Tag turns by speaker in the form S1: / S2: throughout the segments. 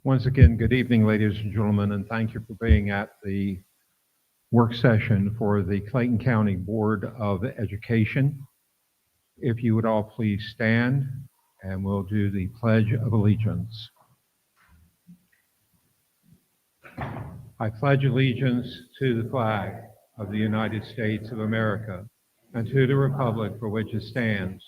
S1: Once again, good evening, ladies and gentlemen, and thank you for being at the work session for the Clayton County Board of Education. If you would all please stand, and we'll do the Pledge of Allegiance. I pledge allegiance to the flag of the United States of America and to the republic for which it stands,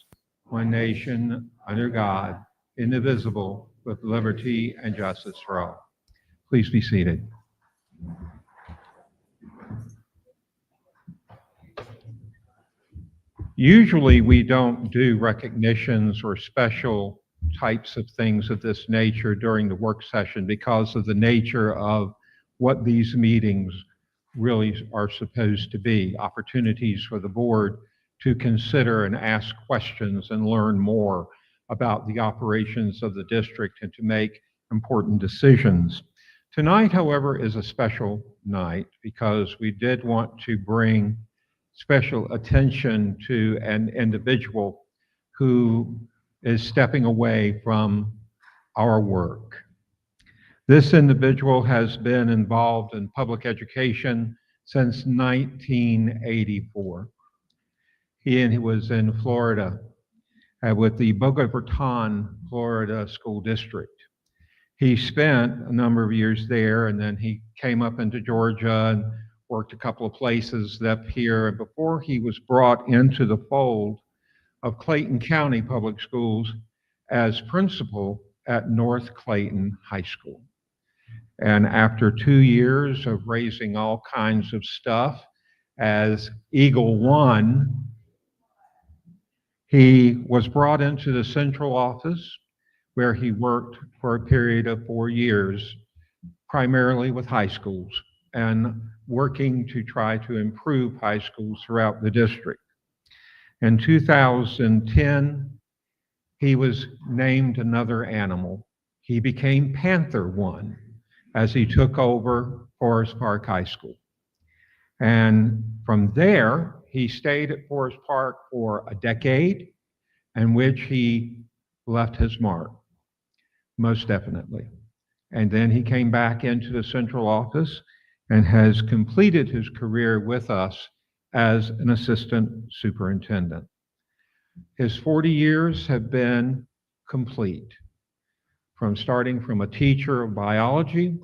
S1: one nation, under God, indivisible, with liberty and justice for all. Please be seated. Usually we don't do recognitions or special types of things of this nature during the work session because of the nature of what these meetings really are supposed to be, opportunities for the board to consider and ask questions and learn more about the operations of the district and to make important decisions. Tonight, however, is a special night because we did want to bring special attention to an individual who is stepping away from our work. This individual has been involved in public education since 1984. He was in Florida with the Boca Raton, Florida School District. He spent a number of years there, and then he came up into Georgia and worked a couple of places up here before he was brought into the fold of Clayton County Public Schools as principal at North Clayton High School. And after 2 years of raising all kinds of stuff as Eagle One, he was brought into the central office where he worked for a period of 4 years, primarily with high schools and working to try to improve high schools throughout the district. In 2010, he was named another animal. He became Panther One as he took over Forest Park High School. And from there, he stayed at Forest Park for a decade, in which he left his mark, most definitely. And then he came back into the central office and has completed his career with us as an assistant superintendent. His 40 years have been complete, from starting from a teacher of biology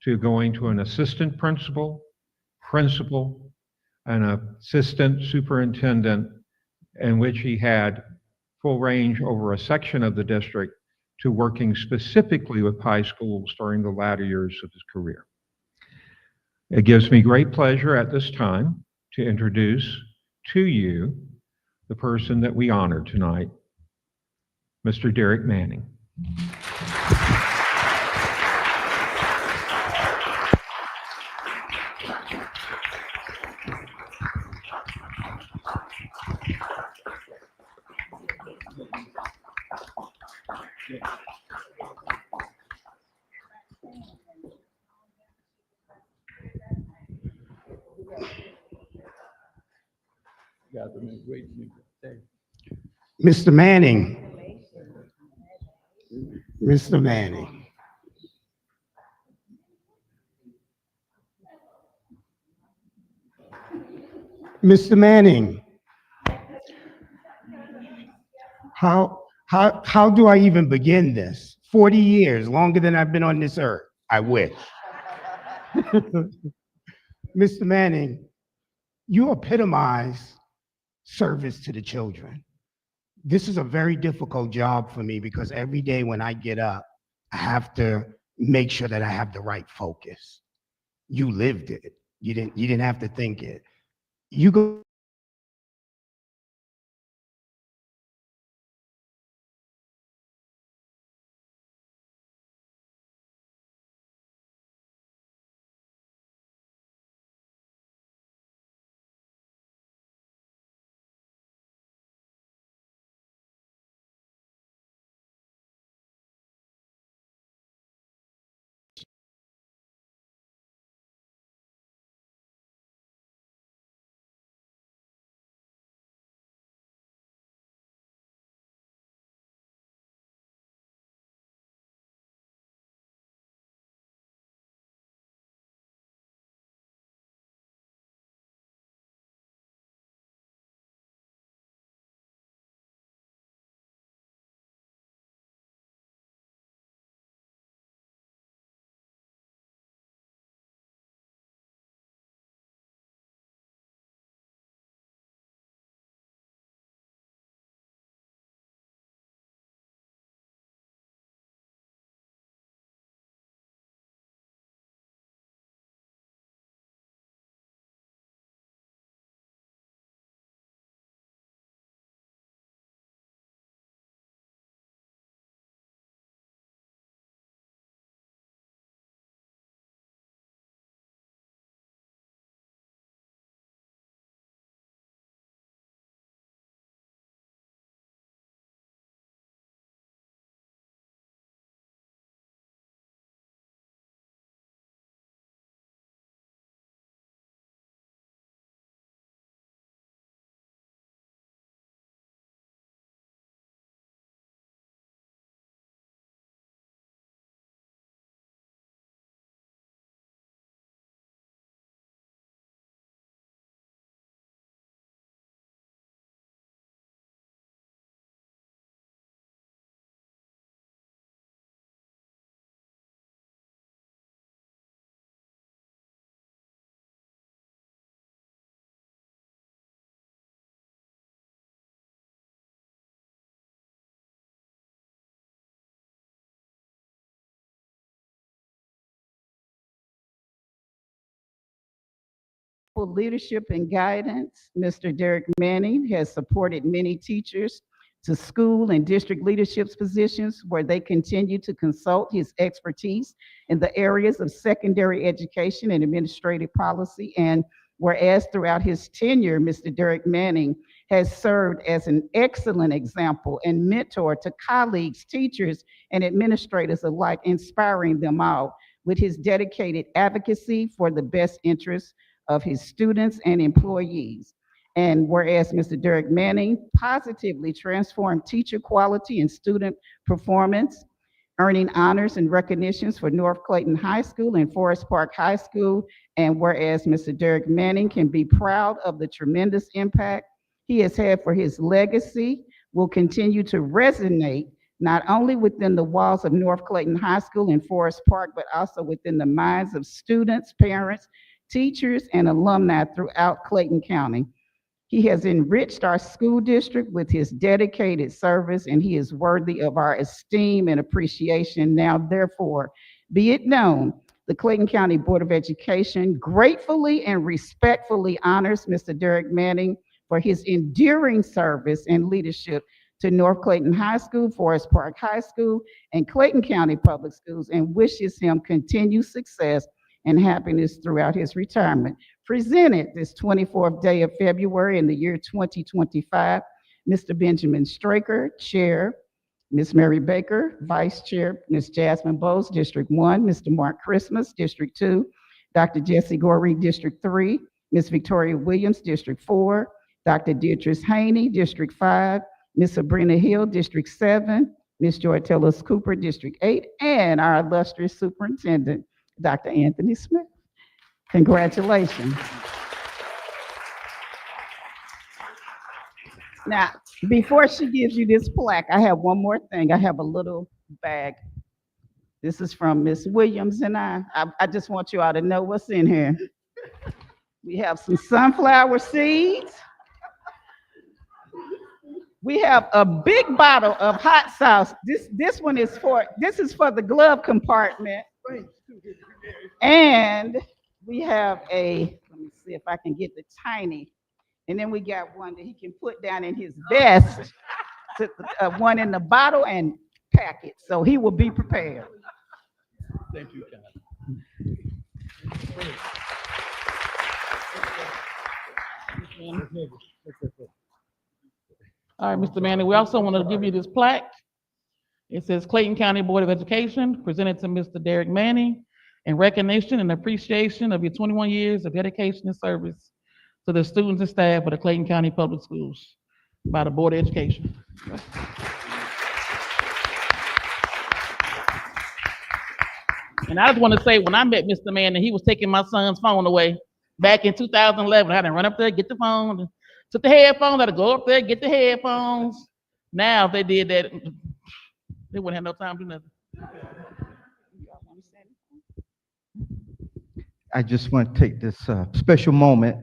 S1: to going to an assistant principal, and assistant superintendent, in which he had full range over a section of the district, to working specifically with high schools during the latter years of his career. It gives me great pleasure at this time to introduce to you the person that we honor tonight, Mr. Derek Manning.
S2: Mr. Manning. Mr. Manning. Mr. Manning. How do I even begin this? 40 years, longer than I've been on this earth. I wish. Mr. Manning, you epitomize service to the children. This is a very difficult job for me because every day when I get up, I have to make sure that I have the right focus. You lived it. You didn't have to think it. You go
S3: For leadership and guidance, Mr. Derek Manning has supported many teachers to school and district leadership positions where they continue to consult his expertise in the areas of secondary education and administrative policy. And whereas throughout his tenure, Mr. Derek Manning has served as an excellent example and mentor to colleagues, teachers, and administrators alike, inspiring them all with his dedicated advocacy for the best interests of his students and employees. And whereas Mr. Derek Manning positively transformed teacher quality and student performance, earning honors and recognitions for North Clayton High School and Forest Park High School. And whereas Mr. Derek Manning can be proud of the tremendous impact he has had for his legacy, will continue to resonate not only within the walls of North Clayton High School and Forest Park, but also within the minds of students, parents, teachers, and alumni throughout Clayton County. He has enriched our school district with his dedicated service, and he is worthy of our esteem and appreciation. Now, therefore, be it known, the Clayton County Board of Education gratefully and respectfully honors Mr. Derek Manning for his enduring service and leadership to North Clayton High School, Forest Park High School, and Clayton County Public Schools, and wishes him continued success and happiness throughout his retirement. Presented this 24th day of February in the year 2025, Mr. Benjamin Straker, Chair, Ms. Mary Baker, Vice Chair, Ms. Jasmine Bowes, District 1, Mr. Mark Christmas, District 2, Dr. Jesse Gorey, District 3, Ms. Victoria Williams, District 4, Dr. Deitrice Haney, District 5, Ms. Sabrina Hill, District 7, Ms. Joy Tillis Cooper, District 8, and our illustrious Superintendent, Dr. Anthony Smith. Congratulations. Now, before she gives you this plaque, I have one more thing. I have a little bag. This is from Miss Williams and I just want you all to know what's in here. We have some sunflower seeds. We have a big bottle of hot sauce. This is for the glove compartment. And we have let me see if I can get the tiny, and then we got one that he can put down in his vest, one in the bottle and pack it, so he will be prepared.
S4: Thank you, Kat. All right, Mr. Manning, we also want to give you this plaque. It says Clayton County Board of Education, presented to Mr. Derek Manning in recognition and appreciation of your 21 years of dedication and service to the students and staff of the Clayton County Public Schools by the Board of Education. And I just want to say, when I met Mr. Manning, he was taking my son's phone away back in 2011. I had to run up there, get the phone, took the headphones, I had to go up there, get the headphones. Now, if they did that, they wouldn't have no time to do nothing.
S5: I just want to take this special moment.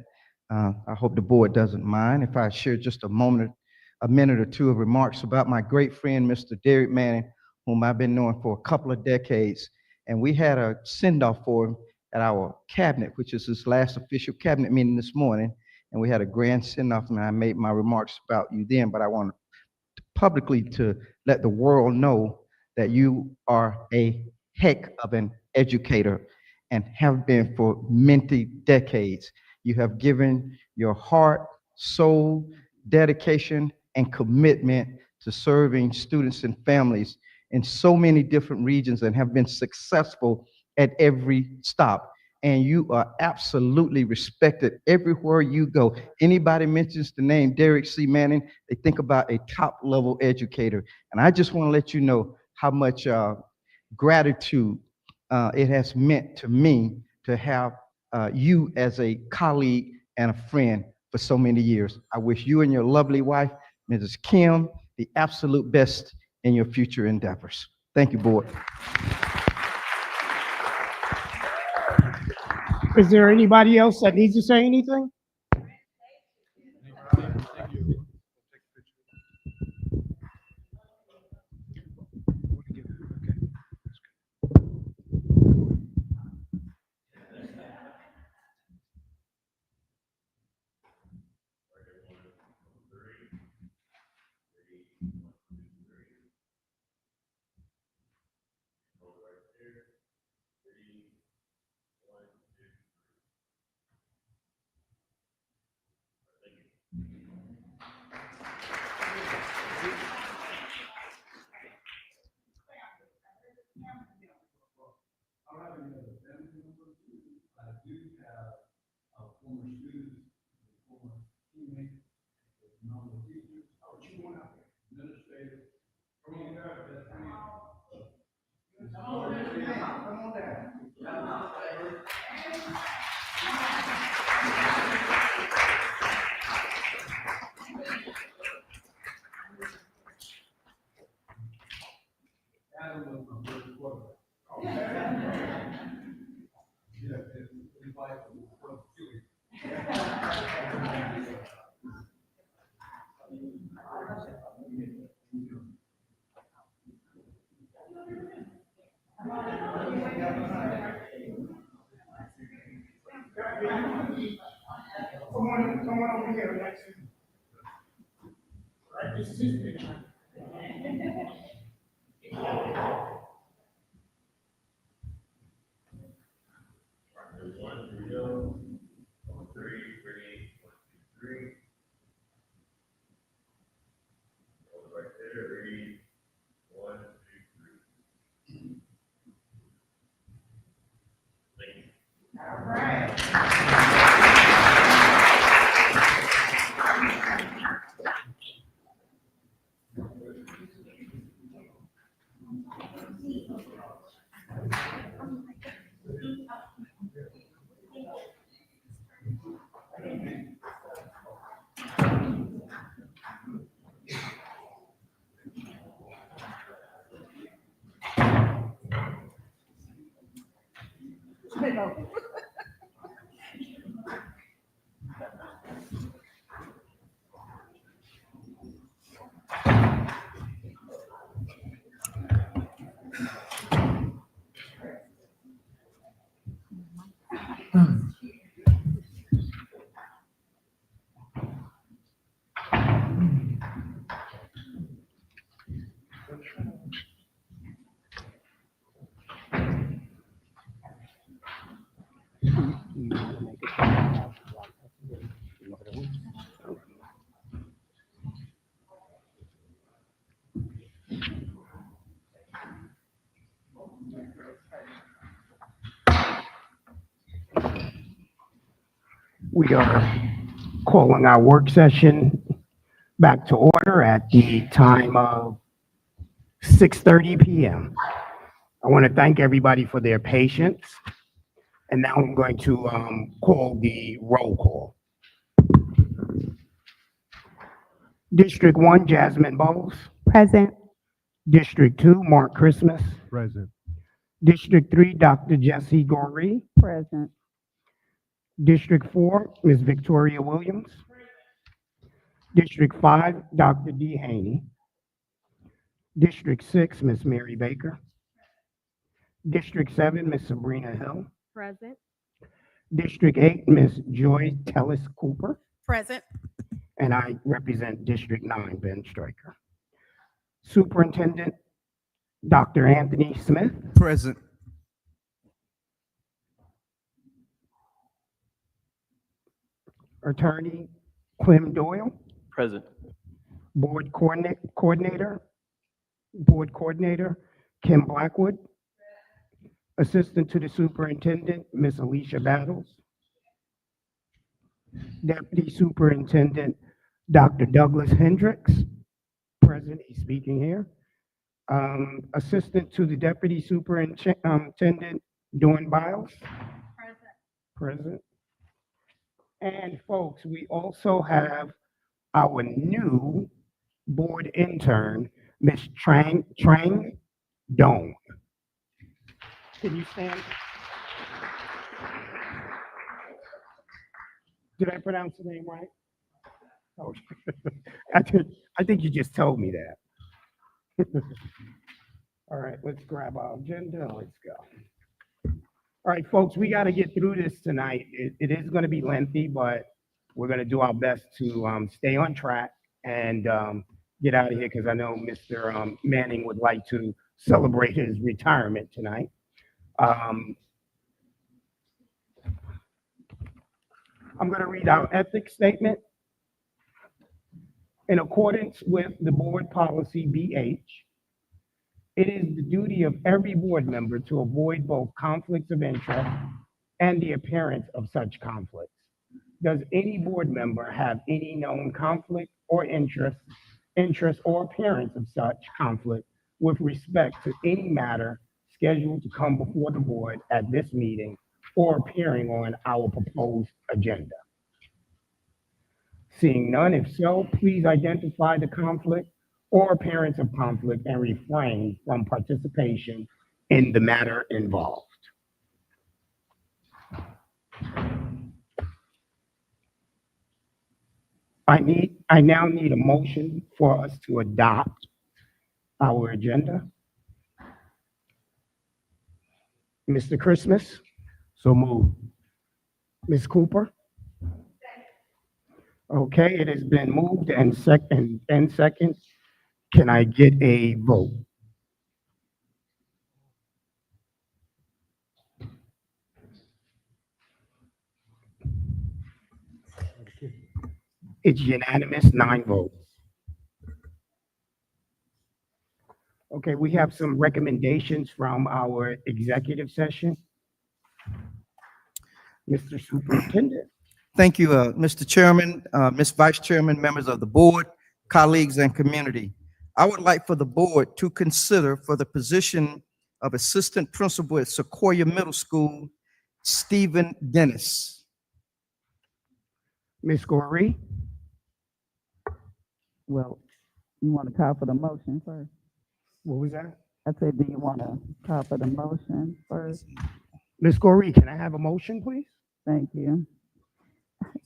S5: I hope the board doesn't mind if I share just a minute or two of remarks about my great friend, Mr. Derek Manning, whom I've been knowing for a couple of decades. And we had a send-off for him at our cabinet, which is his last official cabinet meeting this morning. And we had a grand send-off, and I made my remarks about you then, but I want publicly to let the world know that you are a heck of an educator and have been for many decades. You have given your heart, soul, dedication, and commitment to serving students and families in so many different regions and have been successful at every stop. And you are absolutely respected everywhere you go. Anybody mentions the name Derek C. Manning, they think about a top-level educator. And I just want to let you know how much gratitude it has meant to me to have you as a colleague and a friend for so many years. I wish you and your lovely wife, Mrs. Kim, the absolute best in your future endeavors. Thank you, board.
S2: Is there anybody else that needs to say anything? Come on over here, Alexis. Right, this is his picture. We are calling our work session back to order at the time of 6:30 p.m. I want to thank everybody for their patience. And now I'm going to call the roll call. District 1, Jasmine Bowles.
S6: Present.
S2: District 2, Mark Christmas.
S7: Present.
S2: District 3, Dr. Jesse Goree.
S3: Present.
S2: District 4, Ms. Victoria Williams. District 5, Dr. D. Haney. District 6, Ms. Mary Baker. District 7, Ms. Sabrina Hill.
S6: Present.
S2: District 8, Ms. Joy Tellis Cooper.
S6: Present.
S2: And I represent District 9, Ben Stryker. Superintendent, Dr. Anthony Smith.
S7: Present.
S2: Attorney, Clem Doyle.
S8: Present.
S2: Board Coordinator, Kim Blackwood. Assistant to the Superintendent, Ms. Alicia Battles. Deputy Superintendent, Dr. Douglas Hendricks. Present, he's speaking here. Assistant to the Deputy Superintendent, Dawn Biles. Present. And folks, we also have our new board intern, Ms. Trang Dong. Can you stand? Did I pronounce the name right? Oh, I think you just told me that. All right, let's grab our agenda. Let's go. All right, folks, we got to get through this tonight. It is going to be lengthy, but we're going to do our best to stay on track and get out of here because I know Mr. Manning would like to celebrate his retirement tonight. I'm going to read our ethics statement. In accordance with the board policy BH, it is the duty of every board member to avoid both conflicts of interest and the appearance of such conflicts. Does any board member have any known conflict or interest or appearance of such conflict with respect to any matter scheduled to come before the board at this meeting or appearing on our proposed agenda? Seeing none, if so, please identify the conflict or appearance of conflict and refrain from participation in the matter involved. I now need a motion for us to adopt our agenda. Mr. Christmas?
S7: So moved.
S2: Ms. Cooper? Okay, it has been moved and second. Can I get a vote? It's unanimous, 9 votes. Okay, we have some recommendations from our executive session. Mr. Superintendent.
S5: Thank you, Mr. Chairman, Ms. Vice Chairman, members of the board, colleagues, and community. I would like for the board to consider for the position of Assistant Principal at Sequoia Middle School, Stephen Dennis.
S2: Ms. Goree.
S3: Well, you want to call for the motion first?
S2: What was that?
S3: I said, do you want to call for the motion first?
S2: Ms. Goree, can I have a motion, please?
S3: Thank you.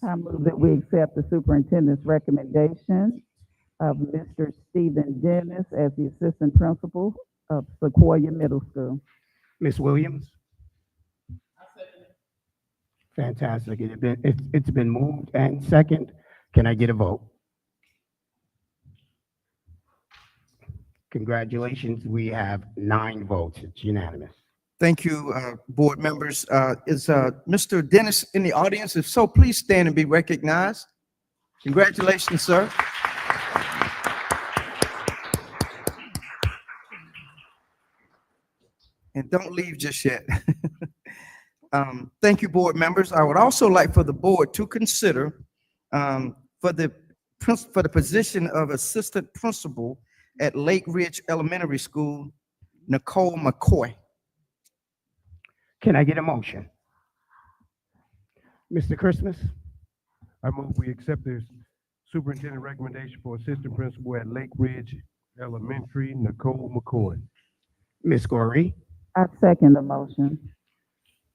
S3: I move that we accept the superintendent's recommendation of Mr. Stephen Dennis as the assistant principal of Sequoia Middle School.
S2: Ms. Williams? Fantastic. It's been moved and second. Can I get a vote? Congratulations. We have 9 votes. It's unanimous.
S5: Thank you, board members. Is Mr. Dennis in the audience? If so, please stand and be recognized. Congratulations, sir. And don't leave just yet. Thank you, board members. I would also like for the board to consider for the position of assistant principal at Lake Ridge Elementary School, Nicole McCoy.
S2: Can I get a motion? Mr. Christmas?
S6: I move we accept the superintendent recommendation for assistant principal at Lake Ridge Elementary, Nicole McCoy.
S2: Ms. Goree?
S3: I second the motion.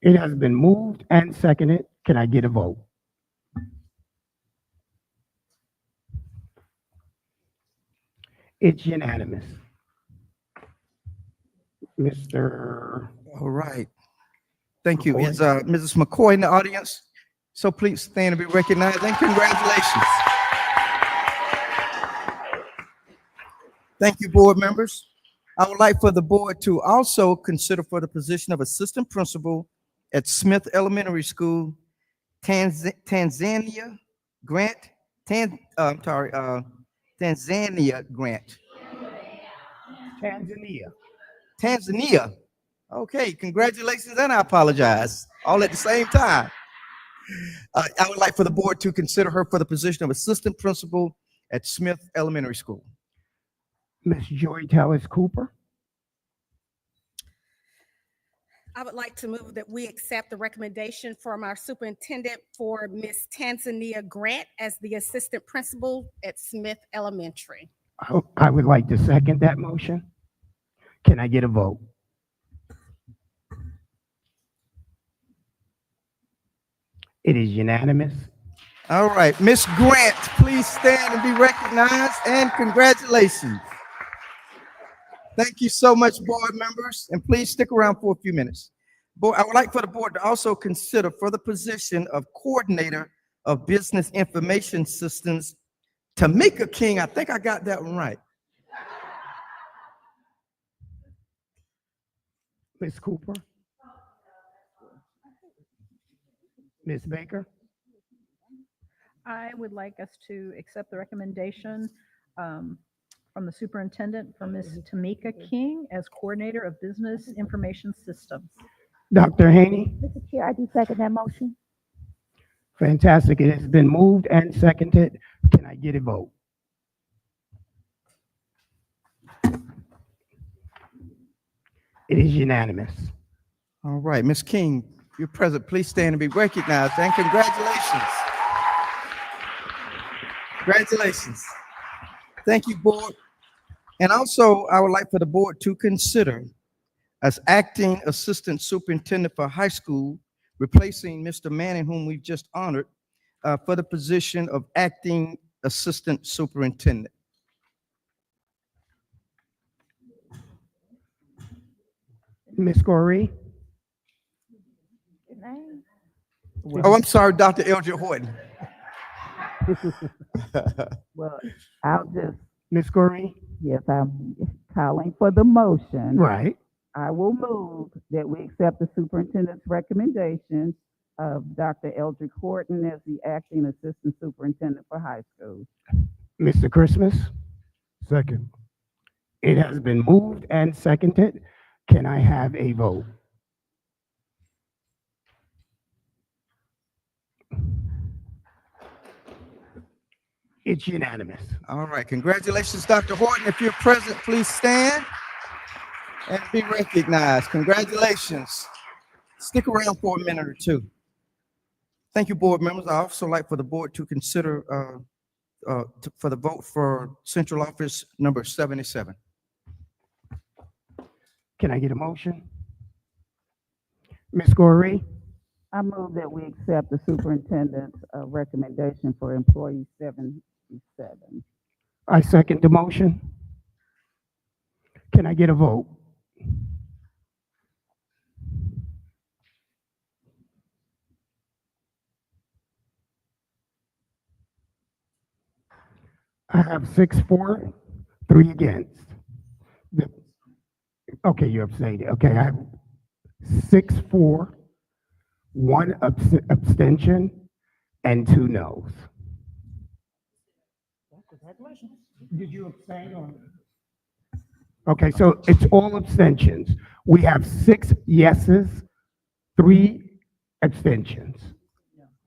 S2: It has been moved and seconded. Can I get a vote? It's unanimous. Mr.
S5: All right. Thank you.
S2: McCoy.
S5: Is Mrs. McCoy in the audience? So please stand and be recognized, and congratulations. Thank you, board members. I would like for the board to also consider for the position of assistant principal at Smith Elementary School, Tanzania Grant. Tanzania Grant. Tanzania. Okay, congratulations, and I apologize, all at the same time. I would like for the board to consider her for the position of assistant principal at Smith Elementary School.
S2: Ms. Joy Tellis Cooper?
S7: I would like to move that we accept the recommendation from our superintendent for Ms. Tanzania Grant as the assistant principal at Smith Elementary.
S2: I would like to second that motion. Can I get a vote? It is unanimous.
S5: All right, Ms. Grant, please stand and be recognized, and congratulations. Thank you so much, board members, and please stick around for a few minutes. Board, I would like for the board to also consider for the position of coordinator of business information systems, Tamika King. I think I got that one right.
S2: Ms. Cooper? Ms. Baker?
S8: I would like us to accept the recommendation from the superintendent for Ms. Tamika King as coordinator of business information systems.
S2: Dr. Haney?
S9: Mr. Chair, I do second that motion.
S2: Fantastic. It has been moved and seconded. Can I get a vote? It is unanimous.
S5: All right, Ms. King, you're present. Please stand and be recognized, and congratulations. Congratulations. Thank you, board. And also, I would like for the board to consider as acting assistant superintendent for high school, replacing Mr. Manning, whom we've just honored, for the position of acting assistant superintendent.
S2: Ms. Goree?
S5: Oh, I'm sorry, Dr. Eldred Horton.
S3: Well, I'll just,
S2: Ms. Corey?
S3: yes, I'm calling for the motion.
S2: Right.
S3: I will move that we accept the superintendent's recommendation of Dr. Eldrick Horton as the acting assistant superintendent for high schools.
S2: Mr. Christmas?
S6: Second.
S2: It has been moved and seconded. Can I have a vote? It's unanimous.
S5: All right, congratulations, Dr. Horton. If you're present, please stand and be recognized. Congratulations. Stick around for a minute or two. Thank you, board members. I also like for the board to consider for the vote for central office number 77.
S2: Can I get a motion? Ms. Corey?
S3: I move that we accept the superintendent's recommendation for employee 77.
S2: I second the motion. Can I get a vote? I have 6 for, 3 against. The- Okay, you abstained. Okay, I have 6 for, 1 abstention, and 2 noes.
S4: Congratulations.
S2: Did you abstain or? Okay, so it's all abstentions. We have 6 yeses, 3 abstentions.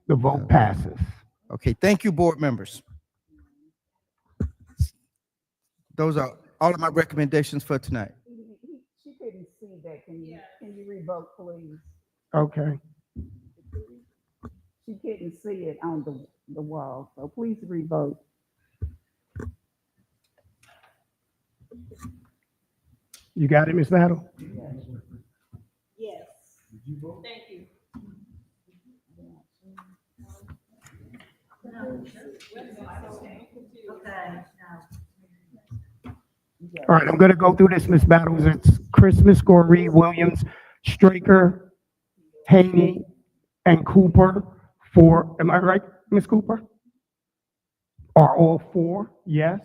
S2: The vote passes.
S5: Okay, thank you, board members. Those are all of my recommendations for tonight.
S3: She couldn't see that. Can you revote, please?
S2: Okay.
S3: She couldn't see it on the wall, so please revote.
S2: You got it, Ms. Battle?
S3: Yes. Thank you.
S2: All right, I'm going to go through this, Ms. Battles. It's Christmas, Goree, Williams, Straker, Haney, and Cooper. For, am I right, Ms. Cooper? Are all 4? Yes.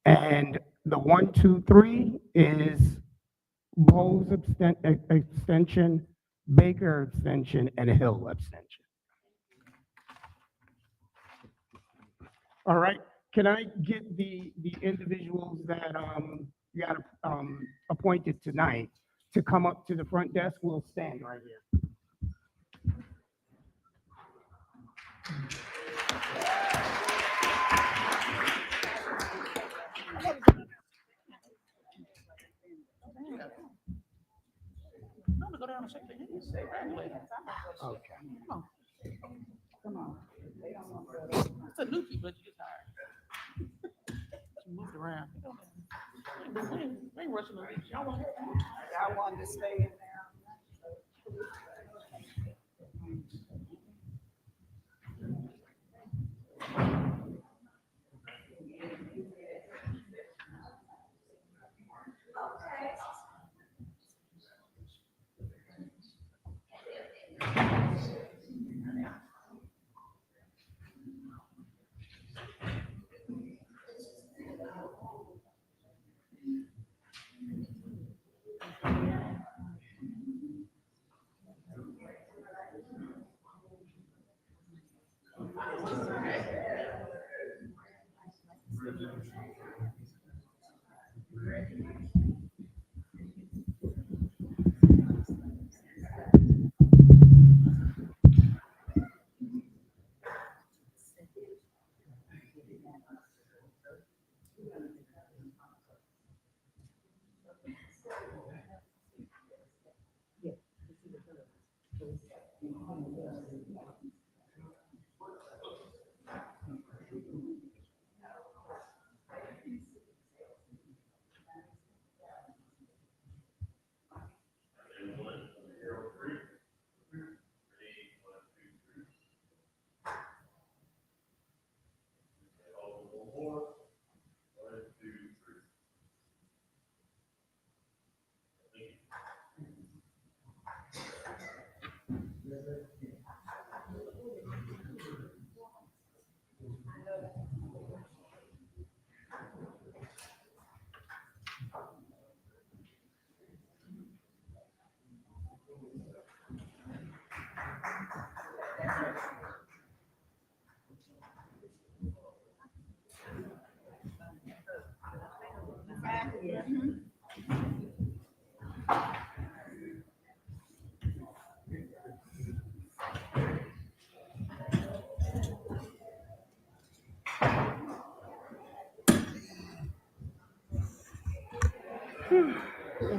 S2: And the 1, 2, 3 is Bowles abstention, Baker abstention, and Hill abstention. All right, can I get the individuals that got appointed tonight to come up to the front desk? We'll stand right here.
S4: I'm gonna go down and shake their hands. Congratulations.
S2: Okay.
S3: Come on.
S4: It's a nukie, but you just hired. She moved around. We ain't rushing the leash. Y'all want
S3: I wanted to stay in there.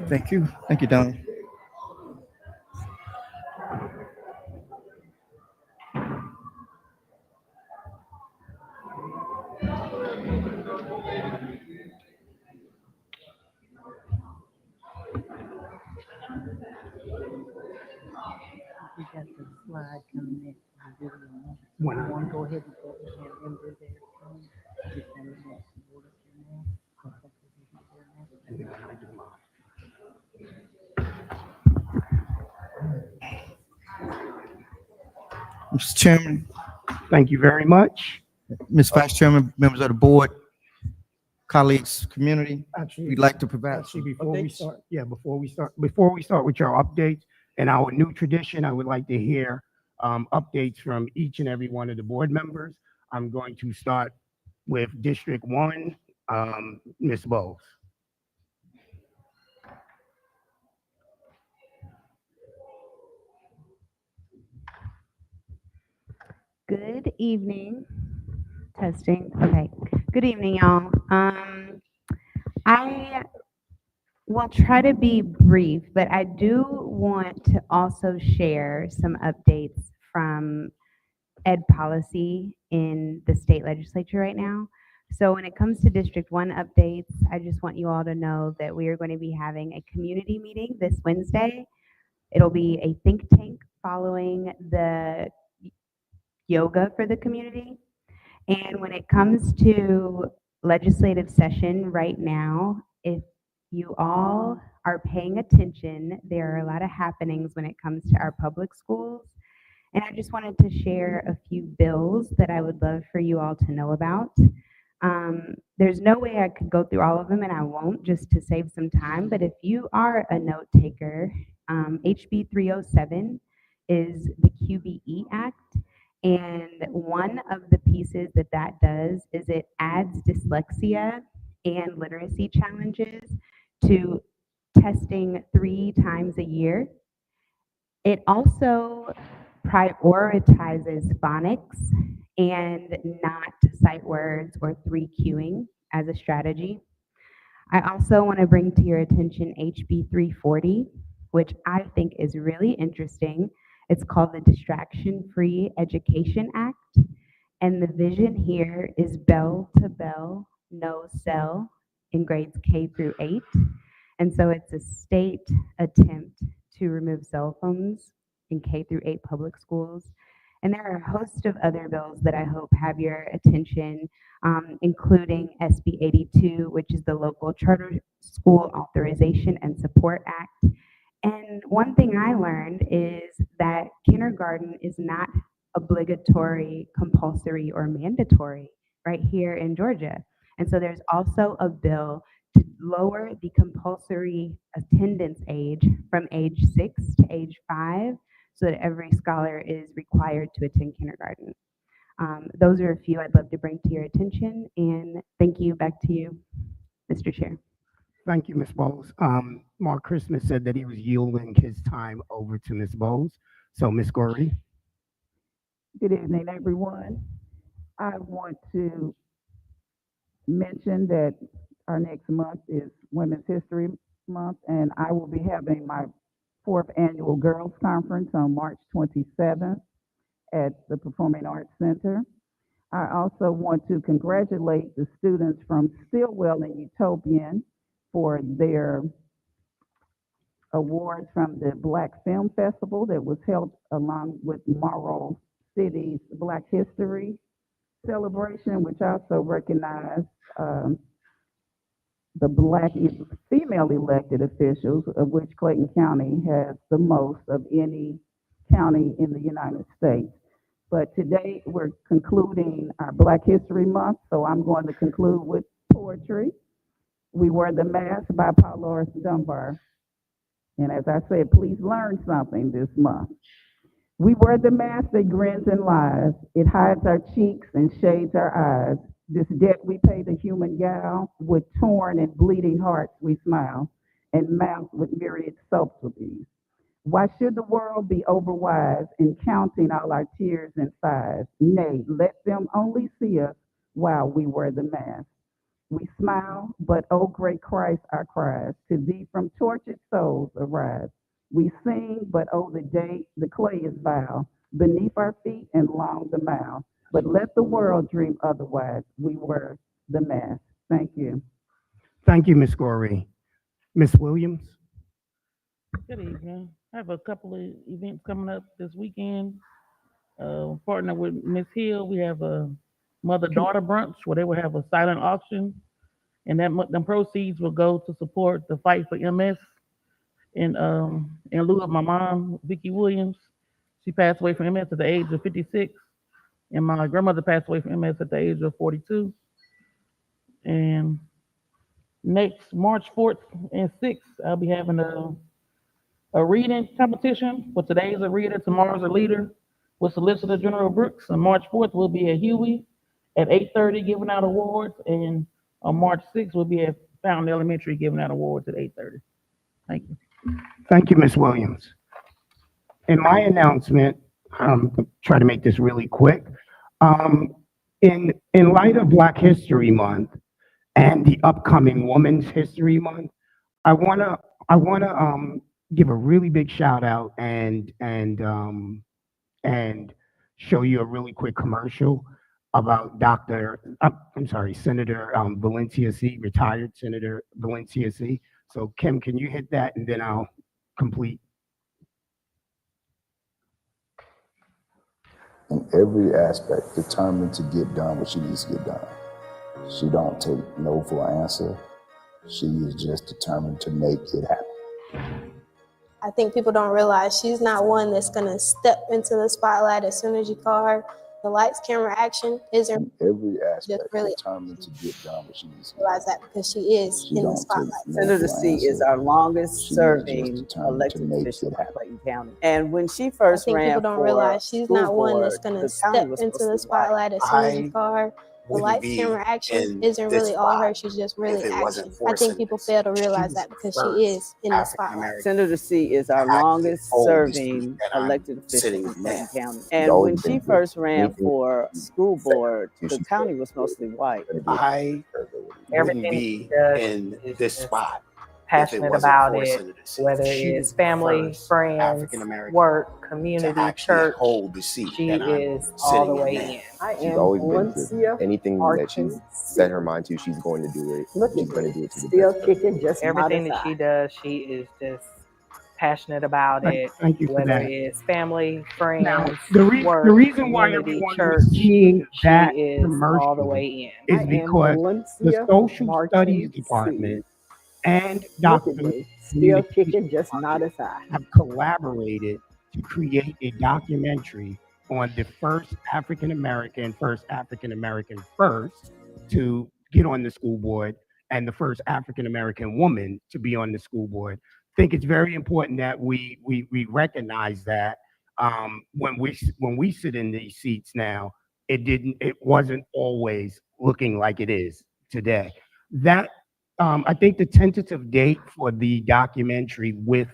S5: Thank you. Thank you, Don.
S10: We got the slide coming in, the video.
S2: When
S10: You
S2: I-
S10: want to go ahead and go ahead and do that? Just send it back to board up your name.
S2: And then when I do mine.
S5: Mr. Chairman,
S2: Thank you very much.
S5: Ms. Vice Chairman, members of the board, colleagues, community,
S2: Actually,
S5: we'd like to provide
S2: actually,
S5: some
S2: before we
S5: updates.
S2: start, before we start with your updates and our new tradition, I would like to hear updates from each and every one of the board members. I'm going to start with District 1, Ms. Bowles.
S11: Good evening. Testing. Okay. Good evening, y'all. I will try to be brief, but I do want to also share some updates from ed policy in the state legislature right now. So when it comes to District 1 updates, I just want you all to know that we are going to be having a community meeting this Wednesday. It'll be a think tank following the yoga for the community. And when it comes to legislative session right now, if you all are paying attention, there are a lot of happenings when it comes to our public schools. And I just wanted to share a few bills that I would love for you all to know about. There's no way I could go through all of them, and I won't, just to save some time. But if you are a note taker, HB 307 is the QBE Act. And one of the pieces that that does is it adds dyslexia and literacy challenges to testing 3 times a year. It also prioritizes phonics and not sight words or 3 queuing as a strategy. I also want to bring to your attention HB 340, which I think is really interesting. It's called the Distraction-Free Education Act. And the vision here is bell to bell, no cell in grades K through 8. And so it's a state attempt to remove cell phones in K through 8 public schools. And there are a host of other bills that I hope have your attention, including SB 82, which is the Local Charter School Authorization and Support Act. And one thing I learned is that kindergarten is not obligatory, compulsory, or mandatory right here in Georgia. And so there's also a bill to lower the compulsory attendance age from age 6 to age 5 so that every scholar is required to attend kindergarten. Those are a few I'd love to bring to your attention, and thank you. Back to you, Mr. Chair.
S2: Thank you, Ms. Bowles. Mark Christmas said that he was yielding his time over to Ms. Bowles. So, Ms. Gorey.
S3: Good evening, everyone. I want to mention that our next month is Women's History Month, and I will be having my 4th annual Girls Conference on March 27th at the Performing Arts Center. I also want to congratulate the students from Stillwell and Utopian for their awards from the Black Film Festival that was held along with Morrow City's Black History celebration, which also recognized the Black female elected officials, of which Clayton County has the most of any county in the United States. But today, we're concluding our Black History Month, so I'm going to conclude with poetry. We Wear the Mask by Paul Laurence Dunbar. And as I said, please learn something this month. We wear the mask that grins and lies. It hides our cheeks and shades our eyes. This debt we pay the human gal, with torn and bleeding hearts we smile, and mouths with myriad subtleties. Why should the world be overwise in counting all our tears and sighs? Nay, let them only see us while we wear the mask. We smile, but oh great Christ, our cries to thee from tortured souls arise. We sing, but oh the day the clay is vile beneath our feet and long the mile. But let the world dream otherwise. We wear the mask. Thank you.
S2: Thank you, Ms. Gorey. Ms. Williams?
S4: Good evening. I have a couple of events coming up this weekend. Partner with Miss Hill, we have a mother-daughter brunch where they will have a silent auction, and them proceeds will go to support the fight for MS. In lieu of my mom, Vicki Williams, she passed away from MS at the age of 56, and my grandmother passed away from MS at the age of 42. And next March 4th and 6th, I'll be having a reading competition. For today's a reader, tomorrow's a leader, with Solicitor General Brooks. On March 4th, we'll be at Huey at 8:30 giving out awards, and on March 6th, we'll be at Fountain Elementary giving out awards at 8:30. Thank you.
S2: Thank you, Ms. Williams. In my announcement, I'll try to make this really quick. In light of Black History Month and the upcoming Women's History Month, I wanna give a really big shout out and show you a really quick commercial about Senator Valencia C., retired Senator Valencia C. So Kim, can you hit that and then I'll complete.
S12: In every aspect, determined to get done what she needs to get done. She don't take no for an answer. She is just determined to make it happen.
S13: I think people don't realize she's not one that's gonna step into the spotlight as soon as you call her. The lights, camera, action isn't
S12: Every aspect,
S13: just really
S12: determined to get done what she needs to
S13: realize that because she is in the spotlight.
S10: Senator C is our longest serving elected official in Clayton County. And when she
S13: I
S10: first
S13: think
S10: ran
S13: people don't
S10: for
S13: realize she's
S10: school
S13: not one that's
S10: board,
S13: gonna
S10: the county
S13: step
S10: was
S13: into
S10: supposed
S13: the
S10: to be white.
S13: spotlight as soon as you call her. The lights, camera, action isn't really all her. She's just really action. I think people fail to realize that because she is in the spotlight.
S10: Senator C is our longest serving elected official in Clayton County. And when she first ran for school board, the county was mostly white.
S14: I wouldn't be in this spot
S15: passionate about it, whether it's family, friends, work, community, church.
S14: Hold the seat
S15: she
S14: that I'm
S15: is all the way in.
S16: She's always been to anything that she's set her mind to, she's going to do it. She's going to do it to the best.
S10: Kicking, just
S15: everything that she does, she is just passionate about it.
S2: Thank you for
S15: whether
S2: that.
S15: it's family, friends, work,
S2: the reason why everyone
S15: church,
S2: is seeing that
S15: she is
S2: commercial
S15: all the way in.
S2: is because the social studies department and Dr.
S10: Still kicking, just not as high.
S2: have collaborated to create a documentary on the first African American to get on the school board and the first African American woman to be on the school board. I think it's very important that we recognize that when we sit in these seats now, it wasn't always looking like it is today. That I think the tentative date for the documentary with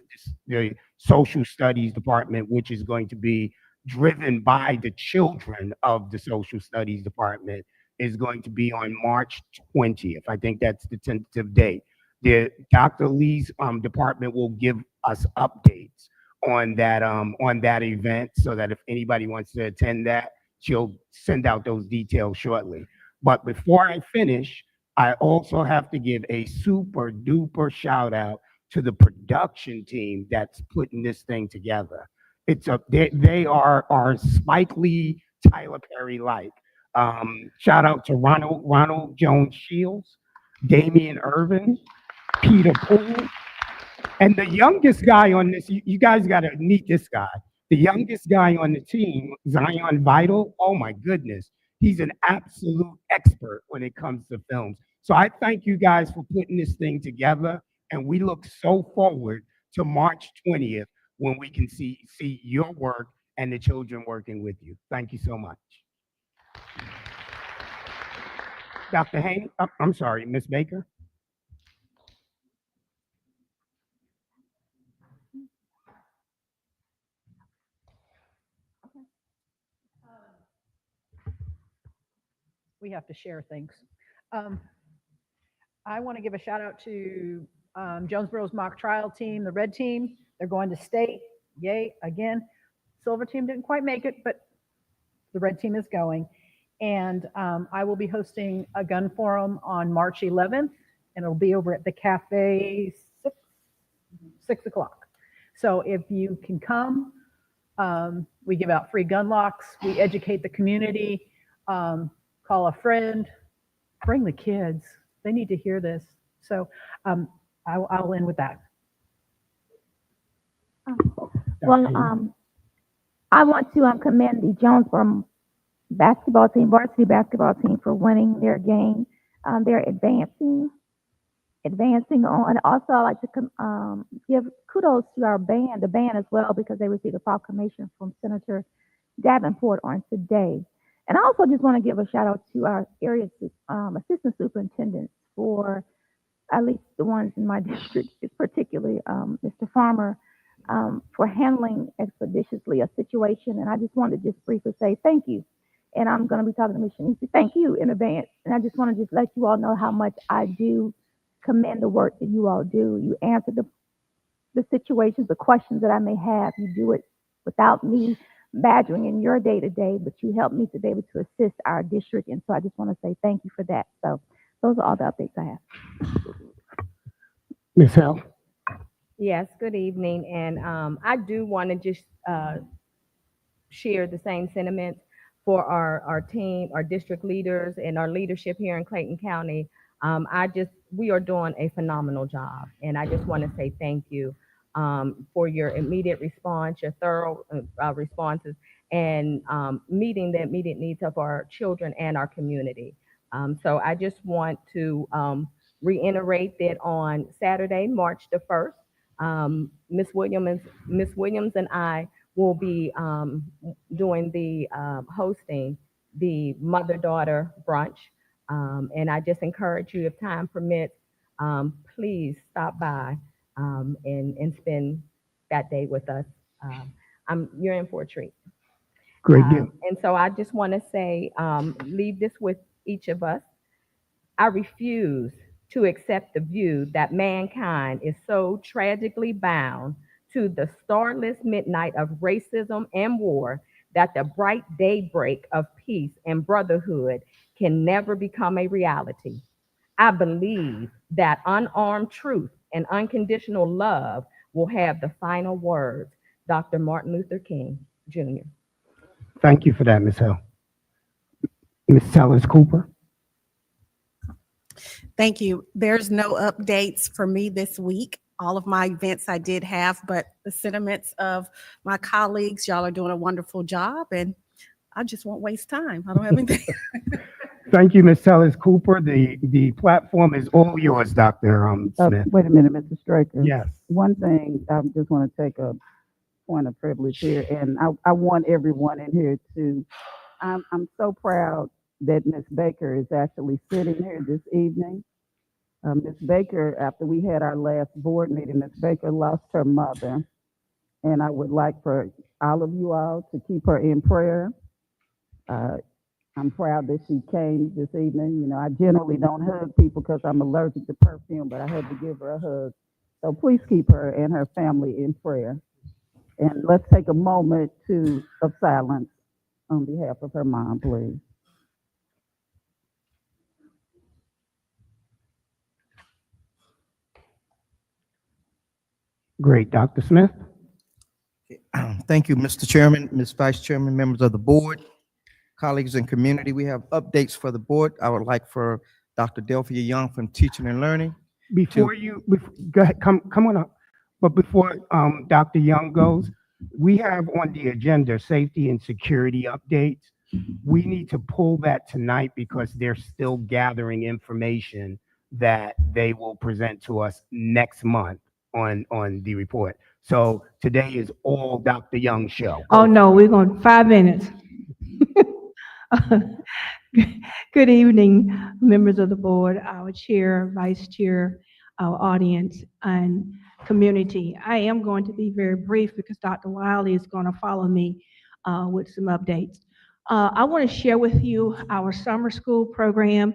S2: the social studies department, which is going to be driven by the children of the social studies department, is going to be on March 20th. I think that's the tentative date. Dr. Lee's department will give us updates on that event, so that if anybody wants to attend that, she'll send out those details shortly. But before I finish, I also have to give a super duper shout out to the production team that's putting this thing together. They are Spike Lee, Tyler Perry like. Shout out to Ronald Jones Shields, Damian Irvin, Peter Poole, and the youngest guy on this. You guys got to meet this guy. The youngest guy on the team, Zion Vital, oh my goodness, he's an absolute expert when it comes to films. So I thank you guys for putting this thing together, and we look so forward to March 20th when we can see your work and the children working with you. Thank you so much. Dr. Haney, I'm sorry, Ms. Baker.
S8: We have to share things. I want to give a shout out to Jonesboro's mock trial team, the red team. They're going to state. Yay, again. Silver team didn't quite make it, but the red team is going. And I will be hosting a gun forum on March 11th, and it'll be over at the cafe 6 o'clock. So if you can come, we give out free gun locks. We educate the community. Call a friend, bring the kids. They need to hear this. So I'll end with that.
S9: Well, I want to commend the Jonesboro basketball team, varsity basketball team, for winning their game. They're advancing on. Also, I'd like to give kudos to our band, the band as well, because they received a proclamation from Senator Davenport on today. And I also just want to give a shout out to our area assistant superintendents, for at least the ones in my district, particularly Mr. Farmer, for handling expeditiously a situation. And I just wanted to just briefly say thank you. And I'm going to be talking to Ms. Shanice. Thank you in advance. And I just want to just let you all know how much I do commend the work that you all do. You answer the situations, the questions that I may have. You do it without me badgering in your day-to-day, but you help me to be able to assist our district. And so I just want to say thank you for that. So those are all the updates I have.
S2: Ms. Hill.
S17: Yes, good evening. And I do want to just share the same sentiments for our team, our district leaders, and our leadership here in Clayton County. We are doing a phenomenal job. And I just want to say thank you for your immediate response, your thorough responses, and meeting the immediate needs of our children and our community. So I just want to reiterate that on Saturday, March the 1st, Ms. Williams and I will be doing the hosting the mother-daughter brunch. And I just encourage you, if time permits, please stop by and spend that day with us. You're in for a treat.
S2: Great deal.
S17: And so I just want to say, leave this with each of us. I refuse to accept the view that mankind is so tragically bound to the starless midnight of racism and war that the bright daybreak of peace and brotherhood can never become a reality. I believe that unarmed truth and unconditional love will have the final words. Dr. Martin Luther King, Jr.
S2: Thank you for that, Ms. Hill. Ms. Sellers Cooper.
S7: Thank you. There's no updates for me this week. All of my events I did have, but the sentiments of my colleagues, y'all are doing a wonderful job, and I just won't waste time. I don't have anything.
S2: Thank you, Ms. Sellers Cooper. The platform is all yours, Dr. Smith.
S18: Wait a minute, Mr. Straker.
S2: Yes.
S18: One thing, I just want to take a point of privilege here, and I want everyone in here to, I'm so proud that Ms. Baker is actually sitting here this evening. Ms. Baker, after we had our last board meeting, Ms. Baker lost her mother, and I would like for all of you all to keep her in prayer. I'm proud that she came this evening. You know, I generally don't hug people because I'm allergic to perfume, but I had to give her a hug. So please keep her and her family in prayer. And let's take a moment of silence on behalf of her mom, please.
S2: Great. Dr. Smith.
S5: Thank you, Mr. Chairman, Ms. Vice Chairman, members of the board, colleagues and community. We have updates for the board. I would like for Dr. Delphia Young from Teaching and Learning.
S2: Go ahead, come on up. But before Dr. Young goes, We have on the agenda safety and security updates. We need to pull that tonight because they're still gathering information that they will present to us next month on the report. So today is all Dr. Young show.
S19: Oh, no, we're going 5 minutes. Good evening, members of the board, our chair, vice chair, our audience, and community. I am going to be very brief because Dr. Wiley is going to follow me with some updates. I want to share with you our summer school program.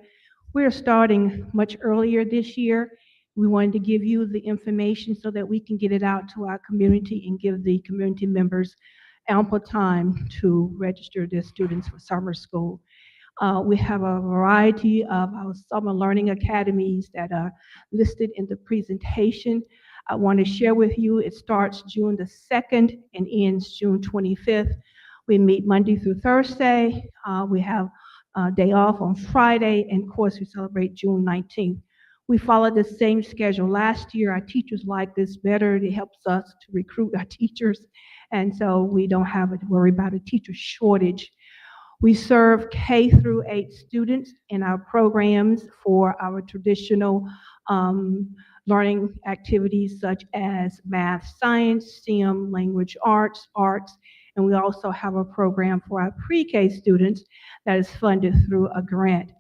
S19: We're starting much earlier this year. We wanted to give you the information so that we can get it out to our community and give the community members ample time to register their students for summer school. We have a variety of our summer learning academies that are listed in the presentation. I want to share with you, it starts June the 2nd and ends June 25th. We meet Monday through Thursday. We have a day off on Friday, and of course, we celebrate June 19th. We followed the same schedule last year. Our teachers like this better. It helps us to recruit our teachers, and so we don't have to worry about a teacher shortage. We serve K through 8 students in our programs for our traditional learning activities such as math, science, STEM, language arts, and we also have a program for our pre-K students that is funded through a grant.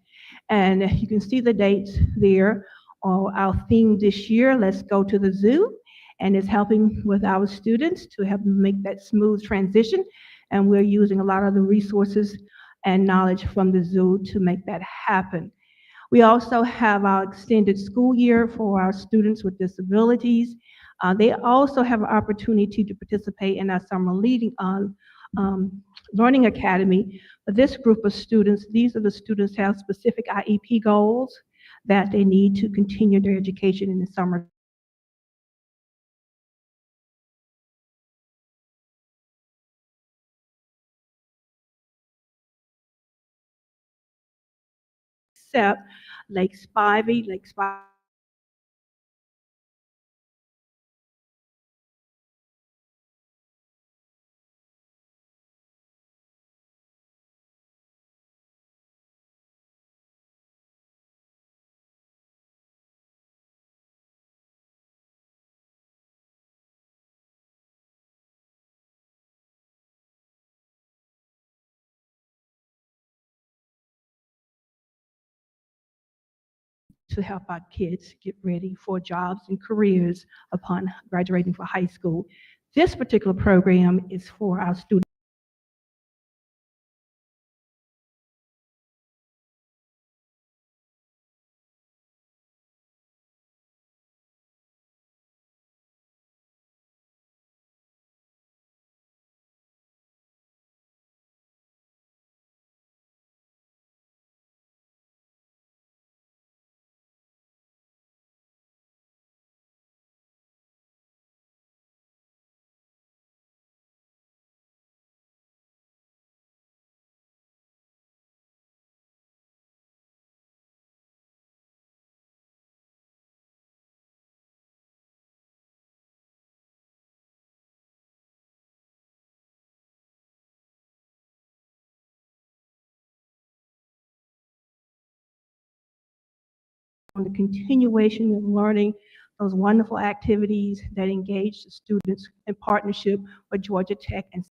S19: And you can see the dates there. Our theme this year, Let's Go to the Zoo, and it's helping with our students to help them make that smooth transition. And we're using a lot of the resources and knowledge from the zoo to make that happen. We also have our extended school year for our students with disabilities. They also have an opportunity to participate in our summer learning academy. This group of students, these are the students who have specific IEP goals that they need to continue their education in the summer. Except Lake Spivey, to help our kids get ready for jobs and careers upon graduating from high school. This particular program is for our students on the continuation of learning those wonderful activities that engage the students in partnership with Georgia Tech and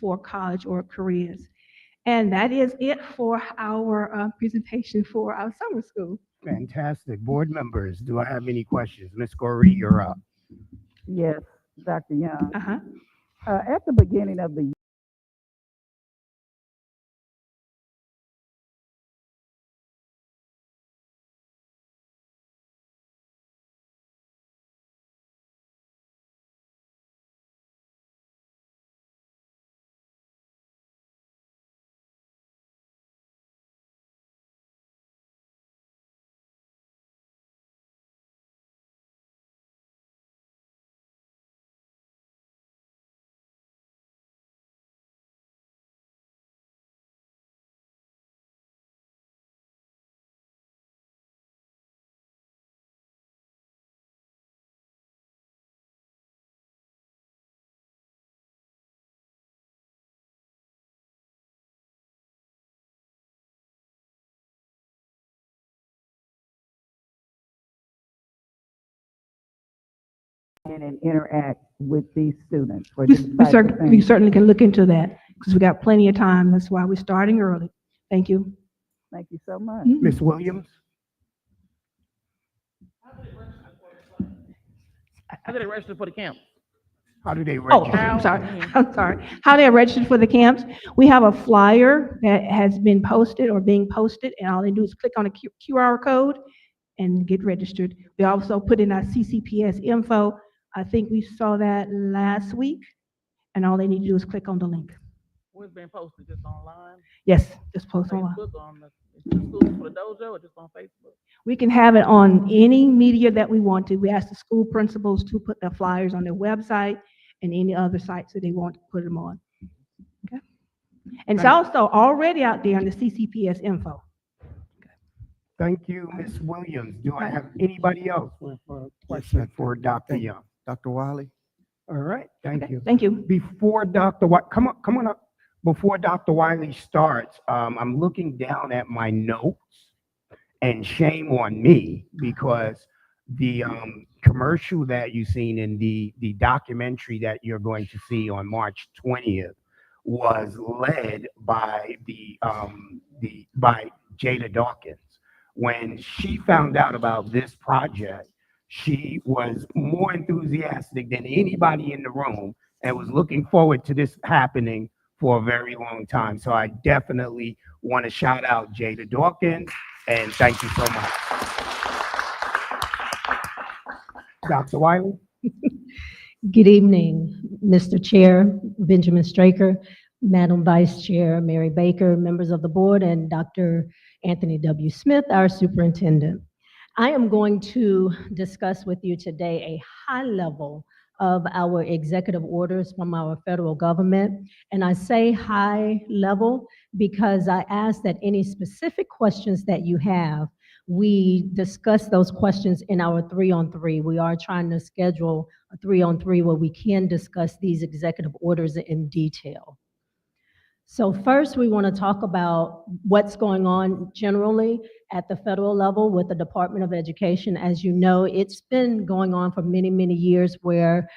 S19: for college or careers. And that is it for our presentation for our summer school.
S2: Fantastic. Board members, do I have any questions? Ms. Goree, you're up.
S18: Yes, Dr. Young.
S19: Uh-huh.
S18: At the beginning of the in and interact with these students for
S19: We,
S18: this
S19: we
S18: type of
S19: we
S18: thing?
S19: certainly can look into that because we got plenty of time. That's why we're starting early. Thank you.
S18: Thank you so much.
S19: Mhm.
S2: Ms. Williams?
S4: How did it register for the camp?
S2: How do they
S19: Oh,
S2: register?
S19: I'm sorry. I'm sorry. How they are registered for the camps? We have a flyer that has been posted or being posted, and all they do is click on a QR code and get registered. We also put in our CCPS info. I think we saw that last week, and all they need to do is click on the link.
S4: Where's been posted? Just online?
S19: Yes, just post online.
S4: Facebook, on the schools for the dojo, or just on Facebook?
S19: We can have it on any media that we want to. We ask the school principals to put their flyers on their website and any other sites that they want to put them on. Okay? And it's also already out there in the CCPS info.
S2: Thank you, Ms. Williams. Do I have anybody else with a question for Dr. Young?
S5: Dr. Wiley?
S2: All right, thank you.
S19: Thank you.
S2: Before Dr. Come on up. Before Dr. Wiley starts, I'm looking down at my notes, and shame on me because the commercial that you've seen in the documentary that you're going to see on March 20th was led by by Jada Dawkins. When she found out about this project, she was more enthusiastic than anybody in the room and was looking forward to this happening for a very long time. So I definitely want to shout out Jada Dawkins and thank you so much. Dr. Wiley?
S20: Good evening, Mr. Chair, Benjamin Straker, Madam Vice Chair, Mary Baker, members of the board, and Dr. Anthony W. Smith, our superintendent. I am going to discuss with you today a high level of our executive orders from our federal government. And I say high level because I ask that any specific questions that you have, we discuss those questions in our 3-on-3. We are trying to schedule a 3-on-3 where we can discuss these executive orders in detail. So first, we want to talk about what's going on generally at the federal level with the Department of Education. As you know, it's been going on for many, many years where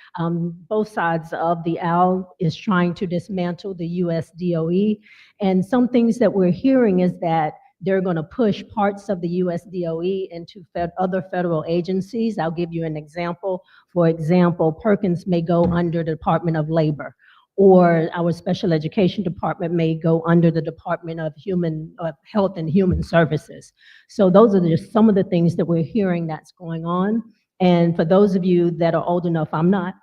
S20: both sides of the aisle is trying to dismantle the US DOE. And some things that we're hearing is that they're going to push parts of the US DOE into other federal agencies. I'll give you an example. For example, Perkins may go under the Department of Labor, or our special education department may go under the Department of Health and Human Services. So those are just some of the things that we're hearing that's going on. And for those of you that are old enough, I'm not,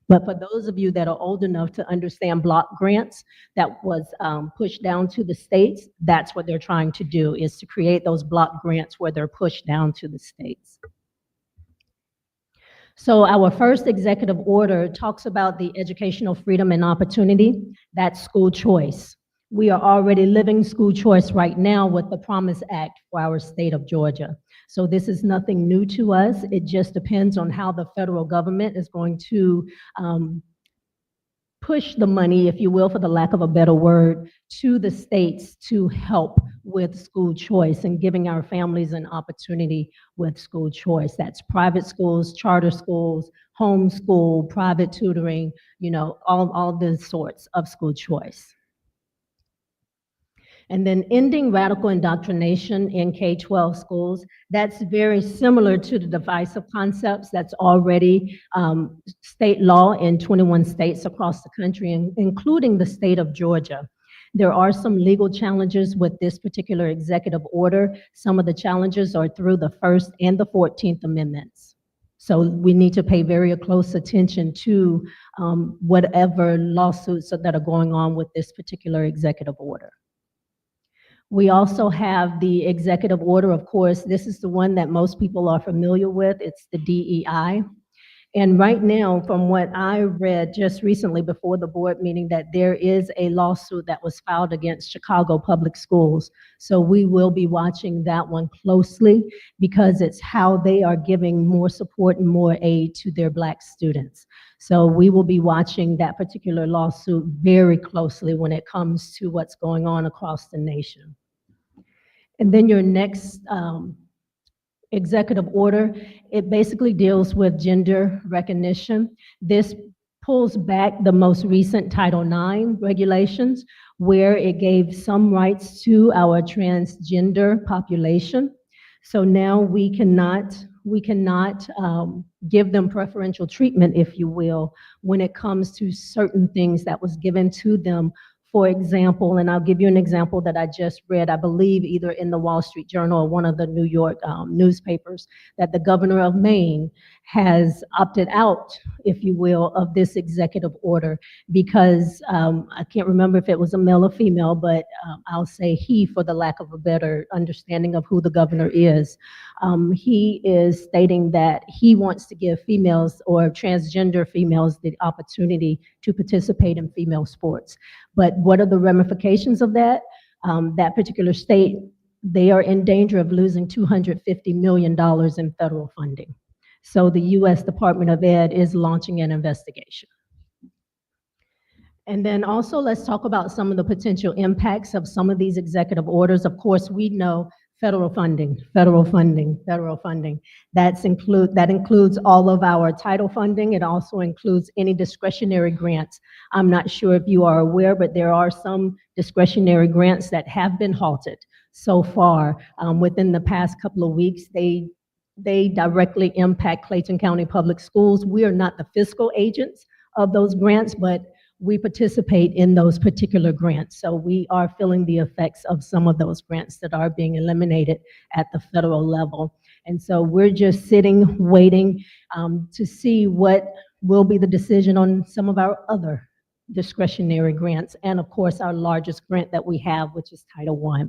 S20: but for those of you that are old enough to understand block grants that was pushed down to the states, that's what they're trying to do, is to create those block grants where they're pushed down to the states. So our first executive order talks about the educational freedom and opportunity. That's school choice. We are already living school choice right now with the Promise Act for our state of Georgia. So this is nothing new to us. It just depends on how the federal government is going to push the money, if you will, for the lack of a better word, to the states to help with school choice and giving our families an opportunity with school choice. That's private schools, charter schools, homeschool, private tutoring, you know, all the sorts of school choice. And then ending radical indoctrination in K-12 schools, that's very similar to the divisive concepts that's already state law in 21 states across the country, including the state of Georgia. There are some legal challenges with this particular executive order. Some of the challenges are through the First and the 14th Amendments. So we need to pay very close attention to whatever lawsuits that are going on with this particular executive order. We also have the executive order, of course, this is the one that most people are familiar with. It's the DEI. And right now, from what I read just recently before the board meeting, that there is a lawsuit that was filed against Chicago Public Schools. So we will be watching that one closely because it's how they are giving more support and more aid to their Black students. So we will be watching that particular lawsuit very closely when it comes to what's going on across the nation. And then your next executive order. It basically deals with gender recognition. This pulls back the most recent Title IX regulations, where it gave some rights to our transgender population. So now we cannot give them preferential treatment, if you will, when it comes to certain things that was given to them. For example, and I'll give you an example that I just read, I believe either in the Wall Street Journal or one of the New York newspapers, that the governor of Maine has opted out, if you will, of this executive order because I can't remember if it was a male or female, but I'll say he for the lack of a better understanding of who the governor is. He is stating that he wants to give females or transgender females the opportunity to participate in female sports. But what are the ramifications of that? That particular state, they are in danger of losing $250 million in federal funding. So the U.S. Department of Ed is launching an investigation. And then also let's talk about some of the potential impacts of some of these executive orders. Of course, we know federal funding. That includes all of our title funding. It also includes any discretionary grants. I'm not sure if you are aware, but there are some discretionary grants that have been halted so far. Within the past couple of weeks, they directly impact Clayton County Public Schools. We are not the fiscal agents of those grants, but we participate in those particular grants. So we are feeling the effects of some of those grants that are being eliminated at the federal level. And so we're just sitting, waiting to see what will be the decision on some of our other discretionary grants. And of course, our largest grant that we have, which is Title I.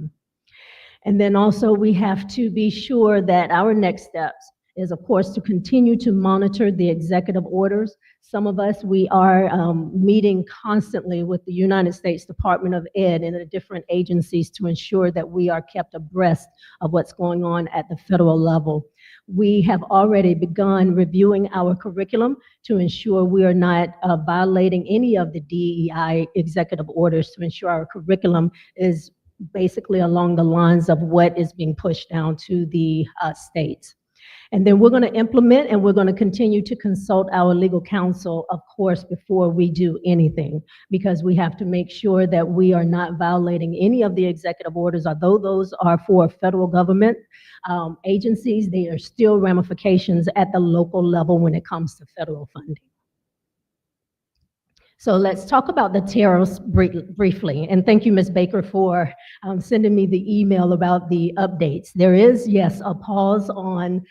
S20: And then also we have to be sure that our next steps is, of course, to continue to monitor the executive orders. Some of us, we are meeting constantly with the United States Department of Ed and the different agencies to ensure that we are kept abreast of what's going on at the federal level. We have already begun reviewing our curriculum to ensure we are not violating any of the DEI executive orders, to ensure our curriculum is basically along the lines of what is being pushed down to the states. And then we're going to implement and we're going to continue to consult our legal counsel, of course, before we do anything, because we have to make sure that we are not violating any of the executive orders. Although those are for federal government agencies, there are still ramifications at the local level when it comes to federal funding. So let's talk about the tariffs briefly. And thank you, Ms. Baker, for sending me the email about the updates. There is, yes, a pause on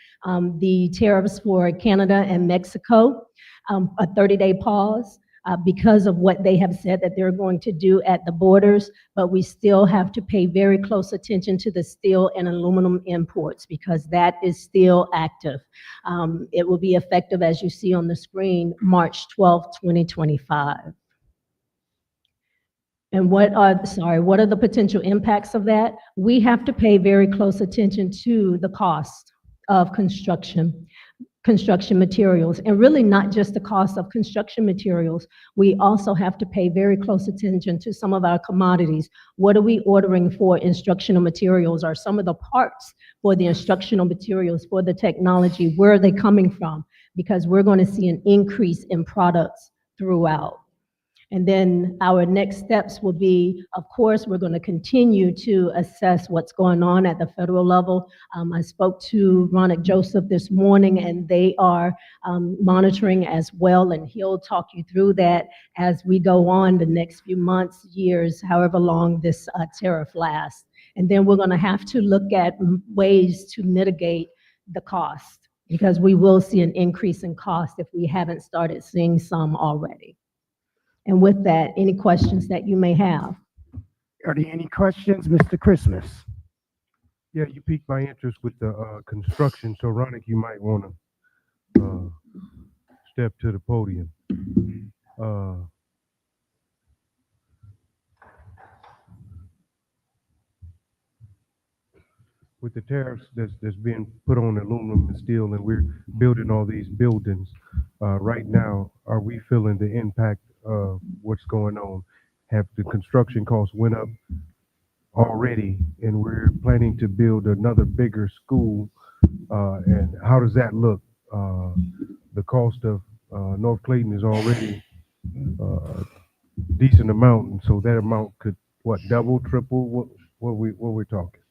S20: the tariffs for Canada and Mexico, a 30-day pause because of what they have said that they're going to do at the borders, but we still have to pay very close attention to the steel and aluminum imports because that is still active. It will be effective, as you see on the screen, March 12th, 2025. And what are the potential impacts of that? We have to pay very close attention to the cost of construction materials, and really not just the cost of construction materials. We also have to pay very close attention to some of our commodities. What are we ordering for instructional materials? Are some of the parts for the instructional materials, for the technology, where are they coming from? Because we're going to see an increase in products throughout. And then our next steps will be, of course, we're going to continue to assess what's going on at the federal level. I spoke to Ronick Joseph this morning, and they are monitoring as well, and he'll talk you through that as we go on the next few months, years, however long this tariff lasts. And then we're going to have to look at ways to mitigate the cost, because we will see an increase in cost if we haven't started seeing some already. And with that, any questions that you may have?
S2: Are there any questions, Mr. Christmas?
S6: Yeah, you piqued my interest with the construction, so Ronick, you might want to step to the podium. With the tariffs that's being put on aluminum and steel, and we're building all these buildings, right now, are we feeling the impact of what's going on? Have the construction costs went up already, and we're planning to build another bigger school And how does that look? The cost of North Clayton is already a decent amount, and so that amount could, what, double, triple? What we're talking?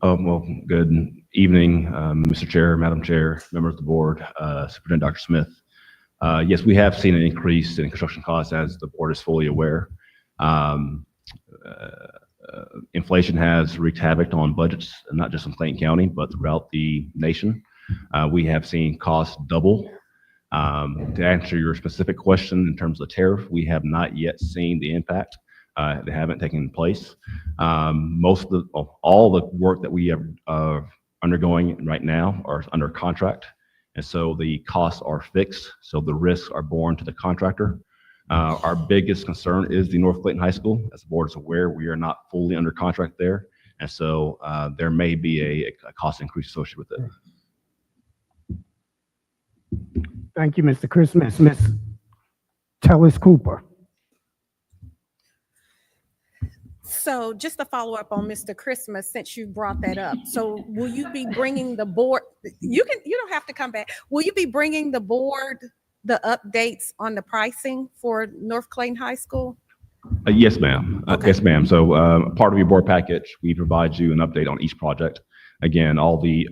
S21: Well, good evening, Mr. Chair, Madam Chair, members of the board, Superintendent Dr. Smith. Yes, we have seen an increase in construction costs, as the board is fully aware. Inflation has wreaked havoc on budgets, not just in Clayton County, but throughout the nation. We have seen costs double. To answer your specific question in terms of the tariff, we have not yet seen the impact. They haven't taken place. All the work that we are undergoing right now are under contract. And so the costs are fixed. So the risks are borne to the contractor. Our biggest concern is the North Clayton High School. As the board is aware, we are not fully under contract there. And so there may be a cost increase associated with it.
S2: Thank you, Mr. Christmas. Ms. Tellis Cooper.
S7: So just to follow up on Mr. Christmas, since you brought that up, so will you be bringing the board, you don't have to come back. Will you be bringing the board the updates on the pricing for North Clayton High School?
S21: Yes, ma'am. Yes, ma'am. So part of your board package, we provide you an update on each project. Again, all the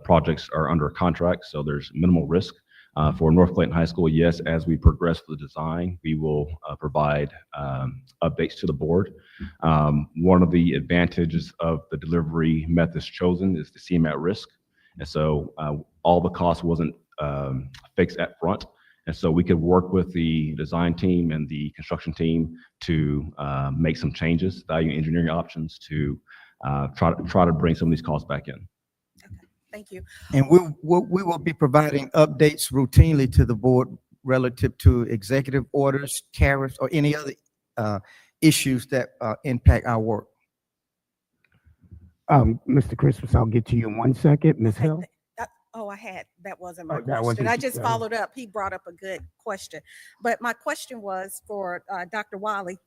S21: projects are under contract, so there's minimal risk. For North Clayton High School, yes, as we progress with the design, we will provide updates to the board. One of the advantages of the delivery methods chosen is the CM at risk. And so all the cost wasn't fixed at front. And so we could work with the design team and the construction team to make some changes, value engineering options to try to bring some of these costs back in.
S7: Thank you.
S5: And we will be providing updates routinely to the board relative to executive orders, tariffs, or any other issues that impact our work.
S2: Mr. Christmas, I'll get to you in 1 second. Ms. Hill?
S7: That wasn't my
S2: that
S7: question.
S2: wasn't
S7: I
S2: you.
S7: just followed up. He brought up a good question. But my question was for Dr. Wiley.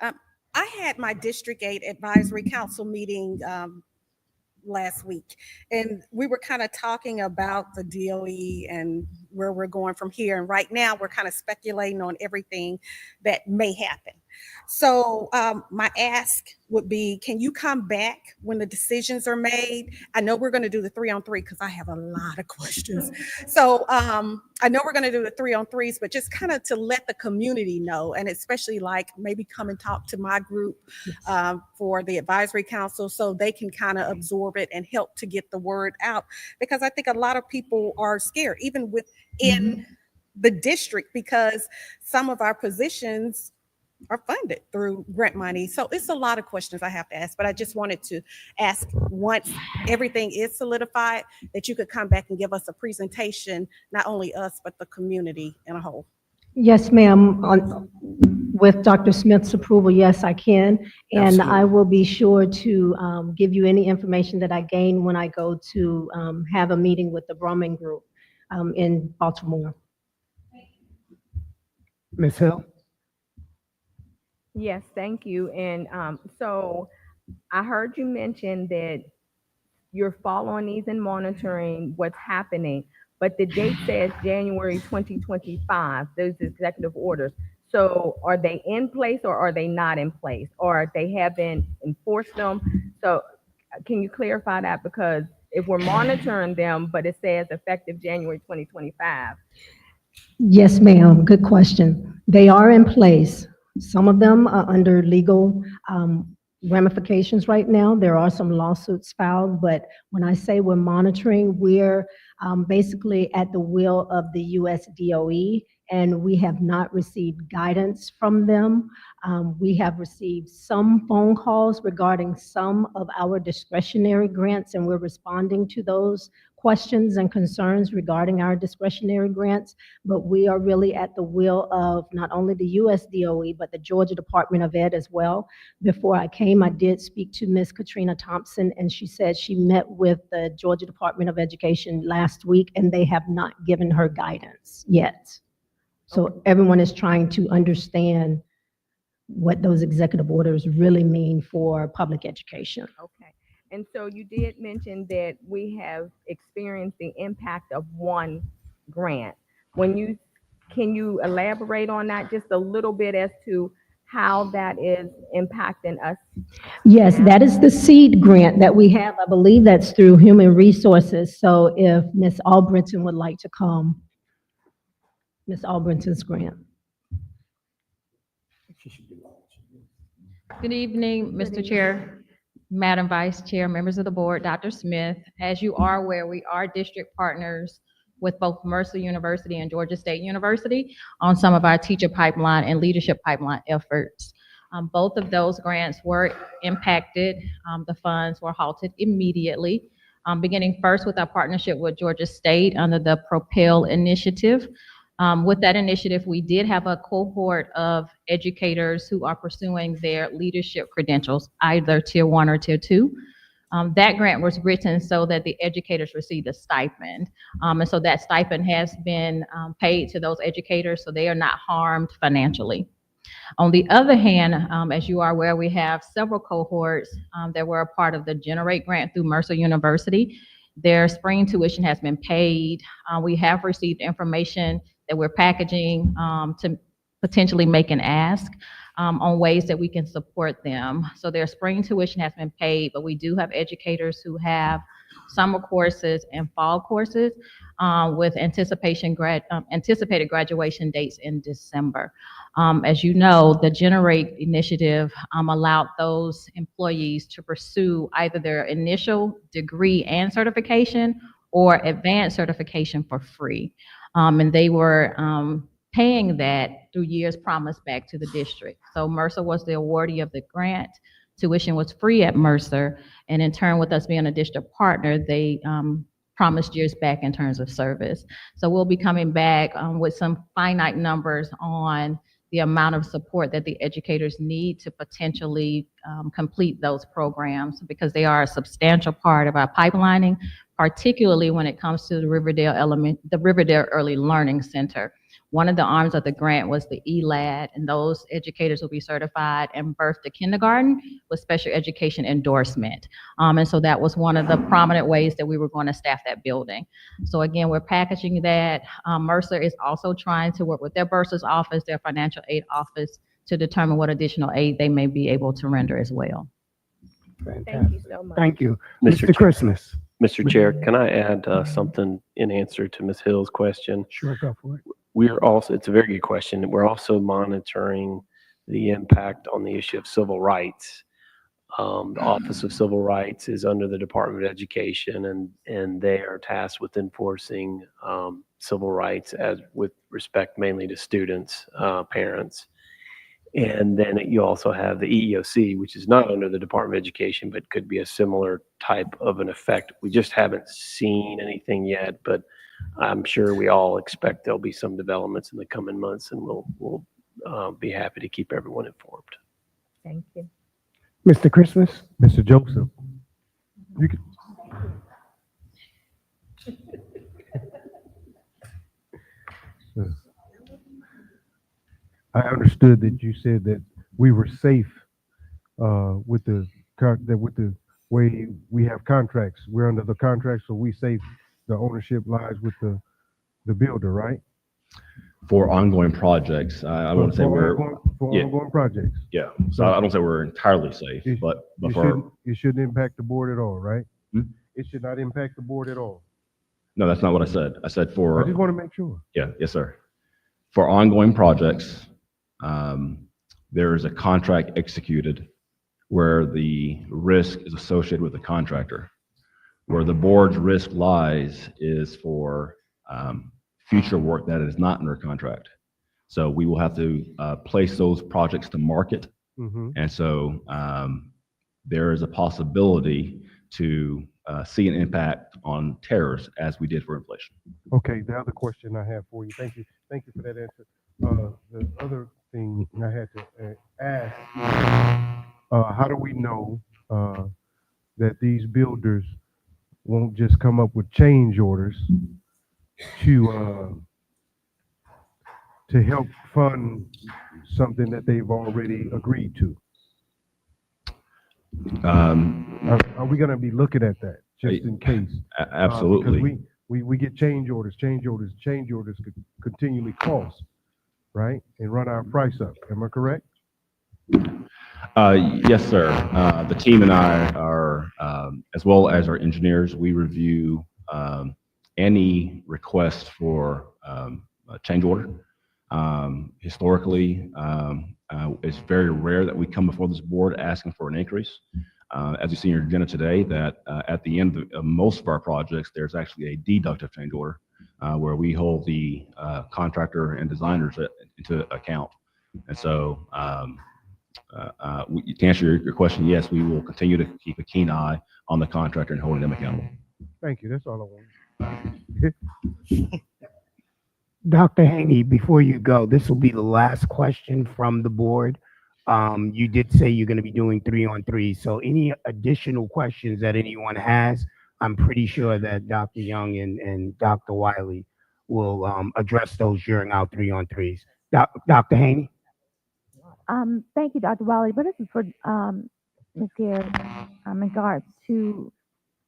S7: I had my District 8 Advisory Council meeting last week, and we were kind of talking about the DOE and where we're going from here. And right now we're kind of speculating on everything that may happen. So my ask would be, can you come back when the decisions are made? I know we're going to do the 3-on-3 because I have a lot of questions. So I know we're going to do the 3-on-3s, but just kind of to let the community know, and especially like maybe come and talk to my group for the advisory council so they can kind of absorb it and help to get the word out. Because I think a lot of people are scared, even within the district, because some of our positions are funded through grant money. So it's a lot of questions I have to ask, but I just wanted to ask, once everything is solidified, that you could come back and give us a presentation, not only us, but the community in a whole.
S20: Yes, ma'am. With Dr. Smith's approval, yes, I can. And
S2: Absolutely.
S20: I will be sure to give you any information that I gain when I go to have a meeting with the Brumman Group in Baltimore.
S2: Ms. Hill?
S17: Yes, thank you. And so I heard you mention that you're following these and monitoring what's happening, but the date says January 2025, those executive orders. So are they in place or are they not in place, or they haven't enforced them? So can you clarify that? Because if we're monitoring them, but it says effective January 2025.
S20: Yes, ma'am. Good question. They are in place. Some of them are under legal ramifications right now. There are some lawsuits filed, but when I say we're monitoring, we're basically at the will of the US DOE, and we have not received guidance from them. We have received some phone calls regarding some of our discretionary grants, and we're responding to those questions and concerns regarding our discretionary grants, but we are really at the will of not only the US DOE, but the Georgia Department of Ed as well. Before I came, I did speak to Ms. Katrina Thompson, and she said she met with the Georgia Department of Education last week, and they have not given her guidance yet. So everyone is trying to understand what those executive orders really mean for public education.
S17: Okay. And so you did mention that we have experienced the impact of one grant. Can you elaborate on that just a little bit as to how that is impacting us?
S20: Yes, that is the seed grant that we have. I believe that's through Human Resources. So if Ms. Albritton would like to come, Ms. Albritton's grant.
S1: Good evening, Mr. Chair, Madam Vice Chair, members of the board, Dr. Smith. As you are aware, we are district partners with both Mercer University and Georgia State University on some of our teacher pipeline and leadership pipeline efforts. Both of those grants were impacted. The funds were halted immediately, beginning first with our partnership with Georgia State under the Propel initiative. With that initiative, we did have a cohort of educators who are pursuing their leadership credentials, either Tier 1 or Tier 2. That grant was written so that the educators received a stipend. And so that stipend has been paid to those educators, so they are not harmed financially. On the other hand, as you are aware, we have several cohorts that were a part of the Generate grant through Mercer University. Their spring tuition has been paid. We have received information that we're packaging to potentially make an ask on ways that we can support them. So their spring tuition has been paid, but we do have educators who have summer courses and fall courses with anticipated graduation dates in December. As you know, the Generate initiative allowed those employees to pursue either their initial degree and certification or advanced certification for free. And they were paying that through years promised back to the district. So Mercer was the awardee of the grant. Tuition was free at Mercer, and in turn, with us being a district partner, they promised years back in terms of service. So we'll be coming back with some finite numbers on the amount of support that the educators need to potentially complete those programs, because they are a substantial part of our pipelining, particularly when it comes to the Riverdale Early Learning Center. One of the arms of the grant was the ELAD, and those educators will be certified in birth to kindergarten with special education endorsement. And so that was one of the prominent ways that we were going to staff that building. So again, we're packaging that. Mercer is also trying to work with their bursars office, their financial aid office, to determine what additional aid they may be able to render as well.
S17: Thank you so much.
S2: Thank you.
S22: Mr.
S2: Mr. Christmas.
S22: Mr. Chair, can I add something in answer to Ms. Hill's question?
S2: Sure, go for it.
S22: We're also, it's a very good question. We're also monitoring the impact on the issue of civil rights. The Office of Civil Rights is under the Department of Education, and they are tasked with enforcing civil rights as with respect mainly to students, parents. And then you also have the EEOC, which is not under the Department of Education, but could be a similar type of an effect. We just haven't seen anything yet, but I'm sure we all expect there'll be some developments in the coming months, and we'll be happy to keep everyone informed.
S17: Thank you.
S2: Mr. Christmas.
S6: Mr. Joseph. You can. I understood that you said that we were safe with the way we have contracts. We're under the contract, so we safe. The ownership lies with the builder, right?
S21: For ongoing projects, I wouldn't say we're
S6: ongoing projects.
S21: Yeah, so I don't say we're entirely safe, but
S6: it shouldn't impact the board at all, right? It should not impact the board at all.
S21: No, that's not what I said. I said for.
S6: I just want to make sure.
S21: Yeah, yes, sir. For ongoing projects, there is a contract executed where the risk is associated with the contractor. Where the board's risk lies is for future work that is not under contract. So we will have to place those projects to market. And so there is a possibility to see an impact on tariffs as we did for inflation.
S6: Okay, the other question I have for you, thank you for that answer. The other thing I had to ask, how do we know that these builders won't just come up with change orders to help fund something that they've already agreed to? Are we gonna be looking at that just in case?
S21: Absolutely.
S6: Because we get change orders could continually cost, right? And run our price up. Am I correct?
S21: Yes, sir. The team and I are, as well as our engineers, we review any request for a change order. Historically, it's very rare that we come before this board asking for an increase. As you see in your agenda today, that at the end of most of our projects, there's actually a deductive change order where we hold the contractor and designers into account. And so, to answer your question, yes, we will continue to keep a keen eye on the contractor and holding them accountable.
S6: Thank you. That's all I want.
S2: Dr. Haney, before you go, this will be the last question from the board. You did say you're going to be doing 3-on-3. So any additional questions that anyone has, I'm pretty sure that Dr. Young and Dr. Wiley will address those during our 3-on-3s. Dr. Haney?
S9: Thank you, Dr. Wiley, but this is for Ms. Garrett in regards to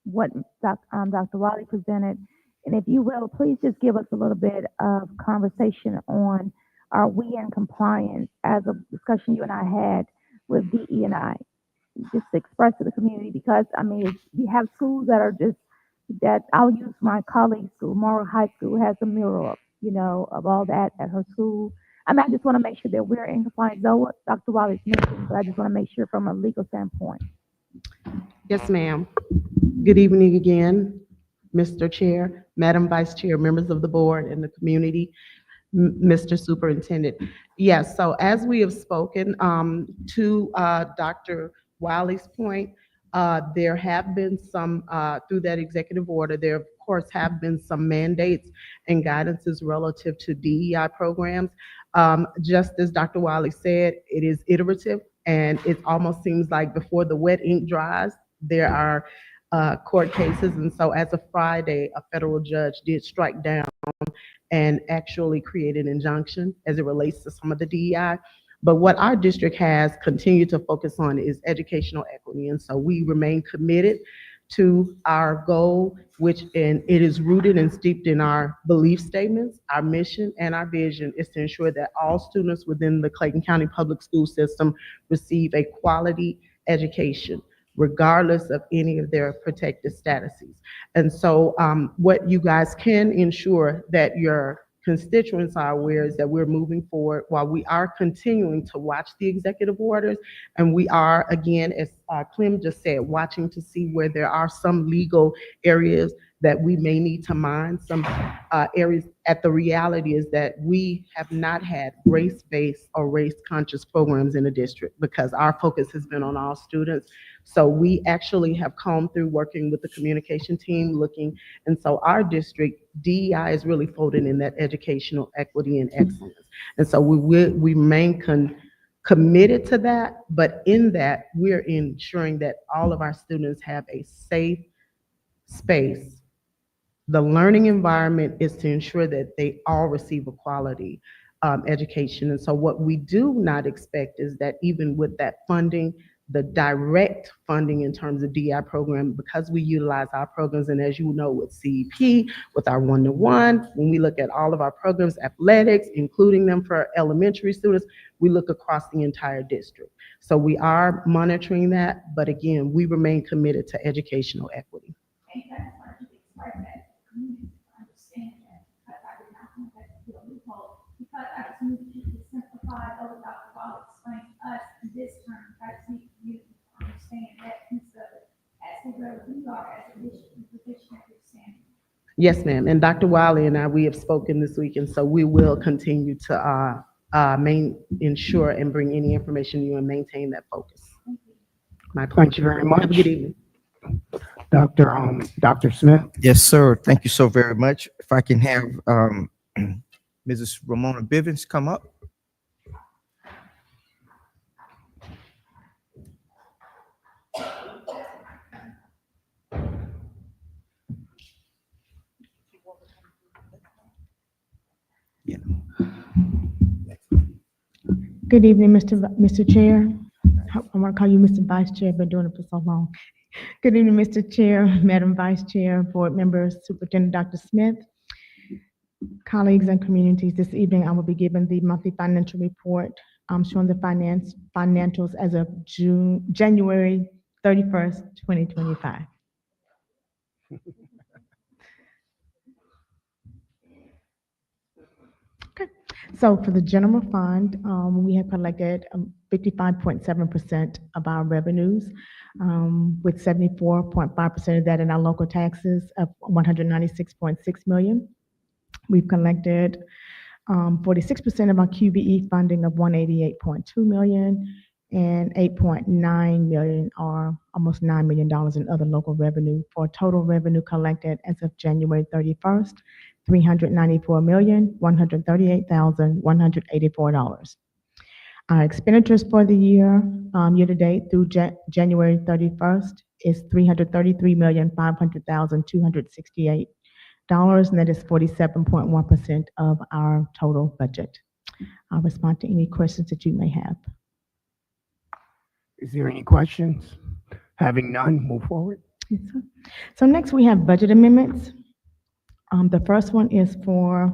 S9: what Dr. Wiley presented. And if you will, please just give us a little bit of conversation on, are we in compliance as a discussion you and I had with DE&I, just to express to the community, because I mean, we have schools that are just, that I'll use my colleague's school, Morrow High School has a mural up, you know, of all that at her school. I mean, I just want to make sure that we're in compliance, though what Dr. Wiley's mentioned, but I just want to make sure from a legal standpoint.
S3: Yes, ma'am. Good evening again, Mr. Chair, Madam Vice Chair, members of the board and the community, Mr. Superintendent. Yes, so as we have spoken to Dr. Wiley's point, there have been some, through that executive order, there of course have been some mandates and guidances relative to DEI programs. Just as Dr. Wiley said, it is iterative, and it almost seems like before the wet ink dries, there are court cases. And so as of Friday, a federal judge did strike down and actually create an injunction as it relates to some of the DEI. But what our district has continued to focus on is educational equity. And so we remain committed to our goal, and it is rooted and steeped in our belief statements. Our mission and our vision is to ensure that all students within the Clayton County Public School System receive a quality education, regardless of any of their protected statuses. And so what you guys can ensure that your constituents are aware is that we're moving forward while we are continuing to watch the executive orders. And we are, again, as Clem just said, watching to see where there are some legal areas that we may need to mine, some areas. The reality is that we have not had race-based or race-conscious programs in the district because our focus has been on all students. So we actually have come through working with the communication team, looking, and so our district, DEI is really folded in that educational equity and excellence. And so we remain committed to that, but in that, we're ensuring that all of our students have a safe space. The learning environment is to ensure that they all receive a quality education. And so what we do not expect is that even with that funding, the direct funding in terms of DI program, because we utilize our programs, and as you know, with CEP, with our one-to-one, when we look at all of our programs, athletics, including them for elementary students, we look across the entire district. So we are monitoring that, but again, we remain committed to educational equity. Yes, ma'am. And Dr. Wiley and I, we have spoken this week, and so we will continue to ensure and bring any information to you and maintain that focus. My pleasure.
S2: Thank you very much.
S3: Have a good evening.
S2: Dr. Smith?
S5: Yes, sir. Thank you so very much. If I can have Mrs. Ramona Bivens come up.
S11: Good evening, Mr. Chair, I want to call you Mr. Vice Chair, been doing it for so long. Good evening, Mr. Chair, Madam Vice Chair, board members, Superintendent Dr. Smith, colleagues and communities. This evening, I will be giving the monthly financial report showing the financials as of January 31st, 2025. Okay, so for the general fund, we have collected 55.7% of our revenues, with 74.5% of that in our local taxes of 196.6 million. We've collected 46% of our QBE funding of 188.2 million, and 8.9 million, or almost $9 million in other local revenue, for total revenue collected as of January 31st, $394,138,184. Our expenditures for the year, year to date through January 31st, is $333,500,268, and that is 47.1% of our total budget. I'll respond to any questions that you may have.
S2: Is there any questions? Having none, move forward.
S11: Yes, sir. So next we have budget amendments. The first one is for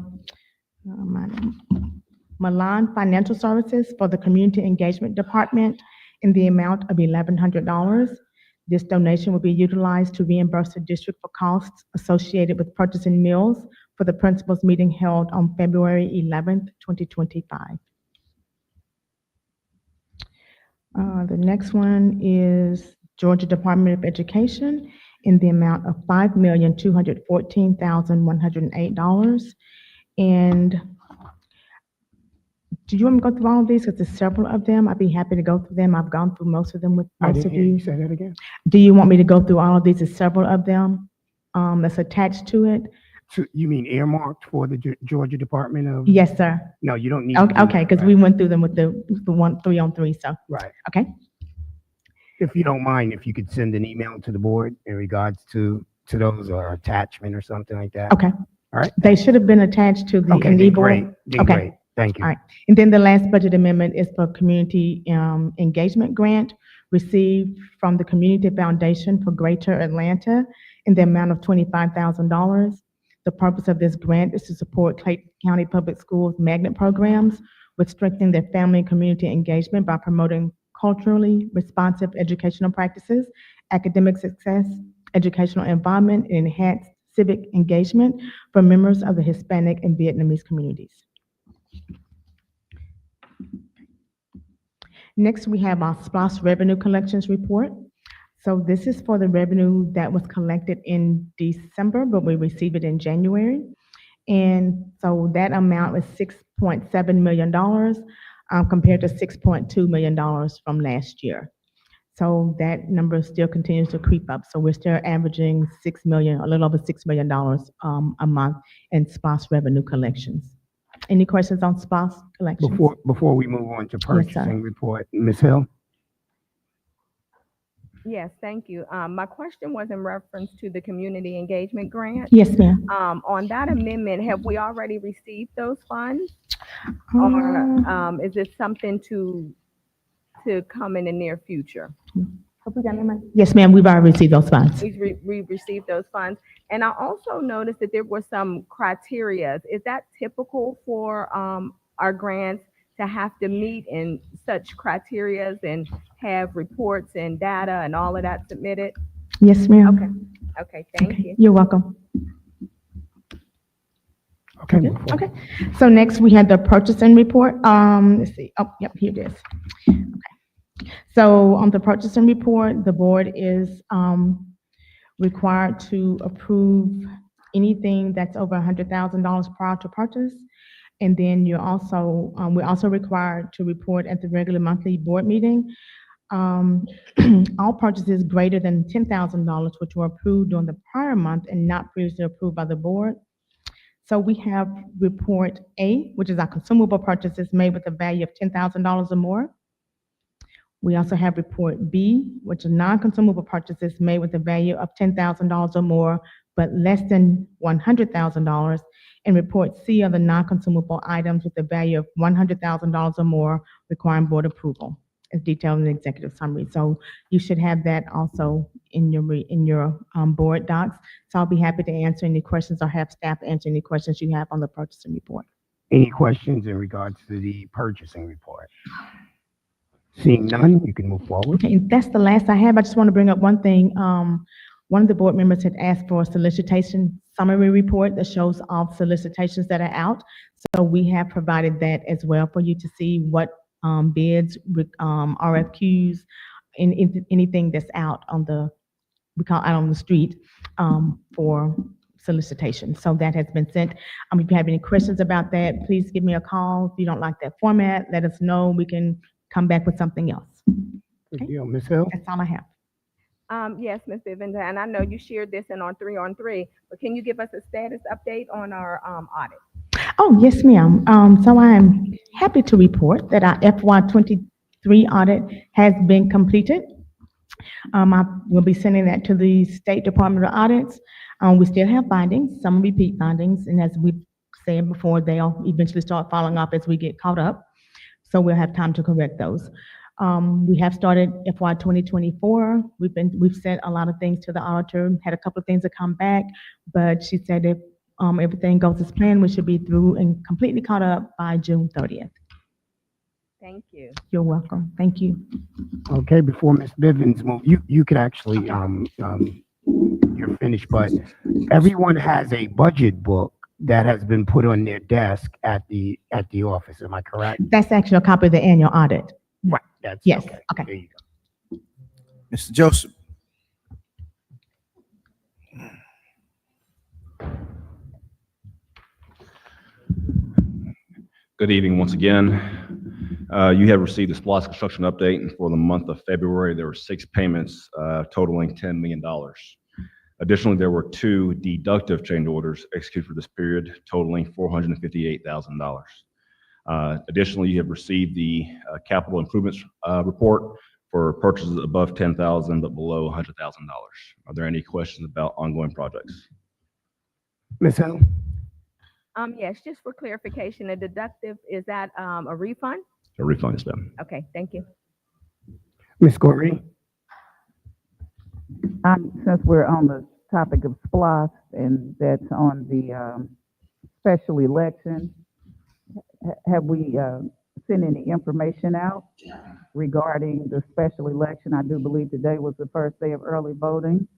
S11: Milan Financial Services for the Community Engagement Department in the amount of $1,100. This donation will be utilized to reimburse the district for costs associated with purchasing meals for the principals meeting held on February 11th, 2025. The next one is Georgia Department of Education in the amount of $5,214,108. And do you want me to go through all of these? Because there's several of them. I'd be happy to go through them. I've gone through most of them with most of you.
S2: Say that again.
S11: Do you want me to go through all of these? There's several of them that's attached to it.
S2: So you mean earmarked for the Georgia Department of?
S11: Yes, sir.
S2: No, you don't need to do
S11: Okay,
S2: that,
S11: because we went through them with the 3-on-3, so.
S2: Right.
S11: Okay.
S2: If you don't mind, if you could send an email to the board in regards to those, or attachment or something like that.
S11: Okay.
S2: All right.
S11: They should have been attached to the
S2: Okay,
S11: Indeed
S2: then
S11: board.
S2: great. Then
S11: Okay.
S2: great. Thank you.
S11: All right. And then the last budget amendment is for community engagement grant received from the Community Foundation for Greater Atlanta in the amount of $25,000. The purpose of this grant is to support Clayton County Public Schools magnet programs with strengthening their family and community engagement by promoting culturally responsive educational practices, academic success, educational involvement, and enhanced civic engagement for members of the Hispanic and Vietnamese communities. Next, we have our SPLOS revenue collections report. So this is for the revenue that was collected in December, but we received it in January. And so that amount was $6.7 million compared to $6.2 million from last year. So that number still continues to creep up. So we're still averaging $6 million, a little over $6 million a month in SPLOS revenue collections. Any questions on SPLOS collections?
S2: Before we move on to purchasing report, Ms. Hill?
S17: Yes, thank you. My question was in reference to the community engagement grant.
S11: Yes, ma'am.
S17: On that amendment, have we already received those funds? Or is it something to come in the near future?
S11: Yes, ma'am, we've already received those funds.
S17: We've received those funds. And I also noticed that there were some criteria. Is that typical for our grants to have to meet in such criteria and have reports and data and all of that submitted?
S11: Yes, ma'am.
S17: Okay, thank you.
S11: You're welcome.
S2: Okay.
S11: Okay. So next we have the purchasing report. Let's see. Oh, yep, here it is. Okay. So on the purchasing report, the board is required to approve anything that's over $100,000 prior to purchase. And then we're also required to report at the regular monthly board meeting all purchases greater than $10,000 which were approved during the prior month and not previously approved by the board. So we have report A, which is our consumable purchases made with a value of $10,000 or more. We also have report B, which are non-consumable purchases made with a value of $10,000 or more, but less than $100,000. And report C are the non-consumable items with a value of $100,000 or more requiring board approval. as detailed in the executive summary. So you should have that also in your board docs. So I'll be happy to answer any questions or have staff answer any questions you have on the purchasing report.
S2: Any questions in regards to the purchasing report? Seeing none, you can move forward.
S11: Okay, that's the last I have. I just want to bring up one thing. One of the board members had asked for a solicitation summary report that shows all solicitations that are out. So we have provided that as well for you to see what bids, with RFQs, and anything that's out on the, we call out on the street for solicitation. So that has been sent. If you have any questions about that, please give me a call. If you don't like that format, let us know. We can come back with something else.
S2: Good deal. Ms. Hill?
S11: That's all I have.
S17: Yes, Ms. Bivens, and I know you shared this in on 3-on-3, but can you give us a status update on our audit?
S11: Oh, yes, ma'am. So I am happy to report that our FY23 audit has been completed. I will be sending that to the State Department of Audits. We still have findings, some repeat findings, and as we've said before, they'll eventually start following up as we get caught up. So we'll have time to correct those. We have started FY 2024. We've sent a lot of things to the auditor, had a couple of things that come back, but she said if everything goes as planned, we should be through and completely caught up by June 30th.
S17: Thank you.
S11: You're welcome. Thank you.
S2: Okay, before Ms. Bivens move, you could actually, you're finished, but everyone has a budget book that has been put on their desk at the office. Am I correct?
S11: That's actually a copy of the annual audit.
S2: Right. That's
S11: Yes.
S2: okay. There you go.
S12: Mr. Joseph.
S21: Good evening once again. You have received the SPLOST construction update, and for the month of February, there were 6 payments totaling $10 million. Additionally, there were 2 deductive change orders executed for this period, totaling $458,000. Additionally, you have received the capital improvements report for purchases above $10,000 but below $100,000. Are there any questions about ongoing projects?
S2: Ms. Hill?
S17: Yes, just for clarification, a deductive, is that a refund?
S21: A refund is done.
S17: Okay, thank you.
S2: Ms. Goree?
S18: Since we're on the topic of SPLOST and that's on the special election, have we sent any information out regarding the special election? I do believe today was the first day of early voting.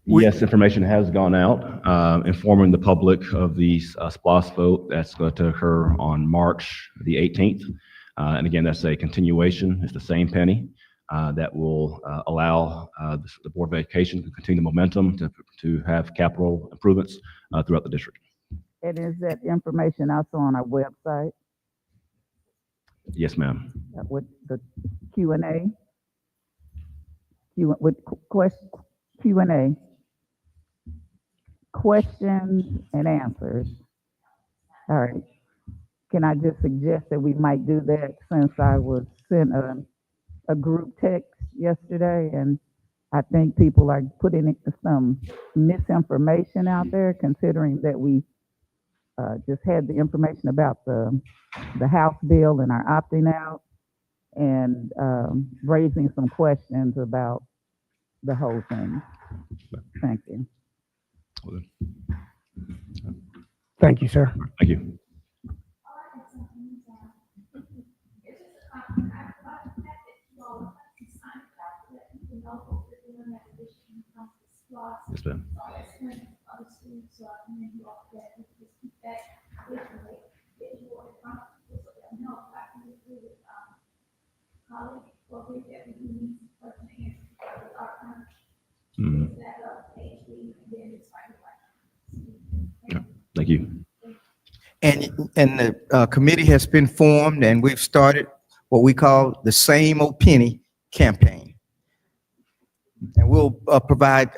S21: Yes, information has gone out, informing the public of the SPLOST vote that's going to occur on March the 18th. And again, that's a continuation. It's the same penny that will allow the Board of Education to continue the momentum to have capital improvements throughout the district.
S18: And is that information also on our website
S21: Yes, ma'am.
S18: with the Q&A? With Q&A. Questions and answers. All right. Can I just suggest that we might do that since I was sent a group text yesterday, and I think people are putting some misinformation out there, considering that we just had the information about the House bill and our opting out, and raising some questions about the whole thing. Thank you.
S2: Thank you, sir.
S21: Thank you. Yes, ma'am. Mhm. Yeah, thank you.
S12: And the committee has been formed, and we've started what we call the Same Old Penny campaign. And we'll provide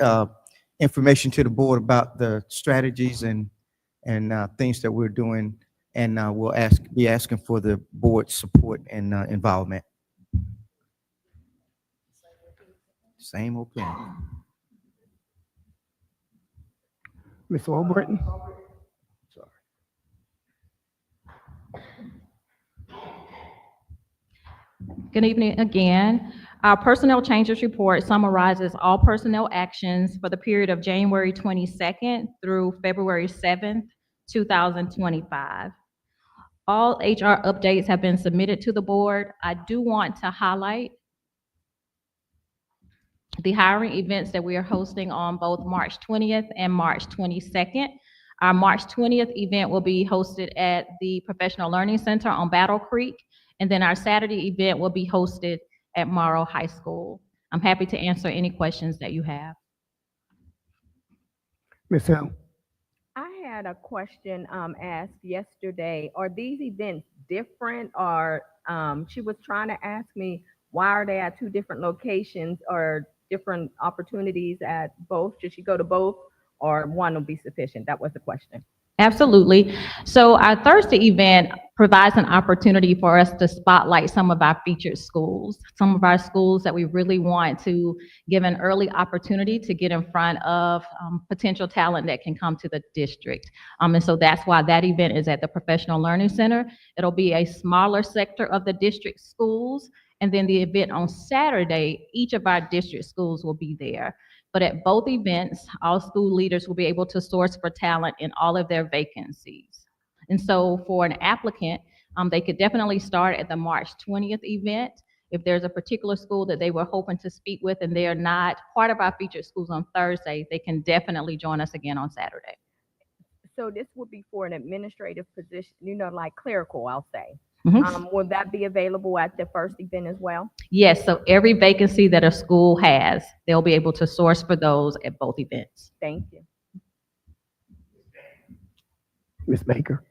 S12: information to the board about the strategies and things that we're doing, and we'll be asking for the board's support and involvement. Same old penny.
S2: Ms. Warburton?
S1: Good evening again. Our personnel changes report summarizes all personnel actions for the period of January 22nd through February 7th, 2025. All HR updates have been submitted to the board. I do want to highlight the hiring events that we are hosting on both March 20th and March 22nd. Our March 20th event will be hosted at the Professional Learning Center on Battle Creek, and then our Saturday event will be hosted at Morrow High School. I'm happy to answer any questions that you have.
S2: Ms. Hill?
S17: I had a question asked yesterday. Are these events different, or she was trying to ask me why are they at two different locations or different opportunities at both? Should she go to both, or one will be sufficient? That was the question.
S1: Absolutely. So our Thursday event provides an opportunity for us to spotlight some of our featured schools, some of our schools that we really want to give an early opportunity to get in front of potential talent that can come to the district. And so that's why that event is at the Professional Learning Center. It'll be a smaller sector of the district schools. And then the event on Saturday, each of our district schools will be there. But at both events, all school leaders will be able to source for talent in all of their vacancies. And so for an applicant, they could definitely start at the March 20th event. If there's a particular school that they were hoping to speak with and they are not part of our featured schools on Thursday, they can definitely join us again on Saturday.
S17: So this would be for an administrative position, like clerical, I'll say.
S1: Mhm.
S17: Will that be available at the first event as well?
S1: Yes, so every vacancy that a school has, they'll be able to source for those at both events.
S17: Thank you.
S2: Ms. Baker?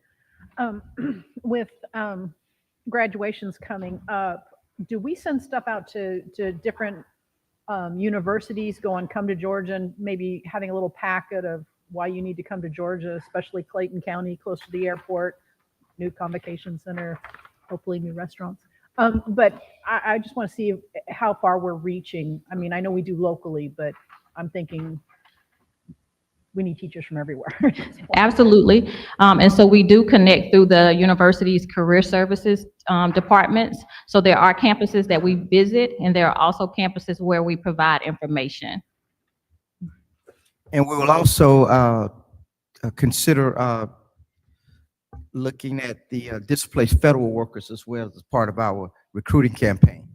S8: With graduations coming up, do we send stuff out to different universities going, come to Georgia, and maybe having a little packet of why you need to come to Georgia, especially Clayton County, close to the airport, new convocation center, hopefully new restaurants. But I just want to see how far we're reaching. I mean, I know we do locally, but I'm thinking we need teachers from everywhere.
S1: Absolutely. And so we do connect through the university's career services departments. So there are campuses that we visit, and there are also campuses where we provide information.
S12: And we will also consider looking at the displaced federal workers as well as part of our recruiting campaign.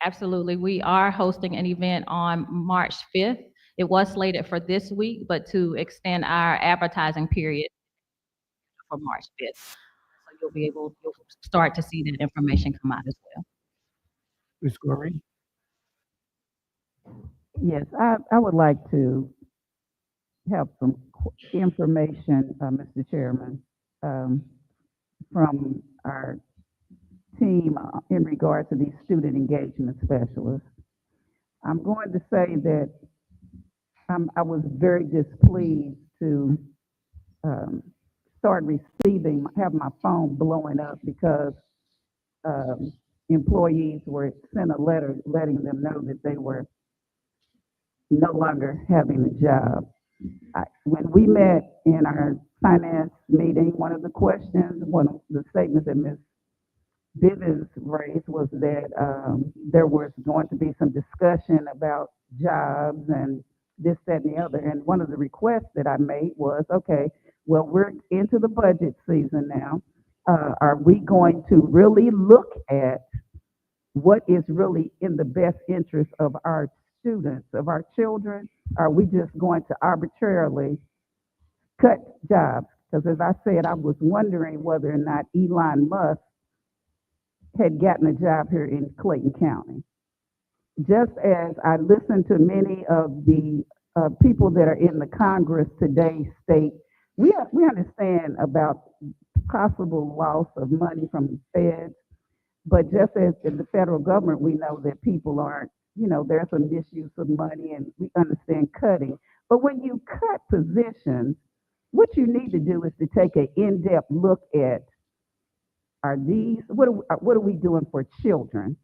S1: Absolutely. We are hosting an event on March 5th. It was slated for this week, but to extend our advertising period for March 5th. So you'll start to see that information come out as well.
S2: Ms. Gorey?
S18: Yes, I would like to have some information, Mr. Chairman, from our team in regard to these student engagement specialists. I'm going to say that I was very displeased to have my phone blowing up because employees were sent a letter letting them know that they were no longer having a job. When we met in our finance meeting, one of the statements that Ms. Bivens raised was that there was going to be some discussion about jobs and this, that, and the other. And one of the requests that I made was, okay, well, we're into the budget season now. Are we going to really look at what is really in the best interest of our students, of our children? Are we just going to arbitrarily cut jobs? Because as I said, I was wondering whether or not Elon Musk had gotten a job here in Clayton County. Just as I listened to many of the people that are in the Congress today state, we understand about possible loss of money from the feds, but just as in the federal government, we know that people aren't, there's some misuse of money and we understand cutting. But when you cut positions, what you need to do is to take an in-depth look at what are we doing for children?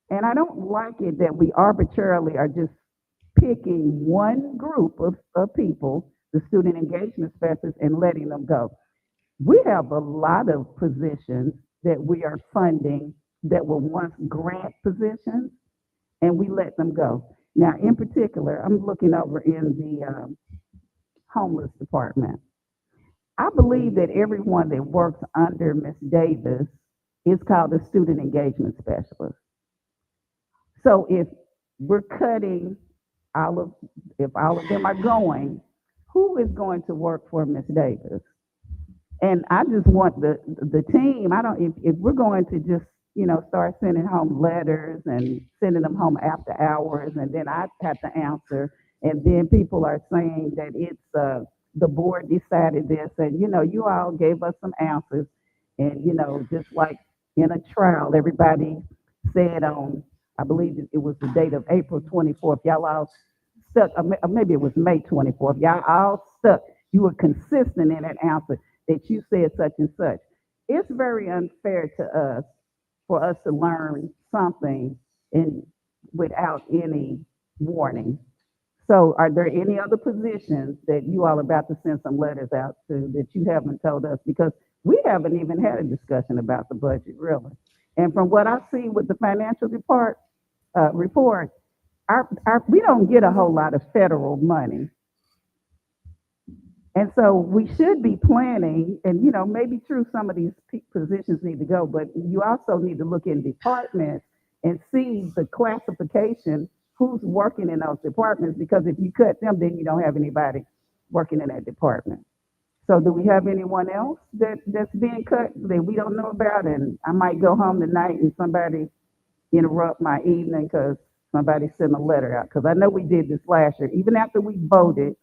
S18: And I don't like it that we arbitrarily are just picking one group of people, the student engagement specialists, and letting them go. We have a lot of positions that we are funding that were once grant positions, and we let them go. Now, in particular, I'm looking over in the homeless department. I believe that everyone that works under Ms. Davis is called a student engagement specialist. So if we're cutting if all of them are going, who is going to work for Ms. Davis? And I just want the team, if we're going to just, start sending home letters and sending them home after hours, and then I have to answer, and then people are saying that it's, the board decided this, and, you all gave us some answers, and, just like in a trial, everybody said on, I believe it was the date of April 24th, y'all all stuck, or maybe it was May 24th, y'all all stuck. You were consistent in that answer that you said such and such. It's very unfair to us for us to learn something without any warning. So are there any other positions that you all are about to send some letters out to that you haven't told us? Because we haven't even had a discussion about the budget, really. And from what I see with the financial report, we don't get a whole lot of federal money. And so we should be planning, and maybe true, some of these positions need to go, but you also need to look in departments and see the classification, who's working in those departments, because if you cut them, then you don't have anybody working in that department. So do we have anyone else that's being cut that we don't know about? And I might go home tonight and somebody interrupt my evening because somebody sent a letter out, because I know we did this last year. Even after we voted,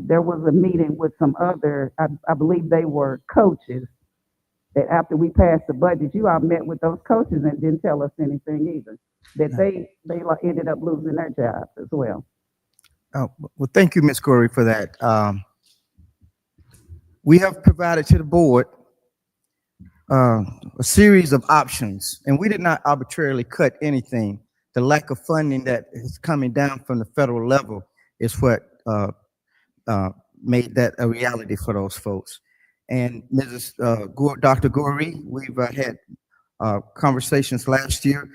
S18: there was a meeting with some other, I believe they were coaches, that after we passed the budget, you all met with those coaches and didn't tell us anything either, that they ended up losing their jobs as well.
S12: Well, thank you, Ms. Corey, for that. We have provided to the board a series of options, and we did not arbitrarily cut anything. The lack of funding that is coming down from the federal level is what made that a reality for those folks. And Dr. Gorey, we've had conversations last year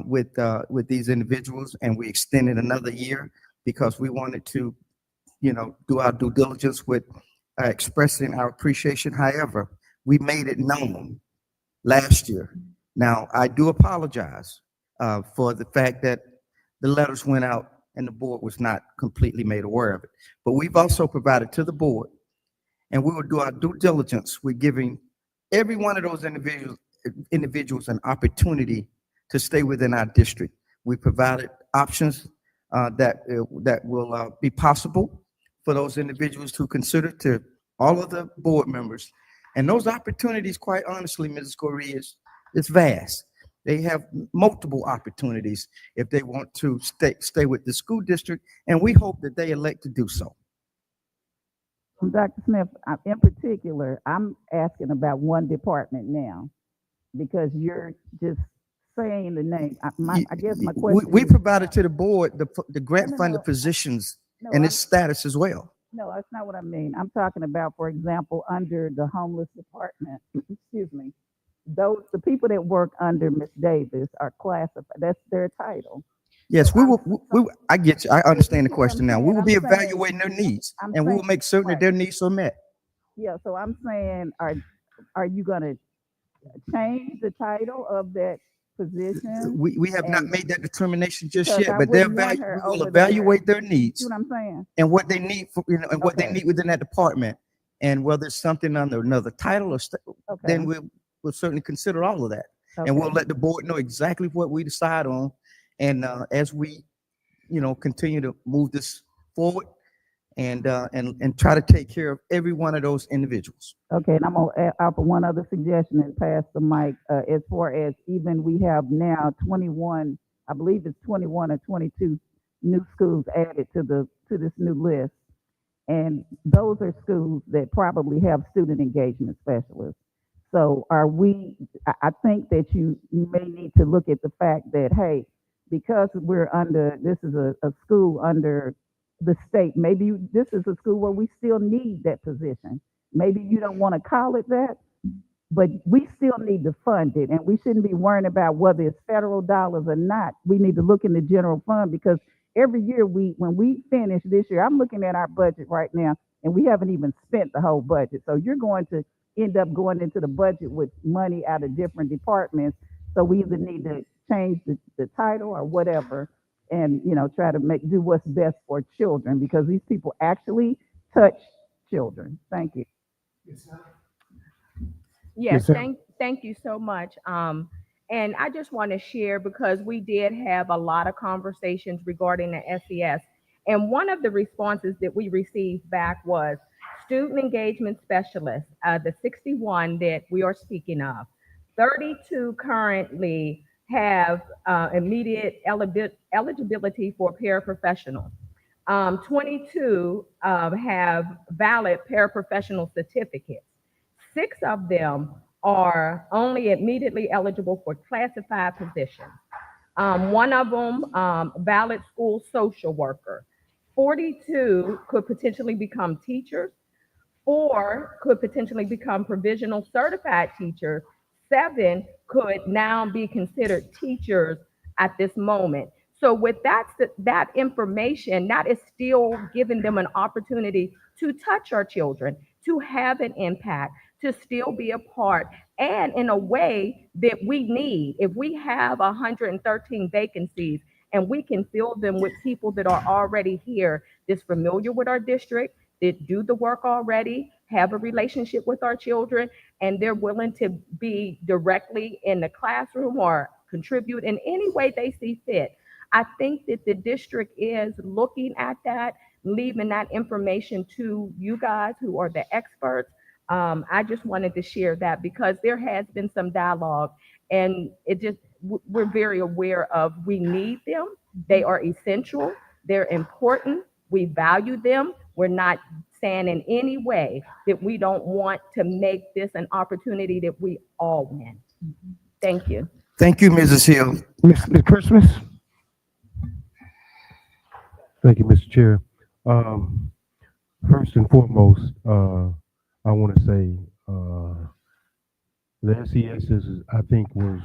S12: with these individuals, and we extended another year because we wanted to, do our due diligence with expressing our appreciation. However, we made it known last year. Now, I do apologize for the fact that the letters went out and the board was not completely made aware of it. But we've also provided to the board, and we will do our due diligence with giving every one of those individuals an opportunity to stay within our district. We provided options that will be possible for those individuals to consider to all of the board members. And those opportunities, quite honestly, Mrs. Corey, is vast. They have multiple opportunities if they want to stay with the school district, and we hope that they elect to do so.
S18: Dr. Smith, in particular, I'm asking about one department now, because you're just saying the name. I guess my question
S12: We
S18: is,
S12: provided to the board the grant funded positions and its status as well.
S18: no, that's not what I mean. I'm talking about, for example, under the homeless department, excuse me, the people that work under Ms. Davis are classified, that's their title.
S12: Yes, I get you. I understand the question now. We will be evaluating their needs, and we will make certain that their needs are met.
S18: Yeah, so I'm saying, are you gonna change the title of that position?
S12: We have not made that determination just
S18: Because
S12: yet,
S18: I
S12: but
S18: wouldn't want her
S12: we will
S18: over there.
S12: evaluate their
S18: See
S12: needs
S18: what I'm saying?
S12: and what they need and what they
S18: Okay.
S12: need within that department. And whether it's something under another title or then we'll certainly consider all of that. And we'll let the board know exactly what we decide on. And as we, continue to move this forward and try to take care of every one of those individuals.
S18: Okay, and I'm gonna offer one other suggestion and pass the mic. As far as even we have now 21, I believe it's 21 or 22 new schools added to this new list. And those are schools that probably have student engagement specialists. So I think that you may need to look at the fact that, hey, because this is a school under the state, maybe this is a school where we still need that position. Maybe you don't want to call it that, but we still need to fund it, and we shouldn't be worrying about whether it's federal dollars or not. We need to look in the general fund, because every year when we finish this year, I'm looking at our budget right now, and we haven't even spent the whole budget. So you're going to end up going into the budget with money out of different departments. So we either need to change the title or whatever, and try to do what's best for children, because these people actually touch children. Thank you.
S15: Yes,
S2: Yes,
S15: thank you so much. And I just want to share, because we did have a lot of conversations regarding the SES. And one of the responses that we received back was student engagement specialists, the 61 that we are speaking of. 32 currently have immediate eligibility for paraprofessionals. 22 have valid paraprofessional certificates. 6 of them are only immediately eligible for classified positions. One of them, valid school social worker. 42 could potentially become teachers. 4 could potentially become provisional certified teachers. 7 could now be considered teachers at this moment. So with that information, that is still giving them an opportunity to touch our children, to have an impact, to still be a part, and in a way that we need. If we have 113 vacancies and we can fill them with people that are already here, that's familiar with our district, that do the work already, have a relationship with our children, and they're willing to be directly in the classroom or contribute in any way they see fit. I think that the district is looking at that, leaving that information to you guys who are the experts. I just wanted to share that, because there has been some dialogue, and we're very aware of, we need them. They are essential. They're important. We value them. We're not saying in any way that we don't want to make this an opportunity that we all win. Thank you.
S12: Thank you, Mrs. Hill.
S2: Mr. Christmas.
S6: Thank you, Mr. Chair. First and foremost, I want to say the SESs, I think, was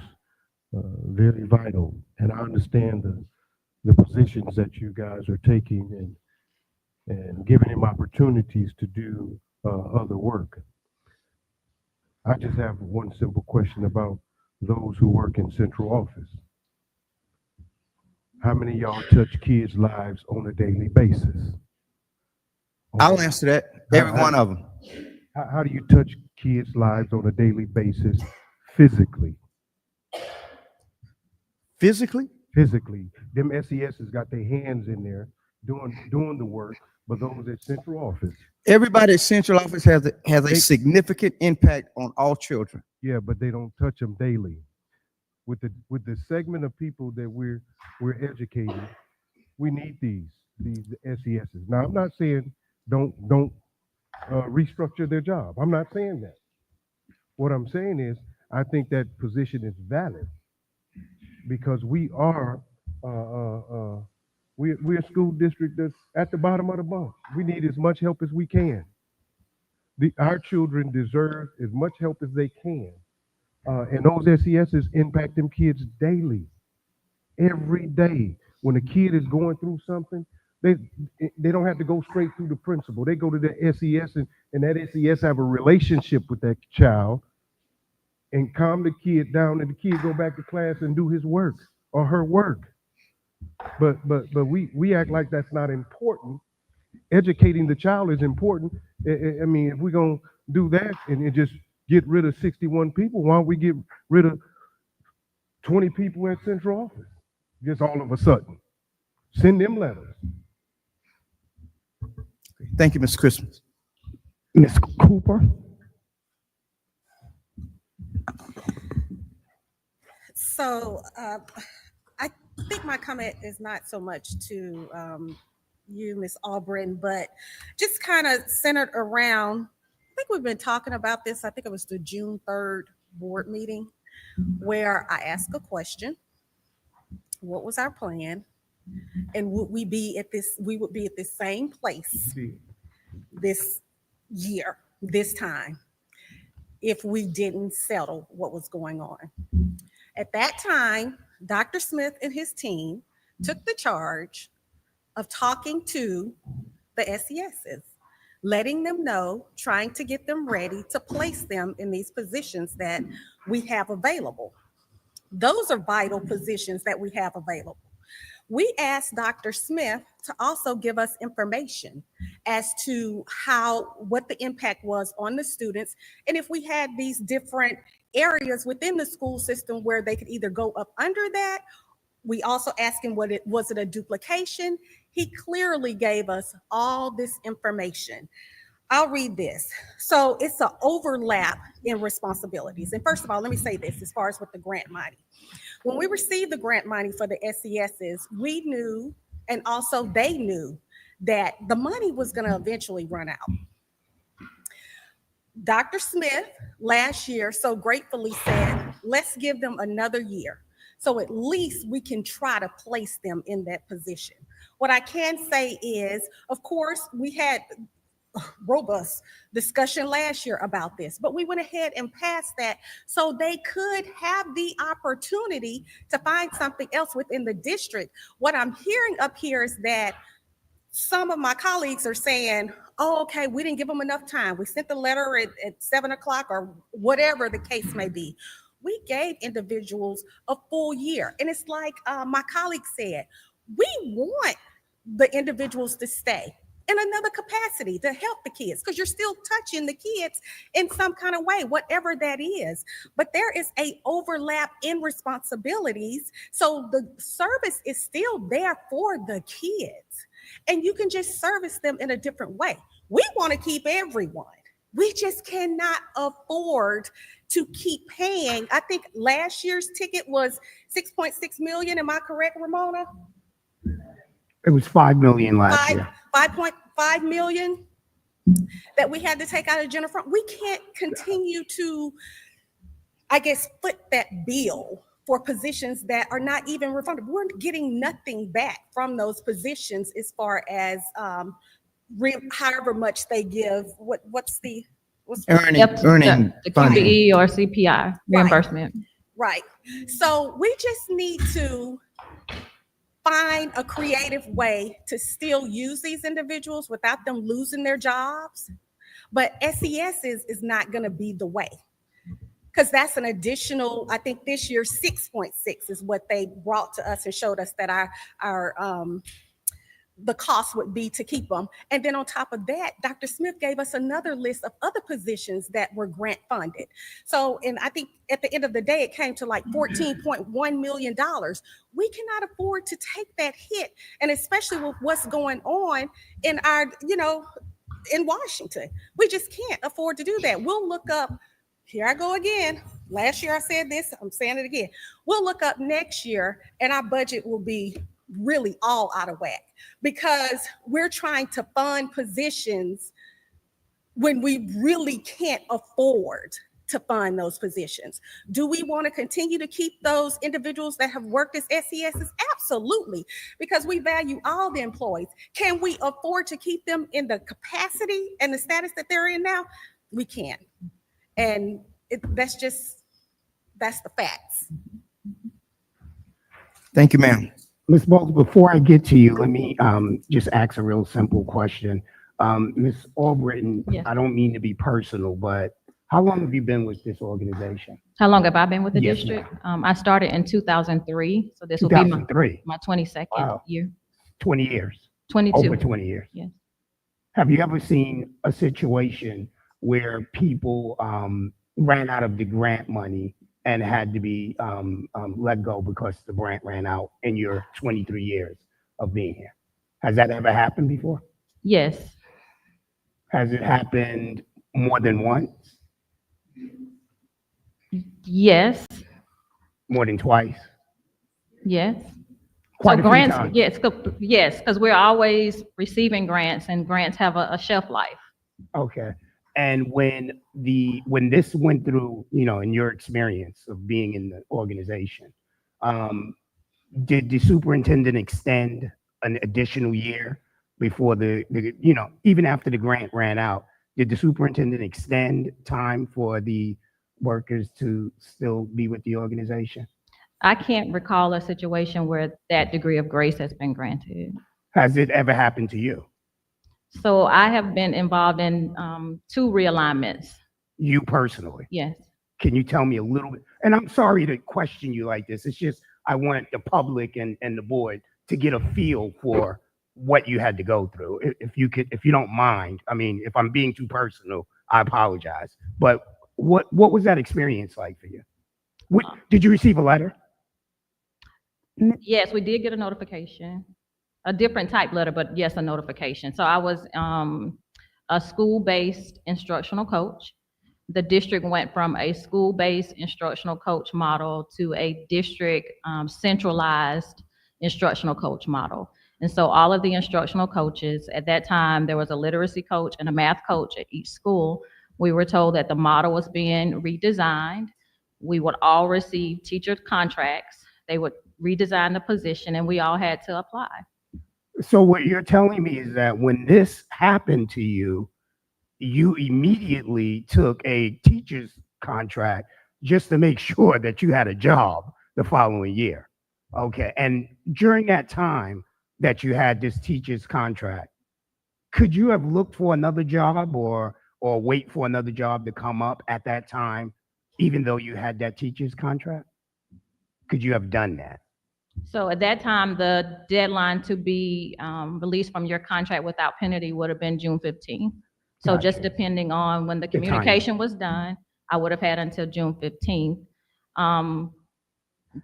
S6: very vital, and I understand the positions that you guys are taking and giving them opportunities to do other work. I just have one simple question about those who work in central office. How many of y'all touch kids' lives on a daily basis?
S12: I'll answer that. Every one of them.
S6: How do you touch kids' lives on a daily basis physically?
S12: Physically?
S6: Physically. Them SESs got their hands in there doing the work, but those at central office.
S12: Everybody at central office has a significant impact on all children.
S6: Yeah, but they don't touch them daily. With the segment of people that we're educating, we need these SESs. Now, I'm not saying don't restructure their job. I'm not saying that. What I'm saying is, I think that position is valid, because we are we're a school district that's at the bottom of the bunch. We need as much help as we can. Our children deserve as much help as they can. And those SESs impact them kids daily, every day. When a kid is going through something, they don't have to go straight through the principal. They go to the SES, and that SES have a relationship with that child and calm the kid down, and the kid go back to class and do his work or her work. But we act like that's not important. Educating the child is important. I mean, if we're gonna do that and just get rid of 61 people, why don't we get rid of 20 people at central office? Just all of a sudden. Send them letters.
S12: Thank you, Mr. Christmas.
S2: Ms. Cooper.
S7: So I think my comment is not so much to you, Ms. Albritton, but just kind of centered around, I think we've been talking about this, I think it was the June 3rd board meeting, where I asked a question: what was our plan? And would we be at the same place this year, this time? if we didn't settle what was going on. At that time, Dr. Smith and his team took the charge of talking to the SESs, letting them know, trying to get them ready to place them in these positions that we have available. Those are vital positions that we have available. We asked Dr. Smith to also give us information as to what the impact was on the students, and if we had these different areas within the school system where they could either go up under that. We also asked him was it a duplication? He clearly gave us all this information. I'll read this. So it's an overlap in responsibilities. And first of all, let me say this as far as with the grant money. When we received the grant money for the SESs, we knew, and also they knew, that the money was going to eventually run out. Dr. Smith last year so gratefully said, let's give them another year. So at least we can try to place them in that position. What I can say is, of course, we had robust discussion last year about this, but we went ahead and passed that so they could have the opportunity to find something else within the district. What I'm hearing up here is that some of my colleagues are saying, oh, okay, we didn't give them enough time. We sent the letter at 7 o'clock or whatever the case may be. We gave individuals a full year. And it's like my colleague said, we want the individuals to stay in another capacity to help the kids, because you're still touching the kids in some kind of way, whatever that is. But there is a overlap in responsibilities. So the service is still there for the kids, and you can just service them in a different way. We want to keep everyone. We just cannot afford to keep paying. I think last year's ticket was 6.6 million. Am I correct, Ramona?
S2: It was 5 million last year.
S7: 5.5 million that we had to take out of general fund. We can't continue to, I guess, foot that bill for positions that are not even refunded. We're getting nothing back from those positions as far as however much they give. What's the
S12: Earning
S1: the QBE or CPI reimbursement.
S7: Right. So we just need to find a creative way to still use these individuals without them losing their jobs. But SES is not going to be the way, because that's an additional, I think this year 6.6 is what they brought to us and showed us that our the cost would be to keep them. And then on top of that, Dr. Smith gave us another list of other positions that were grant funded. So, and I think at the end of the day, it came to like $14.1 million. We cannot afford to take that hit. And especially with what's going on in our, in Washington, we just can't afford to do that. We'll look up, here I go again. Last year I said this, I'm saying it again. We'll look up next year and our budget will be really all out of whack, because we're trying to fund positions when we really can't afford to fund those positions. Do we want to continue to keep those individuals that have worked as SESs? Absolutely, because we value all the employees. Can we afford to keep them in the capacity and the status that they're in now? We can. And that's the facts.
S12: Thank you, ma'am.
S2: Ms. Bowles, before I get to you, let me just ask a real simple question. Ms. Albritton,
S1: Yes.
S2: I don't mean to be personal, but how long have you been with this organization?
S1: How long have I been with the
S2: Yes,
S1: district? I started in 2003, so this will be
S2: 2003.
S1: my 22nd year.
S2: 20 years.
S1: 22.
S2: Over 20 years.
S1: Yes.
S2: Have you ever seen a situation where people ran out of the grant money and had to be let go because the grant ran out in your 23 years of being here? Has that ever happened before?
S1: Yes.
S2: Has it happened more than once?
S1: Yes.
S2: More than twice?
S1: Yes.
S2: Quite
S1: So
S2: a few
S1: grants,
S2: times.
S1: yes, because we're always receiving grants, and grants have a shelf life.
S2: Okay. And when this went through, in your experience of being in the organization, did the superintendent extend an additional year before even after the grant ran out? Did the superintendent extend time for the workers to still be with the organization?
S1: I can't recall a situation where that degree of grace has been granted.
S2: Has it ever happened to you?
S1: So I have been involved in 2 realignments.
S2: You personally?
S1: Yes.
S2: Can you tell me a little bit? And I'm sorry to question you like this. It's just I want the public and the board to get a feel for what you had to go through. If you don't mind. I mean, if I'm being too personal, I apologize. But what was that experience like for you? Did you receive a letter?
S1: Yes, we did get a notification, a different type letter, but yes, a notification. So I was a school-based instructional coach. The district went from a school-based instructional coach model to a district centralized instructional coach model. And so all of the instructional coaches, at that time, there was a literacy coach and a math coach at each school. We were told that the model was being redesigned. We would all receive teacher contracts. They would redesign the position, and we all had to apply.
S2: So what you're telling me is that when this happened to you, you immediately took a teacher's contract just to make sure that you had a job the following year. Okay. And during that time that you had this teacher's contract, could you have looked for another job or wait for another job to come up at that time, even though you had that teacher's contract? Could you have done that?
S1: So at that time, the deadline to be released from your contract without penalty would have been June 15th. So just
S2: Gotcha.
S1: depending on when the
S2: The timing.
S1: communication was done, I would have had until June 15th.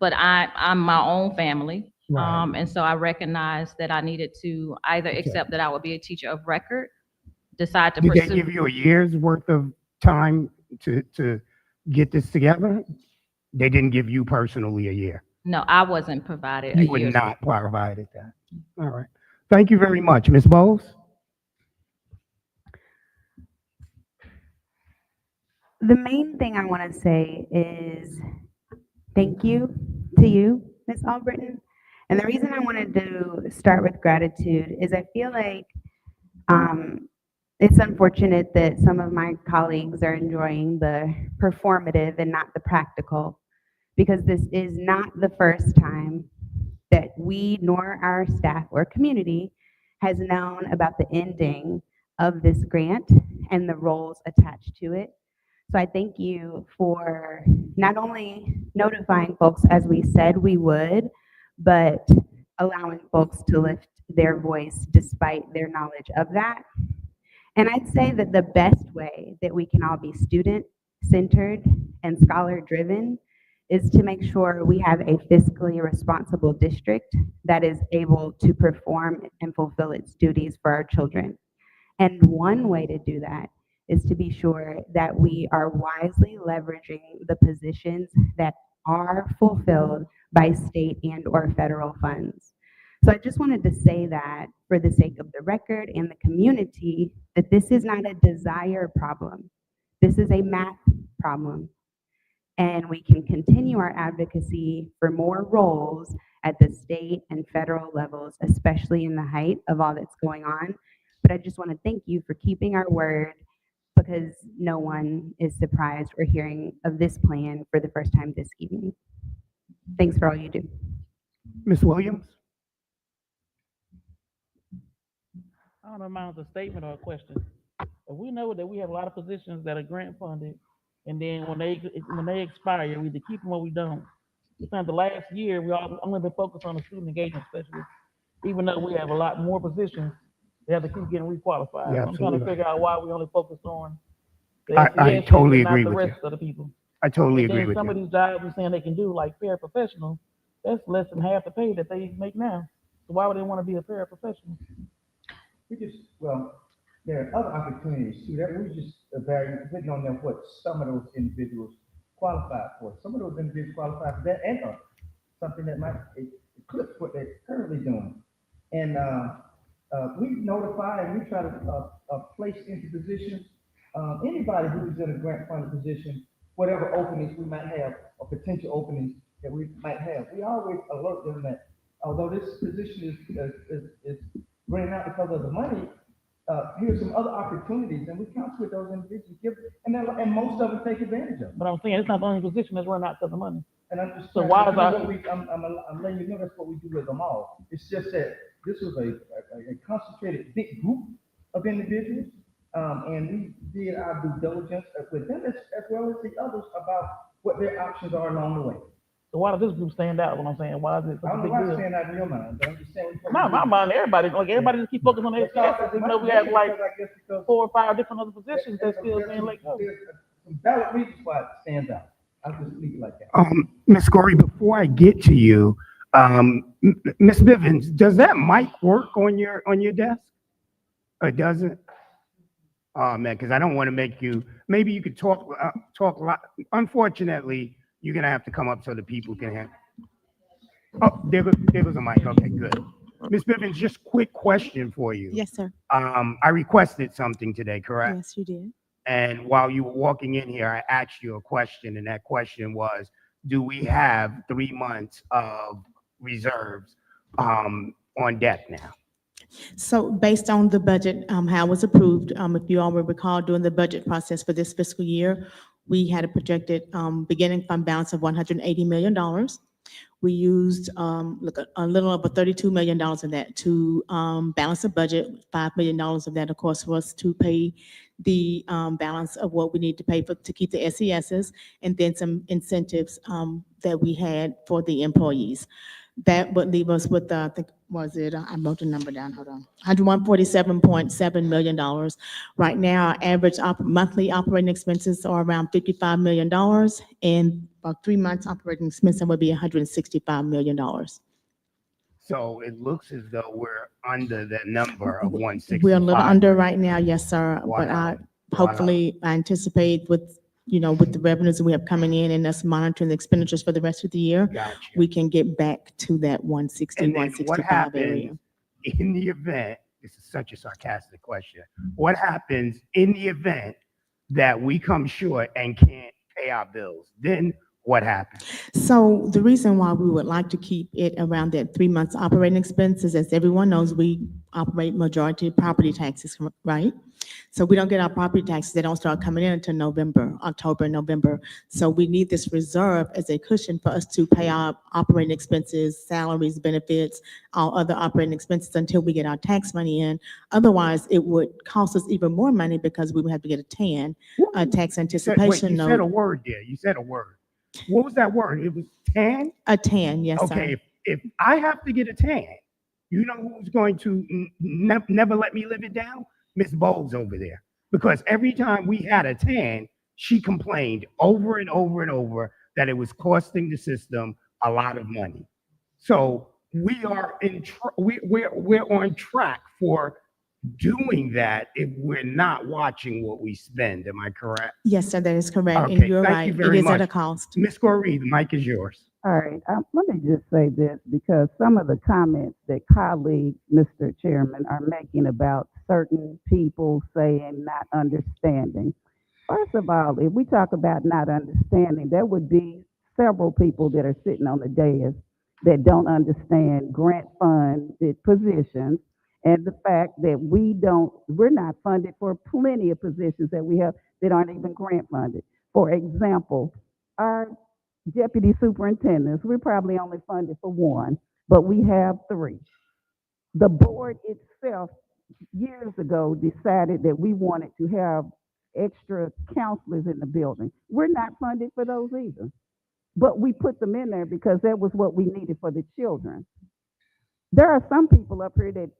S1: But I'm my own family.
S2: Right.
S1: And so I recognized that I needed to either
S2: Okay.
S1: accept that I would be a teacher of record, decide to
S2: Did they
S1: pursue.
S2: give you a year's worth of time to get this together? They didn't give you personally a year.
S1: No, I wasn't provided a
S2: You were
S1: year's.
S2: not provided that. All right. Thank you very much. Ms. Bowles?
S13: The main thing I want to say is thank you to you, Ms. Albritton. And the reason I wanted to start with gratitude is I feel like it's unfortunate that some of my colleagues are enjoying the performative and not the practical, because this is not the first time that we nor our staff or community has known about the ending of this grant and the roles attached to it. So I thank you for not only notifying folks as we said we would, but allowing folks to lift their voice despite their knowledge of that. And I'd say that the best way that we can all be student-centered and scholar-driven is to make sure we have a fiscally responsible district that is able to perform and fulfill its duties for our children. And one way to do that is to be sure that we are wisely leveraging the positions that are fulfilled by state and or federal funds. So I just wanted to say that for the sake of the record and the community, that this is not a desire problem. This is a math problem. And we can continue our advocacy for more roles at the state and federal levels, especially in the height of all that's going on. But I just want to thank you for keeping our word, because no one is surprised or hearing of this plan for the first time this evening. Thanks for all you do.
S2: Ms. Williams?
S4: I don't know if it's a statement or a question. But we know that we have a lot of positions that are grant funded, and then when they expire, we either keep them or we don't. The last year, we all only been focused on the student engagement specialist, even though we have a lot more positions. They have to keep getting requalified.
S2: Yeah,
S4: I'm trying to
S2: absolutely.
S4: figure out why we only focus on the
S2: I
S4: SES
S2: totally
S4: and not
S2: agree
S4: the
S2: with
S4: rest
S2: you.
S4: of the people.
S2: I totally
S4: And
S2: agree
S4: then
S2: with
S4: some
S2: you.
S4: of these jobs we're saying they can do, like paraprofessional, that's less than half the pay that they make now. So why would they want to be a paraprofessional?
S5: There are other opportunities too, that we just depending on them, what some of those individuals qualify for. Some of those individuals qualify for that and something that might eclipse what they're currently doing. And we notify and we try to place into positions anybody who's in a grant funded position, whatever openings we might have or potential openings that we might have. We always alert them that although this position is rented out because of the money, here's some other opportunities, and we counsel with those individuals, and most of them take advantage of it.
S4: But I'm saying it's not the only position that's running out to the money.
S5: And I'm just
S4: So
S5: saying,
S4: why
S5: you
S4: is
S5: know
S4: our-
S5: what I'm letting you know that's what we do with them all. It's just that this was a concentrated big group of individuals, and we did our due diligence with them as well as the others about what their options are along the way.
S4: So why does this group stand out? What I'm saying, why is it such
S5: I
S4: a
S5: don't know
S4: big
S5: why it's
S4: deal?
S5: staying out in your mind, but I'm just saying.
S4: My mind, everybody just keep focusing on the ACS, even though we have like 4 or 5 different other positions that's still being let go.
S5: There's some valid reasons why it stands out. I'll just leave it like that. Ms. Corey, before I get to you, Ms. Bivens, does that mic work on your desk? Or does it? Oh, man, because I don't want to make you, maybe you could talk unfortunately, you're going to have to come up so the people can hear. Oh, there goes a mic. Okay, good. Ms. Bivens, just quick question for you.
S14: Yes, sir.
S5: I requested something today, correct?
S14: Yes, you did.
S5: And while you were walking in here, I asked you a question, and that question was, do we have 3 months of reserves on deck now?
S14: So based on the budget, how it was approved, if you all will recall, during the budget process for this fiscal year, we had a projected beginning fund balance of $180 million. We used a little over $32 million of that to balance the budget. $5 million of that, of course, was to pay the balance of what we need to pay to keep the SESs, and then some incentives that we had for the employees. That would leave us with, I think, was it, I wrote the number down, hold on, $147.7 million. Right now, our average monthly operating expenses are around $55 million, and about 3 months operating expenses would be $165 million.
S5: So it looks as though we're under that number of 165.
S14: We're a little under right now, yes, sir, but
S5: Wow.
S14: hopefully, I anticipate with the revenues that we have coming in and us monitoring the expenditures for the rest of the year,
S5: Gotcha.
S14: we can get back to that 160,
S5: And then what
S14: 165 area.
S5: happens in the event, this is such a sarcastic question, what happens in the event that we come short and can't pay our bills? Then what happens?
S14: So the reason why we would like to keep it around that 3 months operating expenses, as everyone knows, we operate majority property taxes, right? So we don't get our property taxes, they don't start coming in until October, November. So we need this reserve as a cushion for us to pay our operating expenses, salaries, benefits, all other operating expenses until we get our tax money in. Otherwise, it would cost us even more money because we would have to get a TAN, a tax anticipation
S5: You
S14: note.
S5: said a word there. You said a word. What was that word? It was TAN?
S14: A TAN, yes, sir.
S5: Okay, if I have to get a TAN, you know who's going to never let me live it down? Miss Bowles over there. Because every time we had a TAN, she complained over and over and over that it was costing the system a lot of money. So we are we're on track for doing that if we're not watching what we spend. Am I correct?
S14: Yes, sir, that is correct, and
S5: Okay,
S14: you're
S5: thank
S14: right.
S5: you very
S14: It is at a
S5: much.
S14: cost.
S5: Ms. Corey, the mic is yours.
S18: All right, let me just say this, because some of the comments that colleagues, Mr. Chairman, are making about certain people saying not understanding. First of all, if we talk about not understanding, there would be several people that are sitting on the dais that don't understand grant funded positions and the fact that we're not funded for plenty of positions that we have that aren't even grant funded. For example, our deputy superintendents, we're probably only funded for 1, but we have 3. The board itself years ago decided that we wanted to have extra counselors in the building. We're not funded for those either, but we put them in there because that was what we needed for the children. There are some people up here that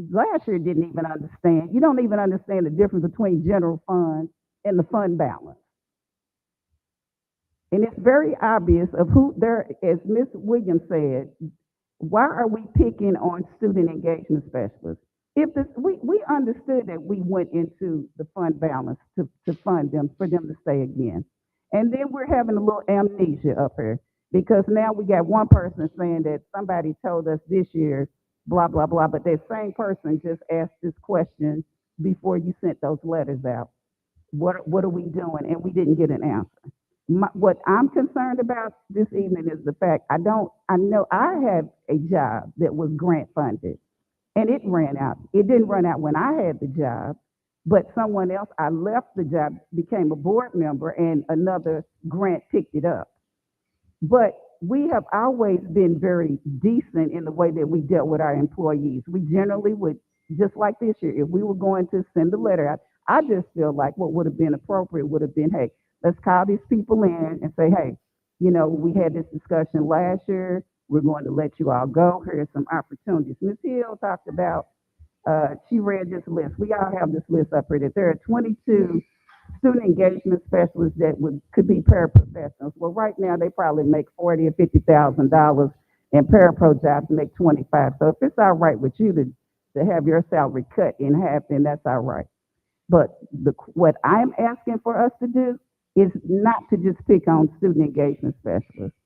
S18: last year didn't even understand. You don't even understand the difference between general fund and the fund balance. And it's very obvious of who there, as Ms. Williams said, why are we picking on student engagement specialists? If we understood that we went into the fund balance to fund them, for them to stay again. And then we're having a little amnesia up here because now we got one person saying that somebody told us this year, blah, blah, blah, but that same person just asked this question before you sent those letters out. What are we doing? And we didn't get an answer. What I'm concerned about this evening is the fact I know I had a job that was grant funded. and it ran out. It didn't run out when I had the job, but someone else, I left the job, became a board member, and another grant picked it up. But we have always been very decent in the way that we dealt with our employees. We generally would, just like this year, if we were going to send a letter out, I just feel like what would have been appropriate would have been, hey, let's call these people in and say, hey, you know, we had this discussion last year. We're going to let you all go. Here's some opportunities. Ms. Hill talked about, she read this list. We all have this list up here that there are 22 student engagement specialists that could be paraprofessionals. Well, right now they probably make $40,000 or $50,000, and parapro jobs make 25. So if it's all right with you to have your salary cut in half, then that's all right. But what I'm asking for us to do is not to just pick on student engagement specialists.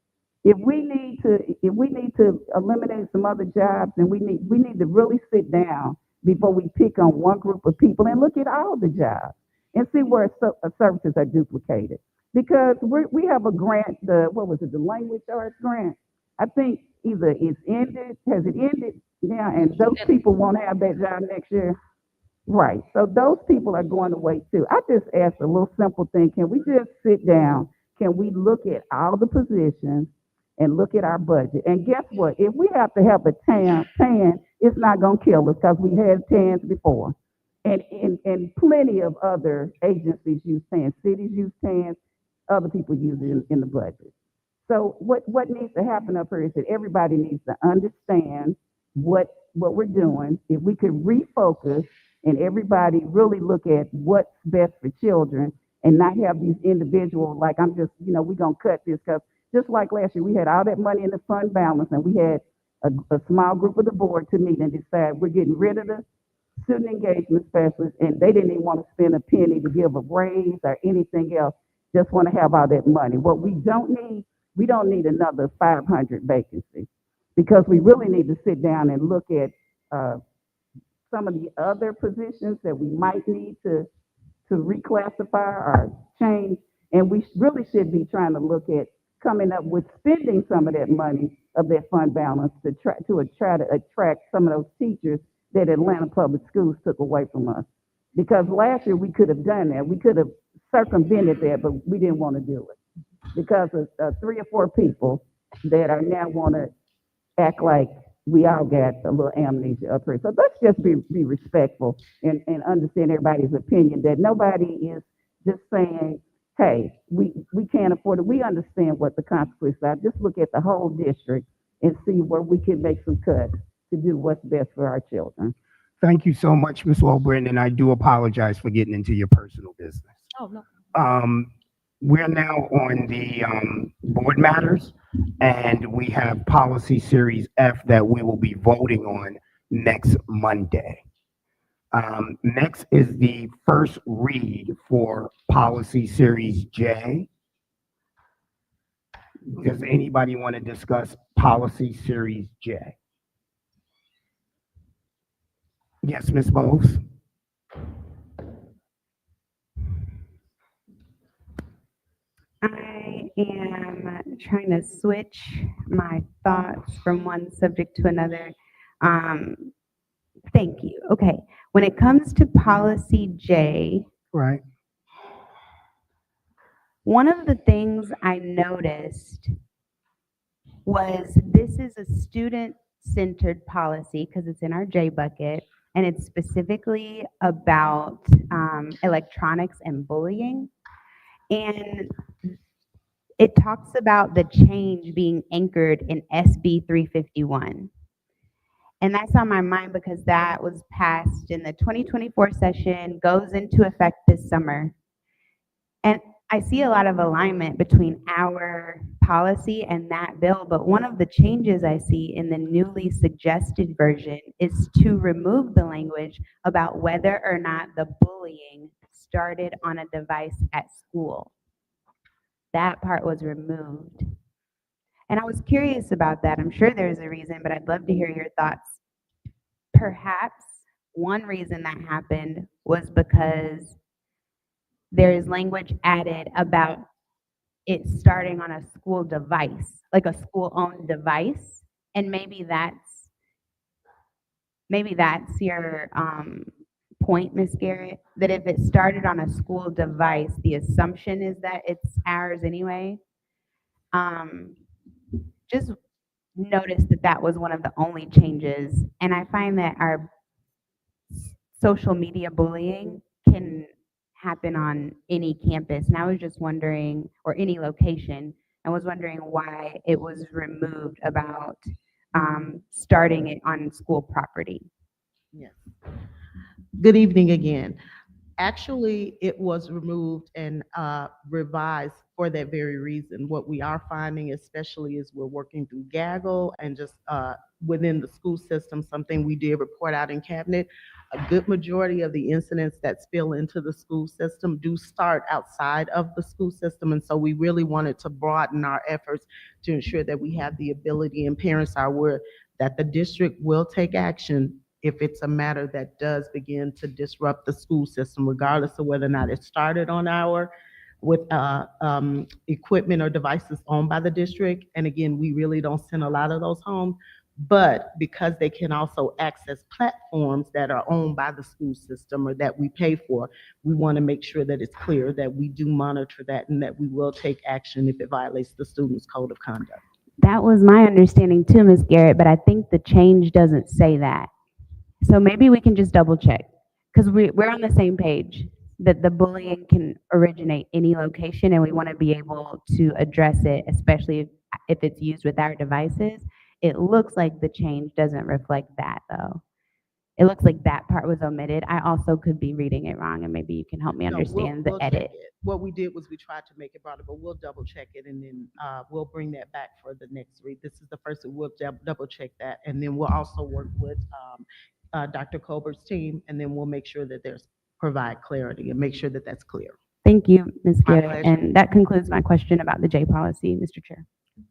S18: If we need to eliminate some other jobs, then we need to really sit down before we pick on one group of people and look at all the jobs and see where services are duplicated. Because we have a grant, the language arts grant. I think either it's ended, has it ended now, and those people won't have that job next year. Right. So those people are going away too. I just asked a little simple thing. Can we just sit down? Can we look at all the positions and look at our budget? And guess what? If we have to have a tan, it's not going to kill us because we had tans before. And plenty of other agencies use tans. Cities use tans. Other people use it in the budget. So what needs to happen up here is that everybody needs to understand what we're doing. If we could refocus and everybody really look at what's best for children and not have these individual, like I'm just, we're going to cut this because just like last year, we had all that money in the fund balance and we had a small group of the board to meet and decide we're getting rid of the student engagement specialists, and they didn't even want to spend a penny to give a raise or anything else, just want to have all that money. What we don't need another 500 vacancies because we really need to sit down and look at some of the other positions that we might need to reclassify or change. And we really should be trying to look at coming up with spending some of that money of that fund balance to try to attract some of those teachers that Atlanta Public Schools took away from us. Because last year we could have done that. We could have circumvented that, but we didn't want to do it because of 3 or 4 people that are now want to act like we all got a little amnesia up here. So let's just be respectful and understand everybody's opinion, that nobody is just saying, hey, we can't afford it. We understand what the consequences are. Just look at the whole district and see where we can make some cuts to do what's best for our children.
S2: Thank you so much, Ms. Wilburn, and I do apologize for getting into your personal business.
S1: Oh, no.
S2: We're now on the board matters, and we have policy series F that we will be voting on next Monday. Next is the first read for policy series J. Does anybody want to discuss policy series J? Yes, Ms. Bowles.
S13: I am trying to switch my thoughts from one subject to another. Thank you. Okay. When it comes to policy J,
S2: right,
S13: one of the things I noticed was this is a student-centered policy because it's in our J bucket, and it's specifically about electronics and bullying. And it talks about the change being anchored in SB 351. And that's on my mind because that was passed in the 2024 session, goes into effect this summer. And I see a lot of alignment between our policy and that bill, but one of the changes I see in the newly suggested version is to remove the language about whether or not the bullying started on a device at school. That part was removed. And I was curious about that. I'm sure there's a reason, but I'd love to hear your thoughts. Perhaps one reason that happened was because there's language added about it starting on a school device, like a school-owned device, and maybe that's maybe that's your point, Ms. Garrett, that if it started on a school device, the assumption is that it's ours anyway. Just noticed that that was one of the only changes. And I find that our social media bullying can happen on any campus. And I was just wondering, or any location, I was wondering why it was removed about starting it on school property.
S3: Yes. Good evening again. Actually, it was removed and revised for that very reason. What we are finding, especially, is we're working through gaggle and just within the school system, something we did report out in cabinet. A good majority of the incidents that spill into the school system do start outside of the school system. And so we really wanted to broaden our efforts to ensure that we have the ability, and parents are aware that the district will take action if it's a matter that does begin to disrupt the school system, regardless of whether or not it started on our with equipment or devices owned by the district. And again, we really don't send a lot of those home, but because they can also access platforms that are owned by the school system or that we pay for, we want to make sure that it's clear that we do monitor that and that we will take action if it violates the student's code of conduct.
S13: That was my understanding too, Ms. Garrett, but I think the change doesn't say that. So maybe we can just double check, because we're on the same page that the bullying can originate any location, and we want to be able to address it, especially if it's used with our devices. It looks like the change doesn't reflect that, though. It looks like that part was omitted. I also could be reading it wrong, and maybe you can help me
S3: No,
S13: understand
S3: we'll
S13: the
S3: check
S13: edit.
S3: it. What we did was we tried to make it broader, but we'll double check it and then we'll bring that back for the next read. This is the first, we'll double check that. And then we'll also work with Dr. Colbert's team, and then we'll make sure that provide clarity and make sure that that's clear.
S13: Thank you, Ms.
S3: My
S13: Garrett.
S3: pleasure.
S13: And that concludes my question about the J policy, Mr. Chair.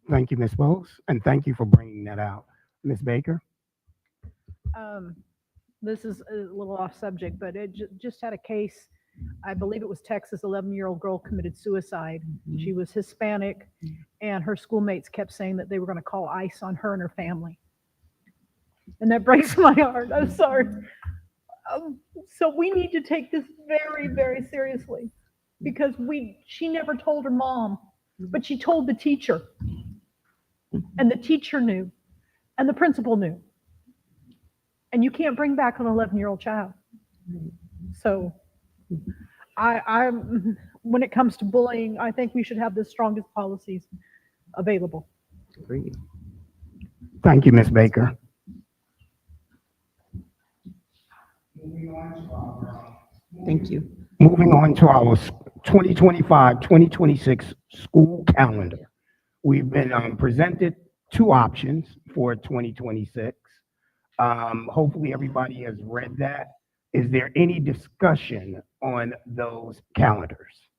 S2: Thank you, Ms. Bowles, and thank you for bringing that out. Ms. Baker?
S8: This is a little off subject, but it just had a case. I believe it was Texas, 11-year-old girl committed suicide. She was Hispanic, and her schoolmates kept saying that they were going to call ICE on her and her family. And that breaks my heart. I'm sorry. So we need to take this very, very seriously, because she never told her mom, but she told the teacher, and the teacher knew, and the principal knew. And you can't bring back an 11-year-old child. So when it comes to bullying, I think we should have the strongest policies available.
S3: Agreed.
S2: Thank you, Ms. Baker.
S3: Thank you.
S2: Moving on to our 2025-2026 school calendar. We've been presented two options for 2026. Hopefully everybody has read that. Is there any discussion on those calendars?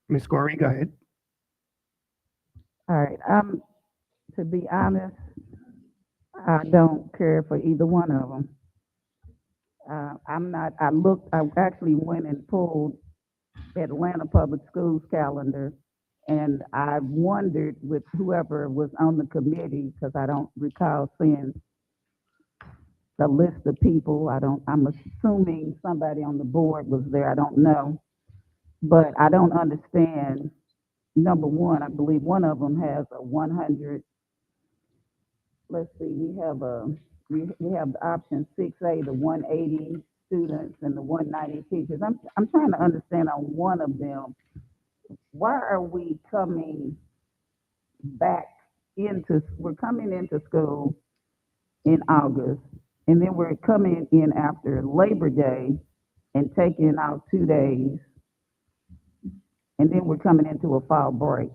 S2: Ms. Corey, go ahead.
S18: All right, to be honest, I don't care for either one of them. I actually went and pulled Atlanta Public Schools calendar, and I wondered with whoever was on the committee, because I don't recall seeing the list of people. I'm assuming somebody on the board was there, I don't know. But I don't understand, number one, I believe one of them has a 100, let's see, we have the option 6A, the 180 students and the 190 teachers. I'm trying to understand on one of them, why are we coming we're coming into school in August, and then we're coming in after Labor Day and taking out 2 days, and then we're coming into a fall break.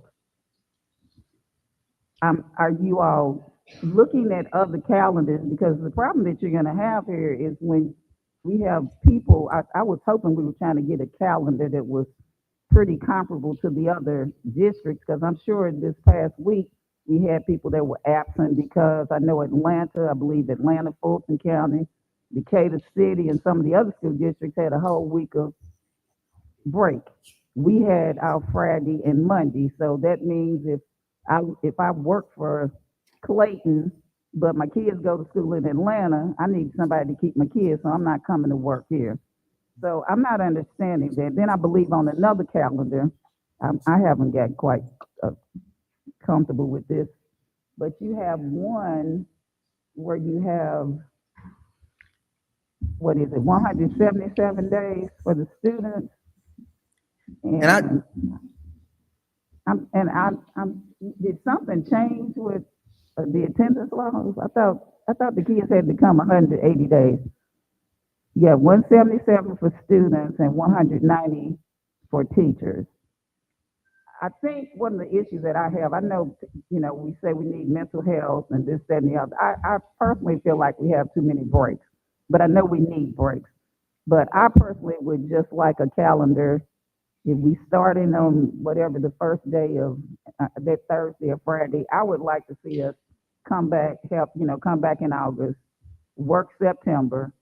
S18: Are you all looking at other calendars? Because the problem that you're gonna have here is when we have people, I was hoping we were trying to get a calendar that was pretty comparable to the other districts, because I'm sure this past week we had people that were absent because I know Atlanta, I believe Atlanta, Fulton County, Decatur City, and some of the other school districts had a whole week of break. We had our Friday and Monday, so that means if I work for Clayton, but my kids go to school in Atlanta. I need somebody to keep my kids, so I'm not coming to work here. So I'm not understanding that. Then I believe on another calendar, I haven't got quite comfortable with this, but you have one where you have, what is it, 177 days for the students? And did something change with the attendance laws? I thought the kids had to come 180 days. Yeah, 177 for students and 190 for teachers. I think one of the issues that I have, I know, we say we need mental health and this, that, and the other. I personally feel like we have too many breaks, but I know we need breaks. But I personally would just like a calendar. If we starting on whatever the first day of that Thursday or Friday, I would like to see us come back in August, work September,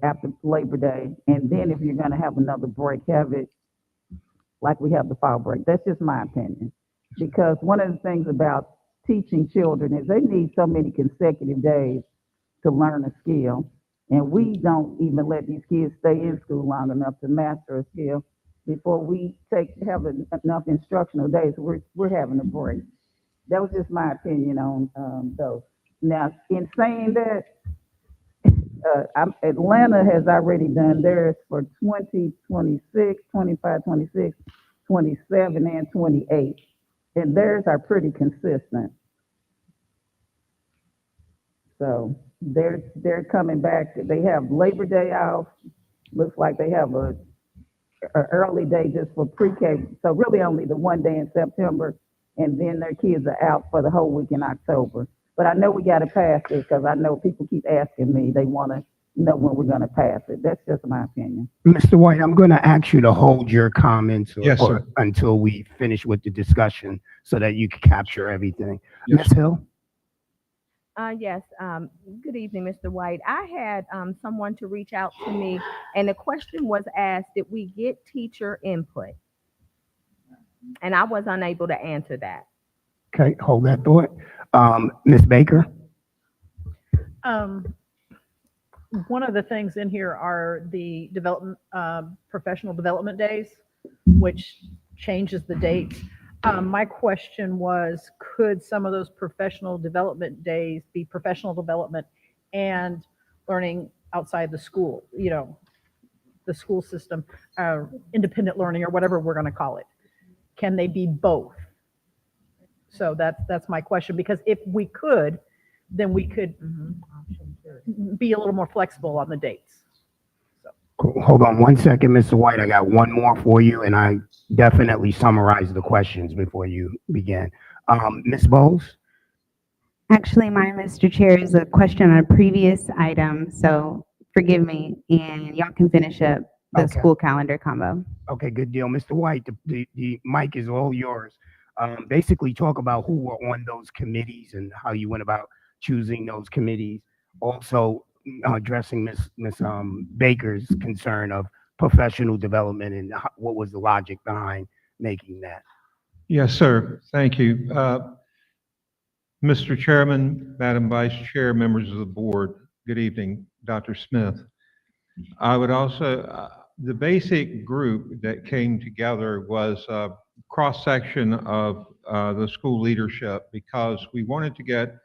S18: after Labor Day, and then if you're going to have another break, have it like we have the fall break. That's just my opinion. Because one of the things about teaching children is they need so many consecutive days to learn a skill. And we don't even let these kids stay in school long enough to master a skill before we have enough instructional days. We're having a break. That was just my opinion on those. Now, in saying that, Atlanta has already done theirs for 2026, 25, 26, 27, and 28. And theirs are pretty consistent. So they're coming back. They have Labor Day off. Looks like they have an early day just for pre-K. So really only the one day in September, and then their kids are out for the whole week in October. But I know we got to pass this because I know people keep asking me. They want to know when we're going to pass it. That's just my opinion.
S2: Mr. White, I'm going to ask you to hold your comments
S6: Yes, sir.
S2: until we finish with the discussion so that you can capture everything.
S6: Yes,
S2: Ms. Hill?
S15: Yes, good evening, Mr. White. I had someone to reach out to me, and the question was asked, did we get teacher input? And I was unable to answer that.
S2: Okay, hold that thought. Ms. Baker?
S8: One of the things in here are the professional development days, which changes the date. My question was, could some of those professional development days be professional development and learning outside the school, the school system, independent learning or whatever we're going to call it? Can they be both? So that's my question, because if we could, then we could be a little more flexible on the dates.
S2: Cool. Hold on one second, Mr. White. I got one more for you, and I definitely summarized the questions before you begin. Ms. Bowles?
S13: Actually, mine, Mr. Chair, is a question on a previous item, so forgive me, and y'all can finish up the school calendar combo.
S2: Okay, good deal. Mr. White, the mic is all yours. Basically, talk about who were on those committees and how you went about choosing those committees. Also, addressing Ms. Baker's concern of professional development and what was the logic behind making that.
S10: Yes, sir. Thank you. Mr. Chairman, Madam Vice Chair, members of the board, good evening. Dr. Smith. I would also, the basic group that came together was a cross-section of the school leadership, because we wanted to get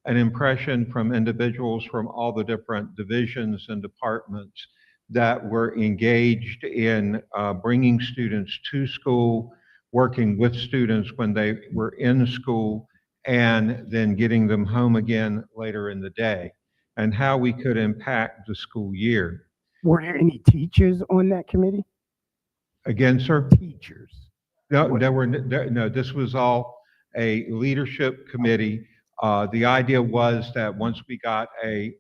S10: an impression from individuals from all the different divisions and departments that were engaged in bringing students to school, working with students when they were in school, and then getting them home again later in the day, and how we could impact the school year.
S2: Were there any teachers on that committee?
S10: Again, sir?
S2: Teachers.
S10: No, no, this was all a leadership committee. The idea was that once we got a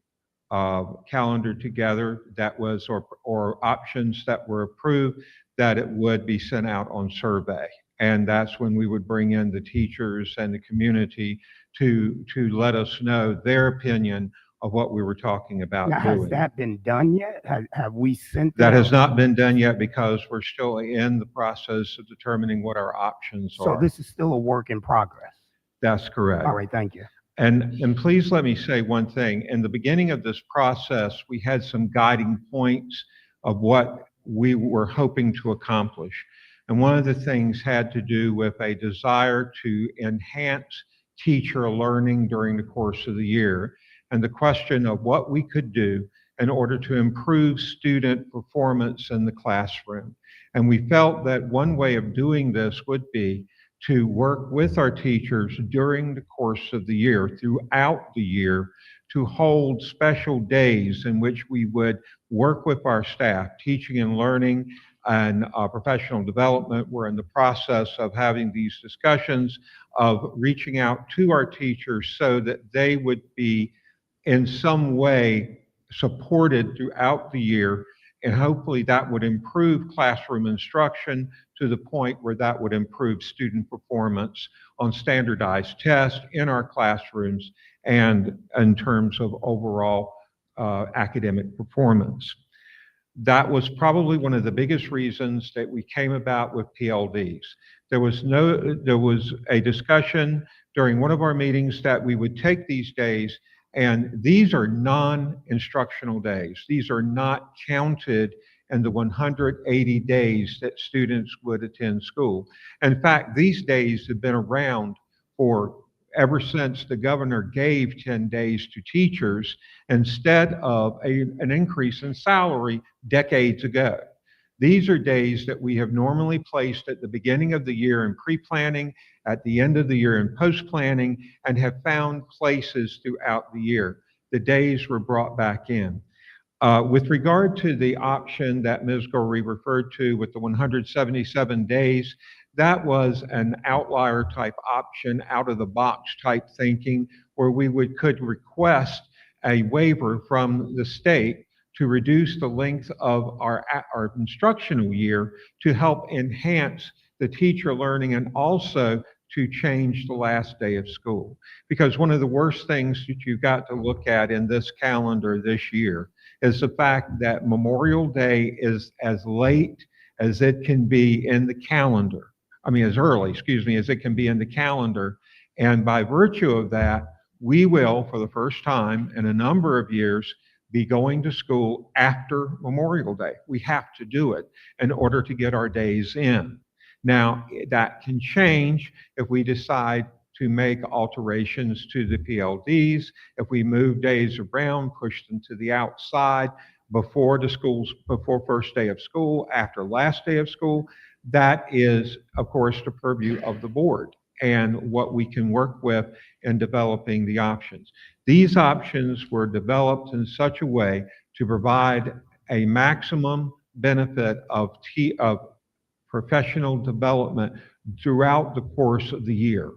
S10: calendar together that was, or options that were approved, that it would be sent out on survey. And that's when we would bring in the teachers and the community to let us know their opinion of what we were talking about
S2: Now,
S10: doing.
S2: has that been done yet? Have we sent
S10: That
S2: out?
S10: has not been done yet because we're still in the process of determining what our options
S2: So
S10: are.
S2: this is still a work in progress.
S10: That's correct.
S2: All right, thank you.
S10: And please let me say one thing. In the beginning of this process, we had some guiding points of what we were hoping to accomplish. And one of the things had to do with a desire to enhance teacher learning during the course of the year, and the question of what we could do in order to improve student performance in the classroom. And we felt that one way of doing this would be to work with our teachers during the course of the year, throughout the year, to hold special days in which we would work with our staff, teaching and learning and professional development. We're in the process of having these discussions, of reaching out to our teachers so that they would be in some way supported throughout the year, and hopefully that would improve classroom instruction to the point where that would improve student performance on standardized tests in our classrooms and in terms of overall academic performance. That was probably one of the biggest reasons that we came about with PLDs. There was a discussion during one of our meetings that we would take these days, and these are non-instructional days. These are not counted in the 180 days that students would attend school. In fact, these days have been around for ever since the governor gave 10 days to teachers instead of an increase in salary decades ago. These are days that we have normally placed at the beginning of the year in pre-planning, at the end of the year in post-planning, and have found places throughout the year. The days were brought back in. With regard to the option that Ms. Gorey referred to with the 177 days, that was an outlier type option, out of the box type thinking, where we could request a waiver from the state to reduce the length of our instructional year to help enhance the teacher learning and also to change the last day of school. Because one of the worst things that you've got to look at in this calendar this year is the fact that Memorial Day is as late as it can be in the calendar. I mean, as early, excuse me, as it can be in the calendar. And by virtue of that, we will, for the first time in a number of years, be going to school after Memorial Day. We have to do it in order to get our days in. Now, that can change if we decide to make alterations to the PLDs, if we move days around, push them to the outside before first day of school, after last day of school. That is, of course, the purview of the board and what we can work with in developing the options. These options were developed in such a way to provide a maximum benefit of professional development throughout the course of the year.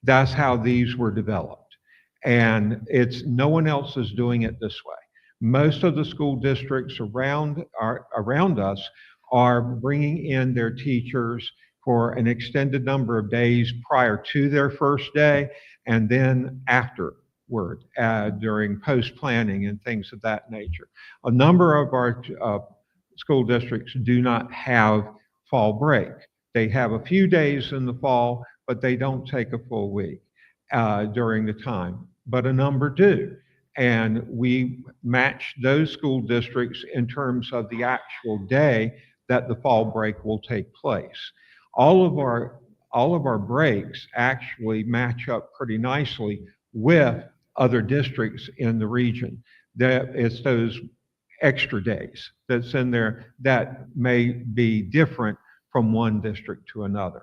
S10: That's how these were developed. And no one else is doing it this way. Most of the school districts around us are bringing in their teachers for an extended number of days prior to their first day and then afterward during post-planning and things of that nature. A number of our school districts do not have fall break. They have a few days in the fall, but they don't take a full week during the time, but a number do. And we match those school districts in terms of the actual day that the fall break will take place. All of our breaks actually match up pretty nicely with other districts in the region. It's those extra days that's in there that may be different from one district to another.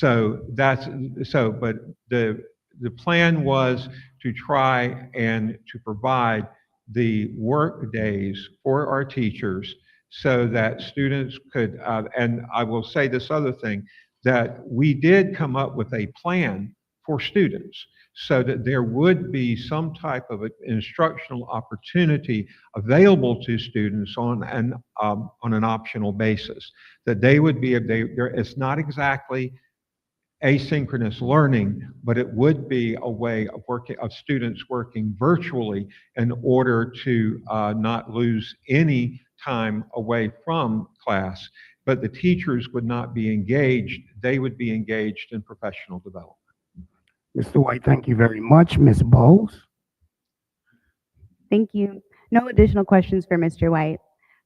S10: But the plan was to try and to provide the work days for our teachers so that students could, and I will say this other thing, that we did come up with a plan for students so that there would be some type of instructional opportunity available to students on an optional basis. That they would be, it's not exactly asynchronous learning, but it would be a way of students working virtually in order to not lose any time away from class, but the teachers would not be engaged. They would be engaged in professional development.
S2: Mr. White, thank you very much. Ms. Bowles?
S13: Thank you. No additional questions for Mr. White.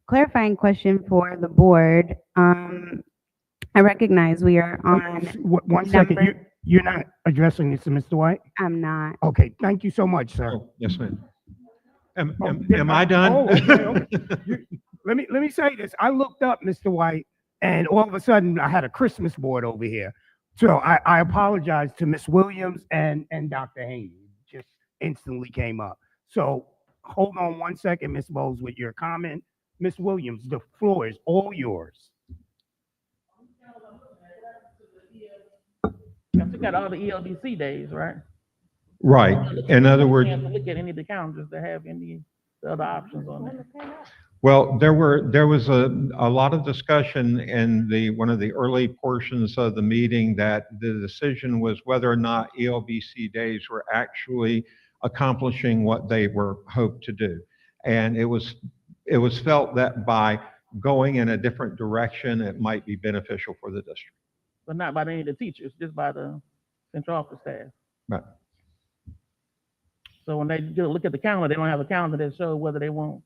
S13: Clarifying question for the board. I recognize we are on
S2: One second,
S13: number.
S2: you're not addressing this to Mr. White?
S13: I'm not.
S2: Okay, thank you so much, sir.
S10: Oh, yes, ma'am.
S2: Oh,
S10: Am I done?
S2: Oh, okay. Let me say this. I looked up Mr. White, and all of a sudden I had a Christmas board over here. So I apologize to Miss Williams and Dr. Haney. Just instantly came up. So hold on one second, Miss Bowles, with your comment. Miss Williams, the floor is all yours.
S4: I still got all the ELBC days, right?
S10: Right. In other words,
S4: You can't look at any of the calendars that have any other options on there.
S10: well, there was a lot of discussion in one of the early portions of the meeting that the decision was whether or not ELBC days were actually accomplishing what they were hoped to do. And it was felt that by going in a different direction, it might be beneficial for the district.
S4: But not by any of the teachers, just by the central office staff.
S10: Right.
S4: So when they look at the calendar, they don't have a calendar that shows whether they want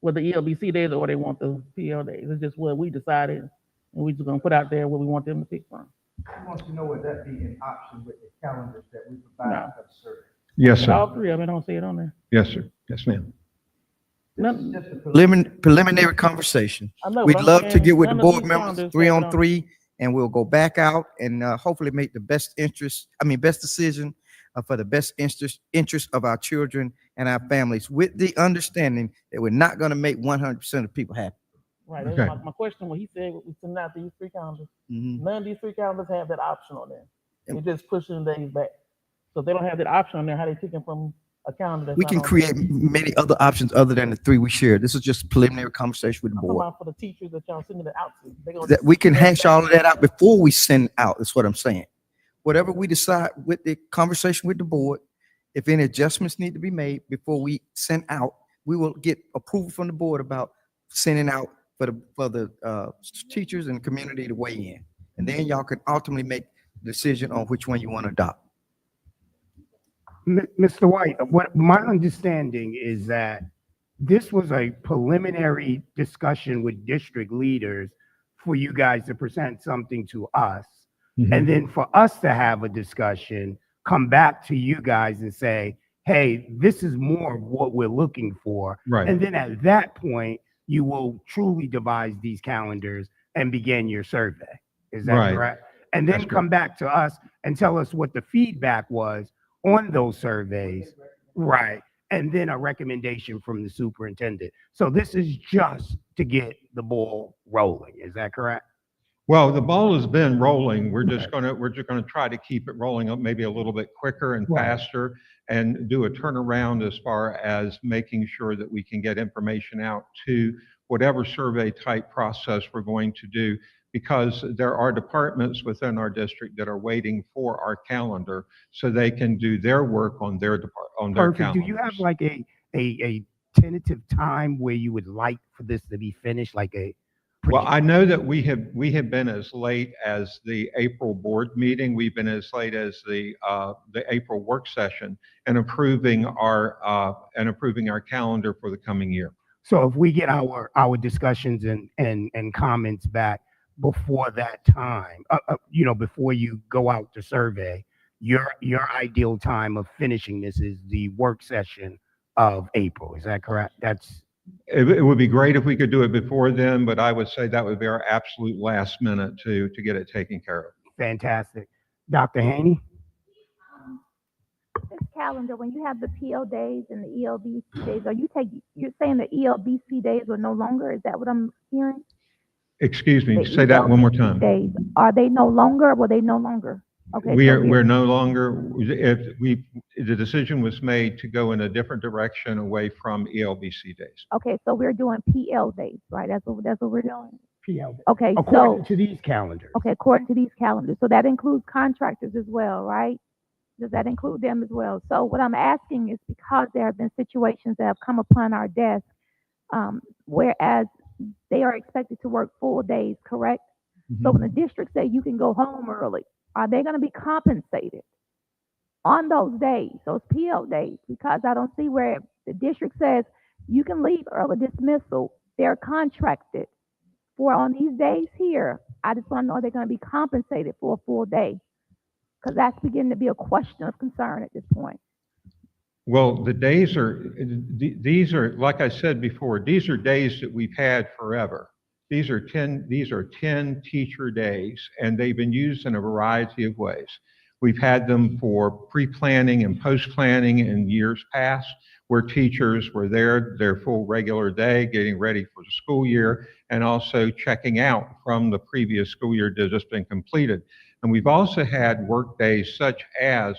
S4: the ELBC days or they want the PL days. It's just what we decided, and we just gonna put out there what we want them to pick from.
S5: I want to know would that be an option with the calendars that we provide for the survey?
S10: Yes, sir.
S4: All three of them, I don't see it on there.
S10: Yes, sir. Yes, ma'am.
S12: Preliminary conversation.
S4: I know,
S12: We'd
S4: but I'm
S12: love to
S4: saying
S12: get with the
S4: none of
S12: board
S4: these
S12: members
S4: calendars
S12: 3
S4: have it
S12: on
S4: on.
S12: 3, and we'll go back out and hopefully make the best decision for the best interest of our children and our families, with the understanding that we're not going to make 100% of people happy.
S4: Right, that was my question when he said we send out these three calendars. None of these three calendars have that option on there. They're just pushing days back. So if they don't have that option on there, how they picking from a calendar that's
S12: We
S4: not
S12: can
S4: on there?
S12: create many other options other than the 3 we shared. This is just a preliminary conversation with the
S4: I'm talking
S12: board.
S4: about for the teachers that y'all sending it out to. They gonna
S12: That we can
S4: just-
S12: hash all of that out before we send out, is what I'm saying. Whatever we decide with the conversation with the board, if any adjustments need to be made before we send out, we will get approval from the board about sending out for the teachers and community to weigh in. And then y'all can ultimately make a decision on which one you want to adopt.
S2: Mr. White, what my understanding is that this was a preliminary discussion with district leaders for you guys to present something to us. And then for us to have a discussion, come back to you guys and say, hey, this is more of what we're looking for.
S10: Right.
S2: And then at that point, you will truly devise these calendars and begin your survey. Is that
S10: Right.
S2: correct? And then
S10: That's
S2: come back to us and tell us what the feedback was on those surveys. Right. And then a recommendation from the superintendent. So this is just to get the ball rolling. Is that correct?
S10: Well, the ball has been rolling. We're just gonna try to keep it rolling up maybe a little bit quicker and
S2: Right.
S10: faster, and do a turnaround as far as making sure that we can get information out to whatever survey type process we're going to do, because there are departments within our district that are waiting for our calendar so they can do their work on their
S2: Perfect.
S10: calendar.
S2: Do you have like a tentative time where you would like for this to be finished? Like a
S10: Well, I know that we have been as late as the April board meeting. We've been as late as the April work session and approving our calendar for the coming year.
S2: So if we get our discussions and comments back before that time, before you go out to survey, your ideal time of finishing this is the work session of April. Is that correct?
S10: It would be great if we could do it before then, but I would say that would be our absolute last minute to get it taken care of.
S2: Fantastic. Dr. Haney?
S9: This calendar, when you have the PL days and the ELBC days, you're saying the ELBC days were no longer? Is that what I'm hearing?
S10: Excuse me,
S9: The
S10: say that one more
S9: ELBC
S10: time.
S9: Days, are they no longer, or were they no longer? Okay.
S10: We're no longer, the decision was made to go in a different direction away from ELBC days.
S9: Okay, so we're doing PL days, right? That's what we're doing?
S2: PL.
S9: Okay,
S2: According to these calendars.
S9: Okay, according to these calendars. So that includes contractors as well, right? Does that include them as well? So what I'm asking is because there have been situations that have come upon our desk, whereas they are expected to work full days, correct? So when the district say you can go home early, are they going to be compensated? on those days, those PO days, because I don't see where the district says you can leave early dismissal. They're contracted for on these days here. I just want to know if they're going to be compensated for a full day, because that's beginning to be a question of concern at this point.
S10: Well, the days are, these are, like I said before, these are days that we've had forever. These are 10 teacher days, and they've been used in a variety of ways. We've had them for pre-planning and post-planning in years past, where teachers were there their full regular day, getting ready for the school year, and also checking out from the previous school year that has just been completed. And we've also had work days such as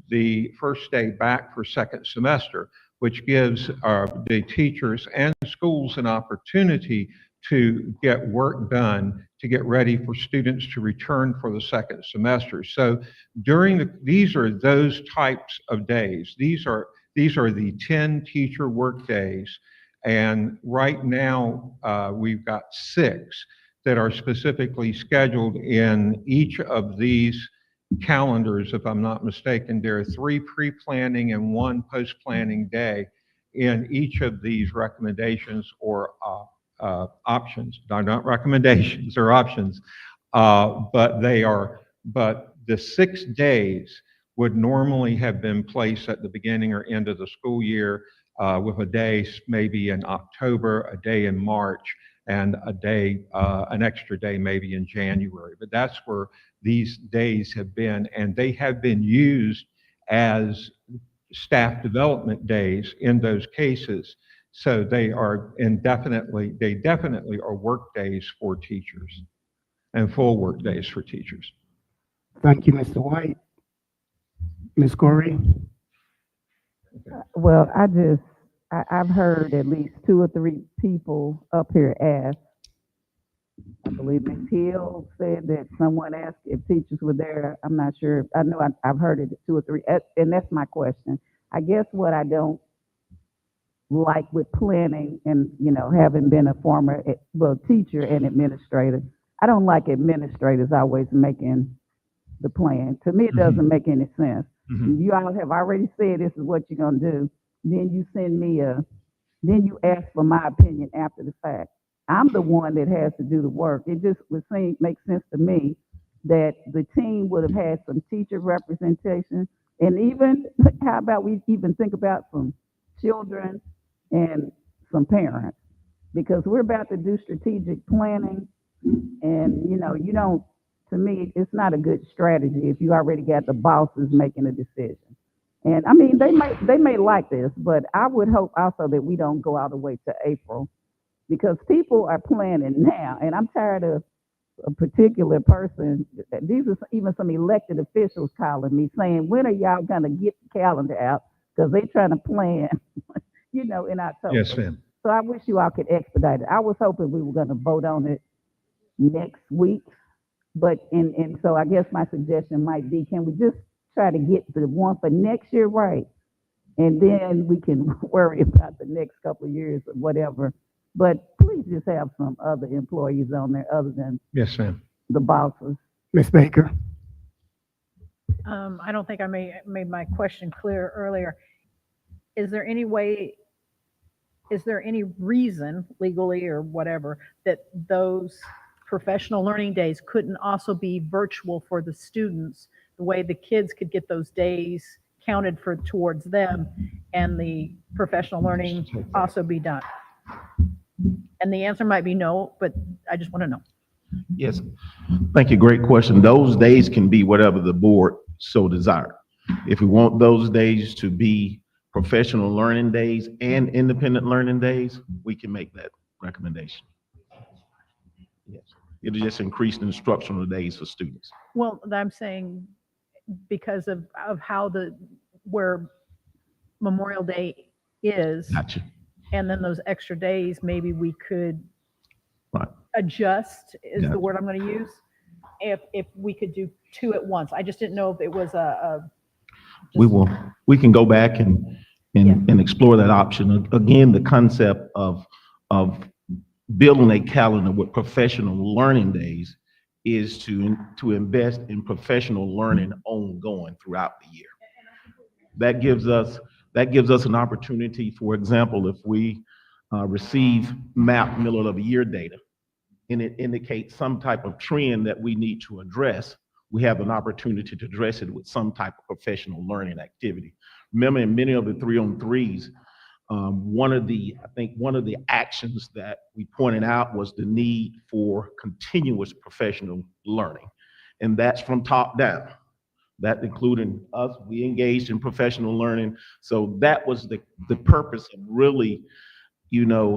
S10: the first day back for second semester, which gives the teachers and schools an opportunity to get work done to get ready for students to return for the second semester. So these are those types of days. These are the 10 teacher work days. And right now, we've got 6 that are specifically scheduled in each of these calendars, if I'm not mistaken. There are 3 pre-planning and 1 post-planning day in each of these recommendations or options. They're not recommendations, they're options. But the 6 days would normally have been placed at the beginning or end of the school year, with a day maybe in October, a day in March, and a day, an extra day maybe in January. But that's where these days have been, and they have been used as staff development days in those cases. So they definitely are work days for teachers and full work days for teachers.
S2: Thank you, Mr. White. Ms. Corey?
S18: Well, I've heard at least 2 or 3 people up here ask. I believe Ms. Hill said that someone asked if teachers were there. I'm not sure. I know I've heard it 2 or 3, and that's my question. I guess what I don't like with planning, and having been a former teacher and administrator, I don't like administrators always making the plan. To me, it doesn't make any sense. You all have already said this is what you're gonna do. Then you send me then you ask for my opinion after the fact. I'm the one that has to do the work. It just would make sense to me that the team would have had some teacher representation, and even, how about we even think about some children and some parents, because we're about to do strategic planning, and you don't, to me, it's not a good strategy if you already got the bosses making a decision. And I mean, they may like this, but I would hope also that we don't go all the way to April, because people are planning now, and I'm tired of a particular person. These are even some elected officials calling me saying, when are y'all gonna get the calendar out? Because they're trying to plan, in October.
S10: Yes, ma'am.
S18: So I wish you all could expedite it. I was hoping we were gonna vote on it next week, but, and so I guess my suggestion might be, can we just try to get the one for next year right? And then we can worry about the next couple of years or whatever. But please just have some other employees on there other than
S10: Yes, ma'am.
S18: the bosses.
S2: Ms. Baker?
S8: I don't think I made my question clear earlier. Is there any reason legally or whatever that those professional learning days couldn't also be virtual for the students, the way the kids could get those days counted for towards them, and the professional learning also be done? And the answer might be no, but I just want to know.
S16: Yes, thank you. Great question. Those days can be whatever the board so desire. If we want those days to be professional learning days and independent learning days, we can make that recommendation. Yes, it'll just increase the instructional days for students.
S8: Well, I'm saying because of how where Memorial Day is.
S16: Gotcha.
S8: And then those extra days, maybe we could
S16: Right.
S8: adjust is
S16: Yeah.
S8: the word I'm going to use. If we could do 2 at once. I just didn't know if it was
S16: We can go back and explore that option. Again, the concept of building a calendar with professional learning days is to invest in professional learning ongoing throughout the year. That gives us an opportunity. For example, if we receive MAP middle of the year data and it indicates some type of trend that we need to address, we have an opportunity to address it with some type of professional learning activity. Remember, in many of the 3-on-3s, one of the actions that we pointed out was the need for continuous professional learning, and that's from top down. That including us, we engaged in professional learning. So that was the purpose of really,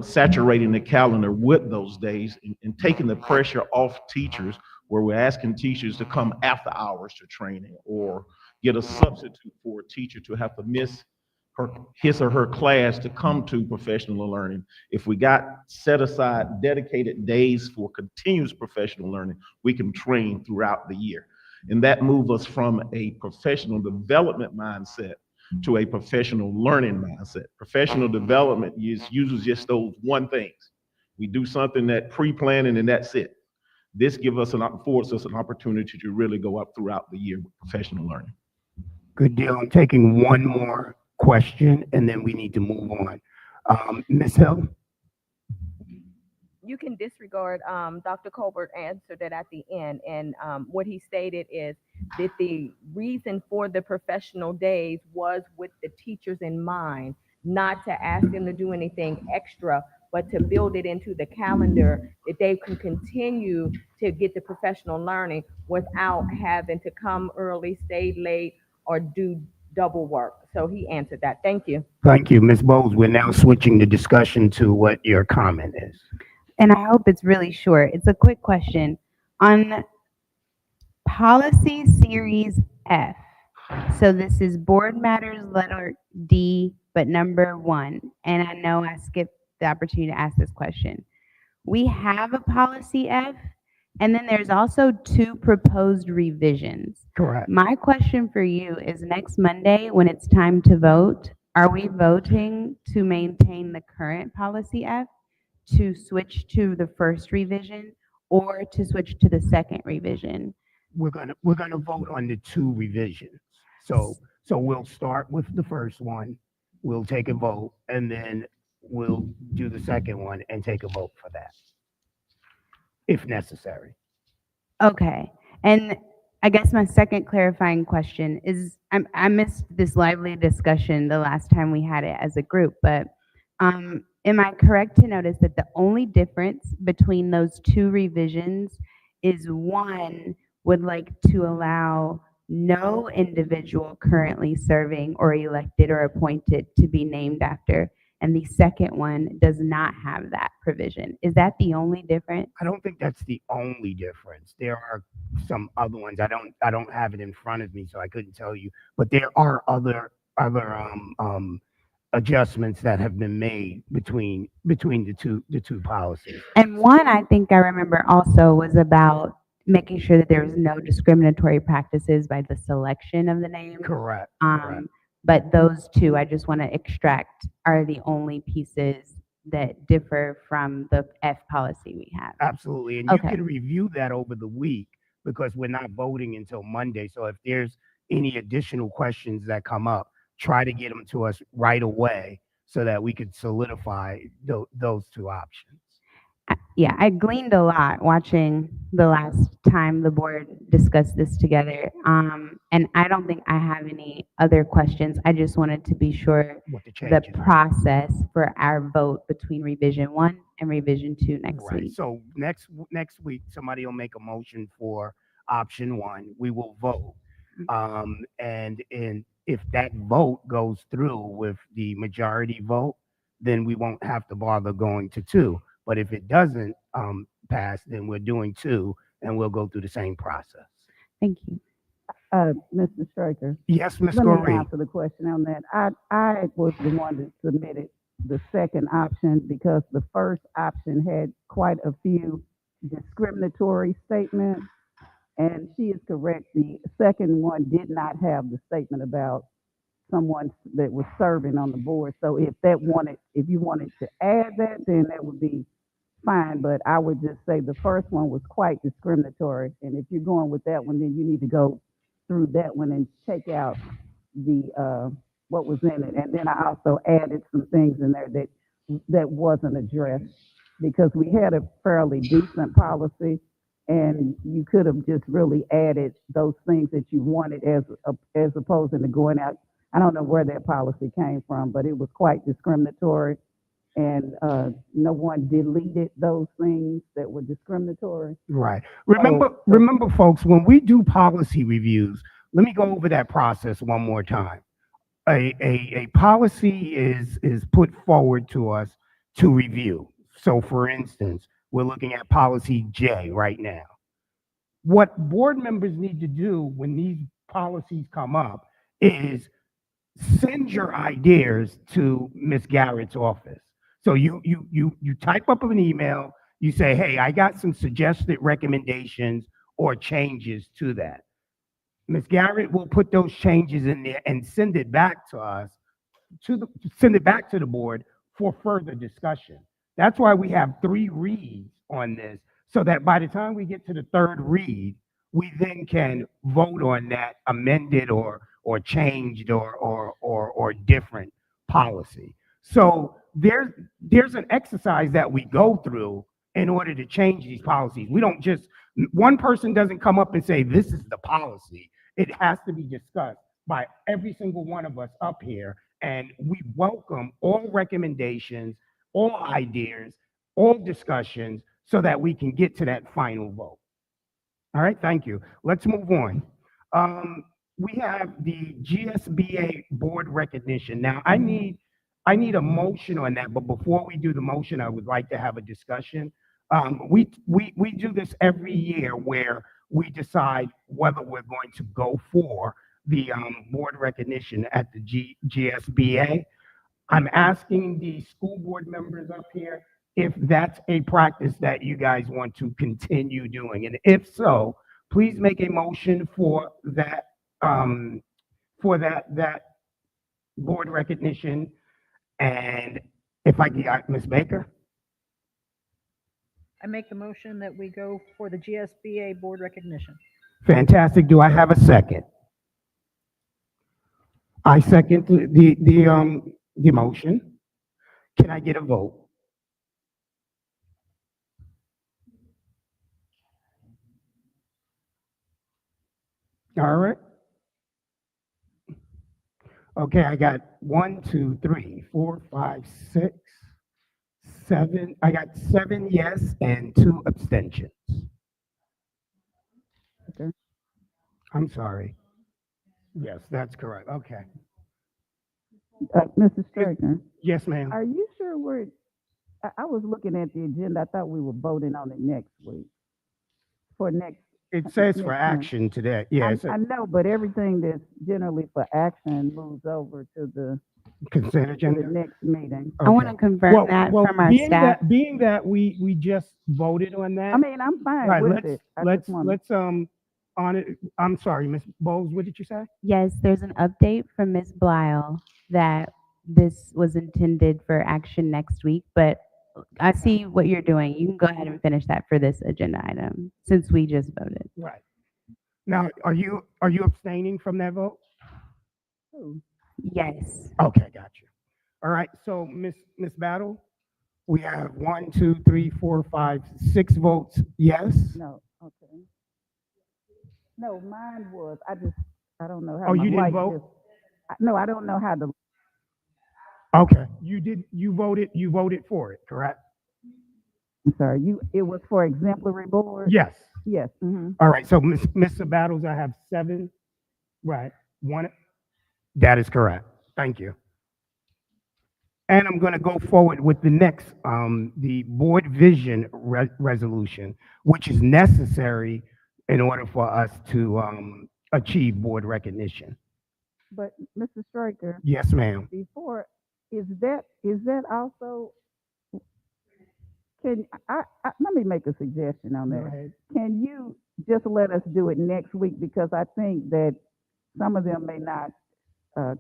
S16: saturating the calendar with those days and taking the pressure off teachers, where we're asking teachers to come after hours to training or get a substitute for a teacher to have to miss his or her class to come to professional learning. If we got set aside dedicated days for continuous professional learning, we can train throughout the year. And that moves us from a professional development mindset to a professional learning mindset. Professional development is usually just those one things. We do something that pre-planning and that's it. This affords us an opportunity to really go up throughout the year with professional learning.
S2: Good deal. I'm taking one more question and then we need to move on. Ms. Hill?
S15: You can disregard, Dr. Colbert answered it at the end, and what he stated is that the reason for the professional days was with the teachers in mind, not to ask them to do anything extra, but to build it into the calendar that they can continue to get the professional learning without having to come early, stay late, or do double work. So he answered that. Thank you.
S2: Thank you, Ms. Bowles. We're now switching the discussion to what your comment is.
S13: And I hope it's really short. It's a quick question. On policy series F, so this is board matters letter D, but number 1. And I know I skipped the opportunity to ask this question. We have a policy F, and then there's also 2 proposed revisions.
S2: Correct.
S13: My question for you is, next Monday, when it's time to vote, are we voting to maintain the current policy F, to switch to the first revision, or to switch to the second revision?
S2: We're gonna vote on the 2 revisions. So we'll start with the first one, we'll take a vote, and then we'll do the second one and take a vote for that, if necessary.
S13: Okay. And I guess my second clarifying question is, I missed this lively discussion the last time we had it as a group, but am I correct to notice that the only difference between those 2 revisions is one would like to allow no individual currently serving or elected or appointed to be named after, and the second one does not have that provision? Is that the only difference?
S2: I don't think that's the only difference. There are some other ones. I don't have it in front of me, so I couldn't tell you. But there are other adjustments that have been made between the two policies.
S13: And one I think I remember also was about making sure that there was no discriminatory practices by the selection of the name.
S2: Correct.
S13: But those 2, I just want to extract, are the only pieces that differ from the F policy we have.
S2: Absolutely. And you can review that over the week because we're not voting until Monday. So if there's any additional questions that come up, try to get them to us right away so that we could solidify those 2 options.
S13: Yeah, I gleaned a lot watching the last time the board discussed this together. And I don't think I have any other questions. I just wanted to be sure the process for our vote between revision 1 and revision 2 next week.
S2: So next week, somebody will make a motion for option 1. We will vote. And if that vote goes through with the majority vote, then we won't have to bother going to 2. But if it doesn't pass, then we're doing 2, and we'll go through the same process.
S13: Thank you.
S18: Mr. Straker.
S2: Yes, Ms.
S18: Let me
S2: Goree.
S18: answer the question on that. I was the one that submitted the second option because the first option had quite a few discriminatory statements, and she is correct. The second one did not have the statement about someone that was serving on the board. So if you wanted to add that, then that would be fine. But I would just say the first one was quite discriminatory. And if you're going with that one, then you need to go through that one and take out the what was in it. And then I also added some things in there that wasn't addressed because we had a fairly decent policy and you could have just really added those things that you wanted as opposed to going out. I don't know where that policy came from, but it was quite discriminatory. And no one deleted those things that were discriminatory.
S2: Right. Remember, folks, when we do policy reviews, let me go over that process one more time. A policy is put forward to us to review. So, for instance, we're looking at policy J right now. What board members need to do when these policies come up is send your ideas to Ms. Garrett's office. So you type up an email, you say, hey, I got some suggested recommendations or changes to that. Ms. Garrett will put those changes in there and send it back to us, send it back to the board for further discussion. That's why we have 3 reads on this, so that by the time we get to the 3rd read, we then can vote on that amended or changed or different policy. So there's an exercise that we go through in order to change these policies. We don't just, one person doesn't come up and say, this is the policy. It has to be discussed by every single one of us up here. And we welcome all recommendations, all ideas, all discussions, so that we can get to that final vote. All right, thank you. Let's move on. We have the GSBA board recognition. Now, I need a motion on that, but before we do the motion, I would like to have a discussion. We do this every year where we decide whether we're going to go for the board recognition at the GSBA. I'm asking the school board members up here if that's a practice that you guys want to continue doing. And if so, please make a motion for that board recognition. And if I got Ms. Baker?
S8: I make the motion that we go for the GSBA board recognition.
S2: Fantastic. Do I have a second? I second the motion. Can I get a vote? All right. Okay, I got 1, 2, 3, 4, 5, 6, 7. I got 7 yes and 2 abstentions.
S18: Okay.
S2: I'm sorry. Yes, that's correct. Okay.
S18: Mrs. Strickner,
S2: Yes, ma'am.
S18: are you sure I was looking at the agenda. I thought we were voting on it next week. For next.
S2: It says for
S18: next month.
S2: action today. Yeah,
S18: I know, but everything that's generally for action moves over to the
S2: consent agenda.
S18: the next meeting.
S13: I want to confirm that from our staff.
S2: Being that we just voted on that.
S18: I mean, I'm fine
S2: Right,
S18: with it.
S2: let's on it. I'm sorry, Ms. Bowles, what did you say?
S13: Yes, there's an update from Ms. Blyle that this was intended for action next week, but I see what you're doing. You can go ahead and finish that for this agenda item since we just voted.
S2: Right. Now, are you abstaining from that vote?
S13: Yes.
S2: Okay, got you. All right, so Miss Battle, we have 1, 2, 3, 4, 5, 6 votes yes.
S18: No, okay. No, mine was, I don't know how.
S2: Oh, you
S18: my
S2: didn't
S18: light
S2: vote?
S18: No, I don't know how to.
S2: Okay, you voted for it, correct?
S18: I'm sorry, it was for exemplary board?
S2: Yes.
S18: Yes. Mm-hmm.
S2: All right, so Mr. Battles, I have 7, right, 1, that is correct. Thank you. And I'm gonna go forward with the next, the board vision resolution, which is necessary in order for us to achieve board recognition.
S18: But Mr. Striker.
S2: Yes, ma'am.
S18: Before, is that also, let me make a suggestion on
S2: Go
S18: that.
S2: ahead.
S18: Can you just let us do it next week? Because I think that some of them may not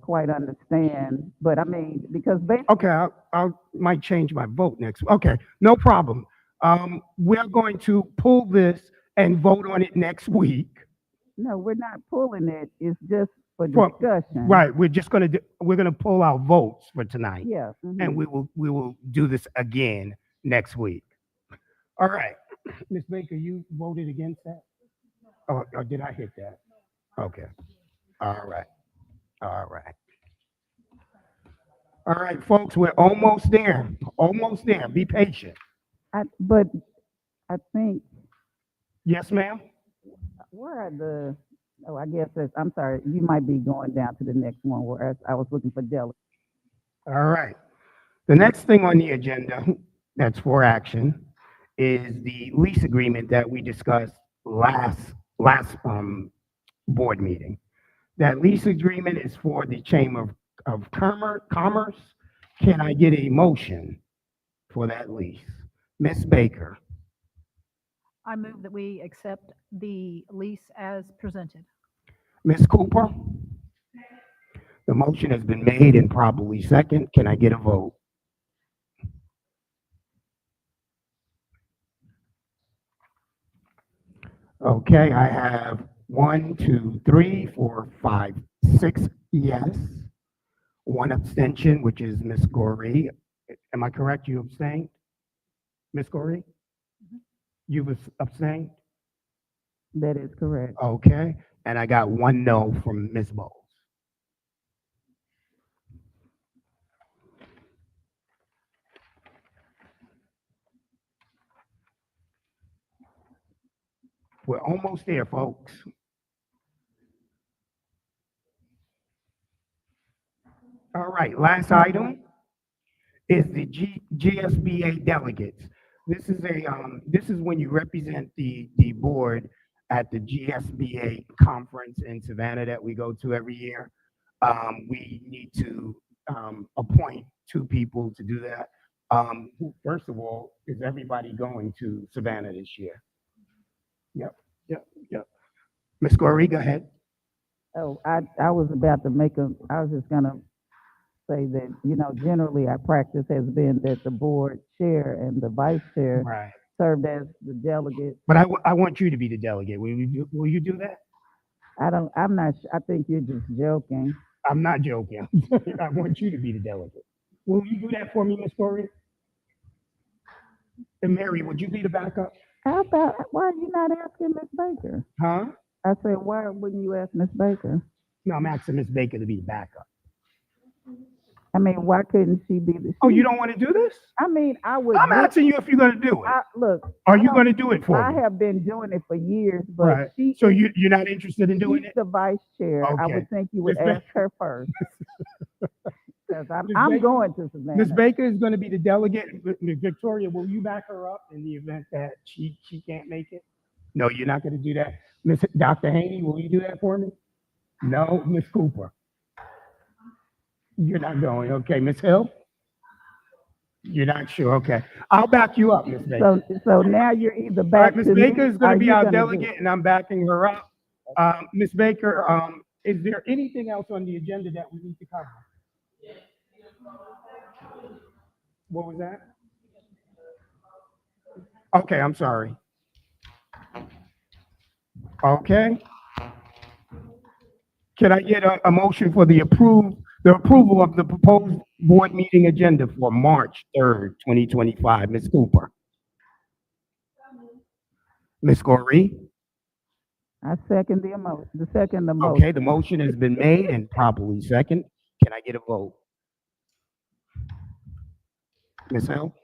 S18: quite understand, but I mean, because basically.
S2: Okay, I might change my vote next. Okay, no problem. We're going to pull this and vote on it next week.
S18: No, we're not pulling it. It's just for
S2: For-
S18: discussion.
S2: Right, we're gonna pull our votes for tonight.
S18: Yeah.
S2: And we will do this again next week. All right, Ms. Baker, you voted against that? Or did I hit that? Okay, all right, all right. All right, folks, we're almost there, be patient.
S18: But I think,
S2: Yes, ma'am?
S18: where are the, oh, I guess that's, I'm sorry, you might be going down to the next one where I was looking for delegates.
S2: All right. The next thing on the agenda that's for action is the lease agreement that we discussed last board meeting. That lease agreement is for the Chamber of Commerce. Can I get a motion for that lease? Ms. Baker,
S8: I move that we accept the lease as presented.
S2: Ms. Cooper? The motion has been made and properly second. Can I get a vote? Okay, I have 1, 2, 3, 4, 5, 6 yes. One abstention, which is Ms. Goree. Am I correct? You abstained? Ms. Goree? You've abstained?
S18: That is correct.
S2: Okay, and I got 1 no from Ms. Bowles. We're almost there, folks. All right, last item is the GSBA delegates. This is when you represent the board at the GSBA conference in Savannah that we go to every year. We need to appoint 2 people to do that. First of all, is everybody going to Savannah this year? Yep. Ms. Goree, go ahead.
S18: Oh, I was about to I was just gonna say that, generally our practice has been that the board chair and the vice chair
S2: Right.
S18: served as the delegate.
S2: But I want you to be the delegate. Will you do that?
S18: I'm not, I think you're just joking.
S2: I'm not joking. I want you to be the delegate. Will you do that for me, Ms. Goree? And Mary, would you be the backup?
S18: Why are you not asking Ms. Baker?
S2: Huh?
S18: I said, why wouldn't you ask Ms. Baker?
S2: No, I'm asking Ms. Baker to be the backup.
S18: I mean, why couldn't she be the?
S2: Oh, you don't want to do this?
S18: I mean, I would.
S2: I'm asking you if you're going to do it.
S18: Look.
S2: Are you going to do it for
S18: I
S2: me?
S18: have been doing it for years, but
S2: Right. So you're not interested in doing
S18: she's
S2: it?
S18: the vice chair. I
S2: Okay.
S18: would think you would
S2: Ms.
S18: ask her first. Because
S2: Ms.
S18: I'm
S2: Baker-
S18: going to Savannah.
S2: Ms. Baker is going to be the delegate. Victoria, will you back her up in the event that she can't make it? No, you're not going to do that. Dr. Haney, will you do that for me? No, Ms. Cooper. You're not going. Okay, Ms. Hill? You're not sure. Okay. I'll back you up, Ms. Baker.
S18: So now you're either
S2: All right,
S18: back
S2: Ms.
S18: to me.
S2: Baker is going
S18: or
S2: to be
S18: you're
S2: our
S18: gonna do
S2: delegate,
S18: it.
S2: and I'm backing her up. Ms. Baker, is there anything else on the agenda that we need to cover? What was that? Okay, I'm sorry. Okay. Can I get a motion for the approval of the proposed board meeting agenda for March 3rd, 2025? Ms. Cooper? Ms. Goree?
S18: I second the motion.
S2: Okay, the motion has been made and properly second. Can I get a vote? Ms. Hill?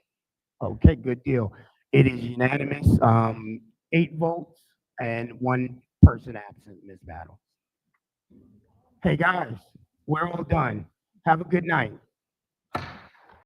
S2: Okay, good deal. It is unanimous, 8 votes and 1 person absent, Ms. Battle. Hey, guys, we're all done. Have a good night.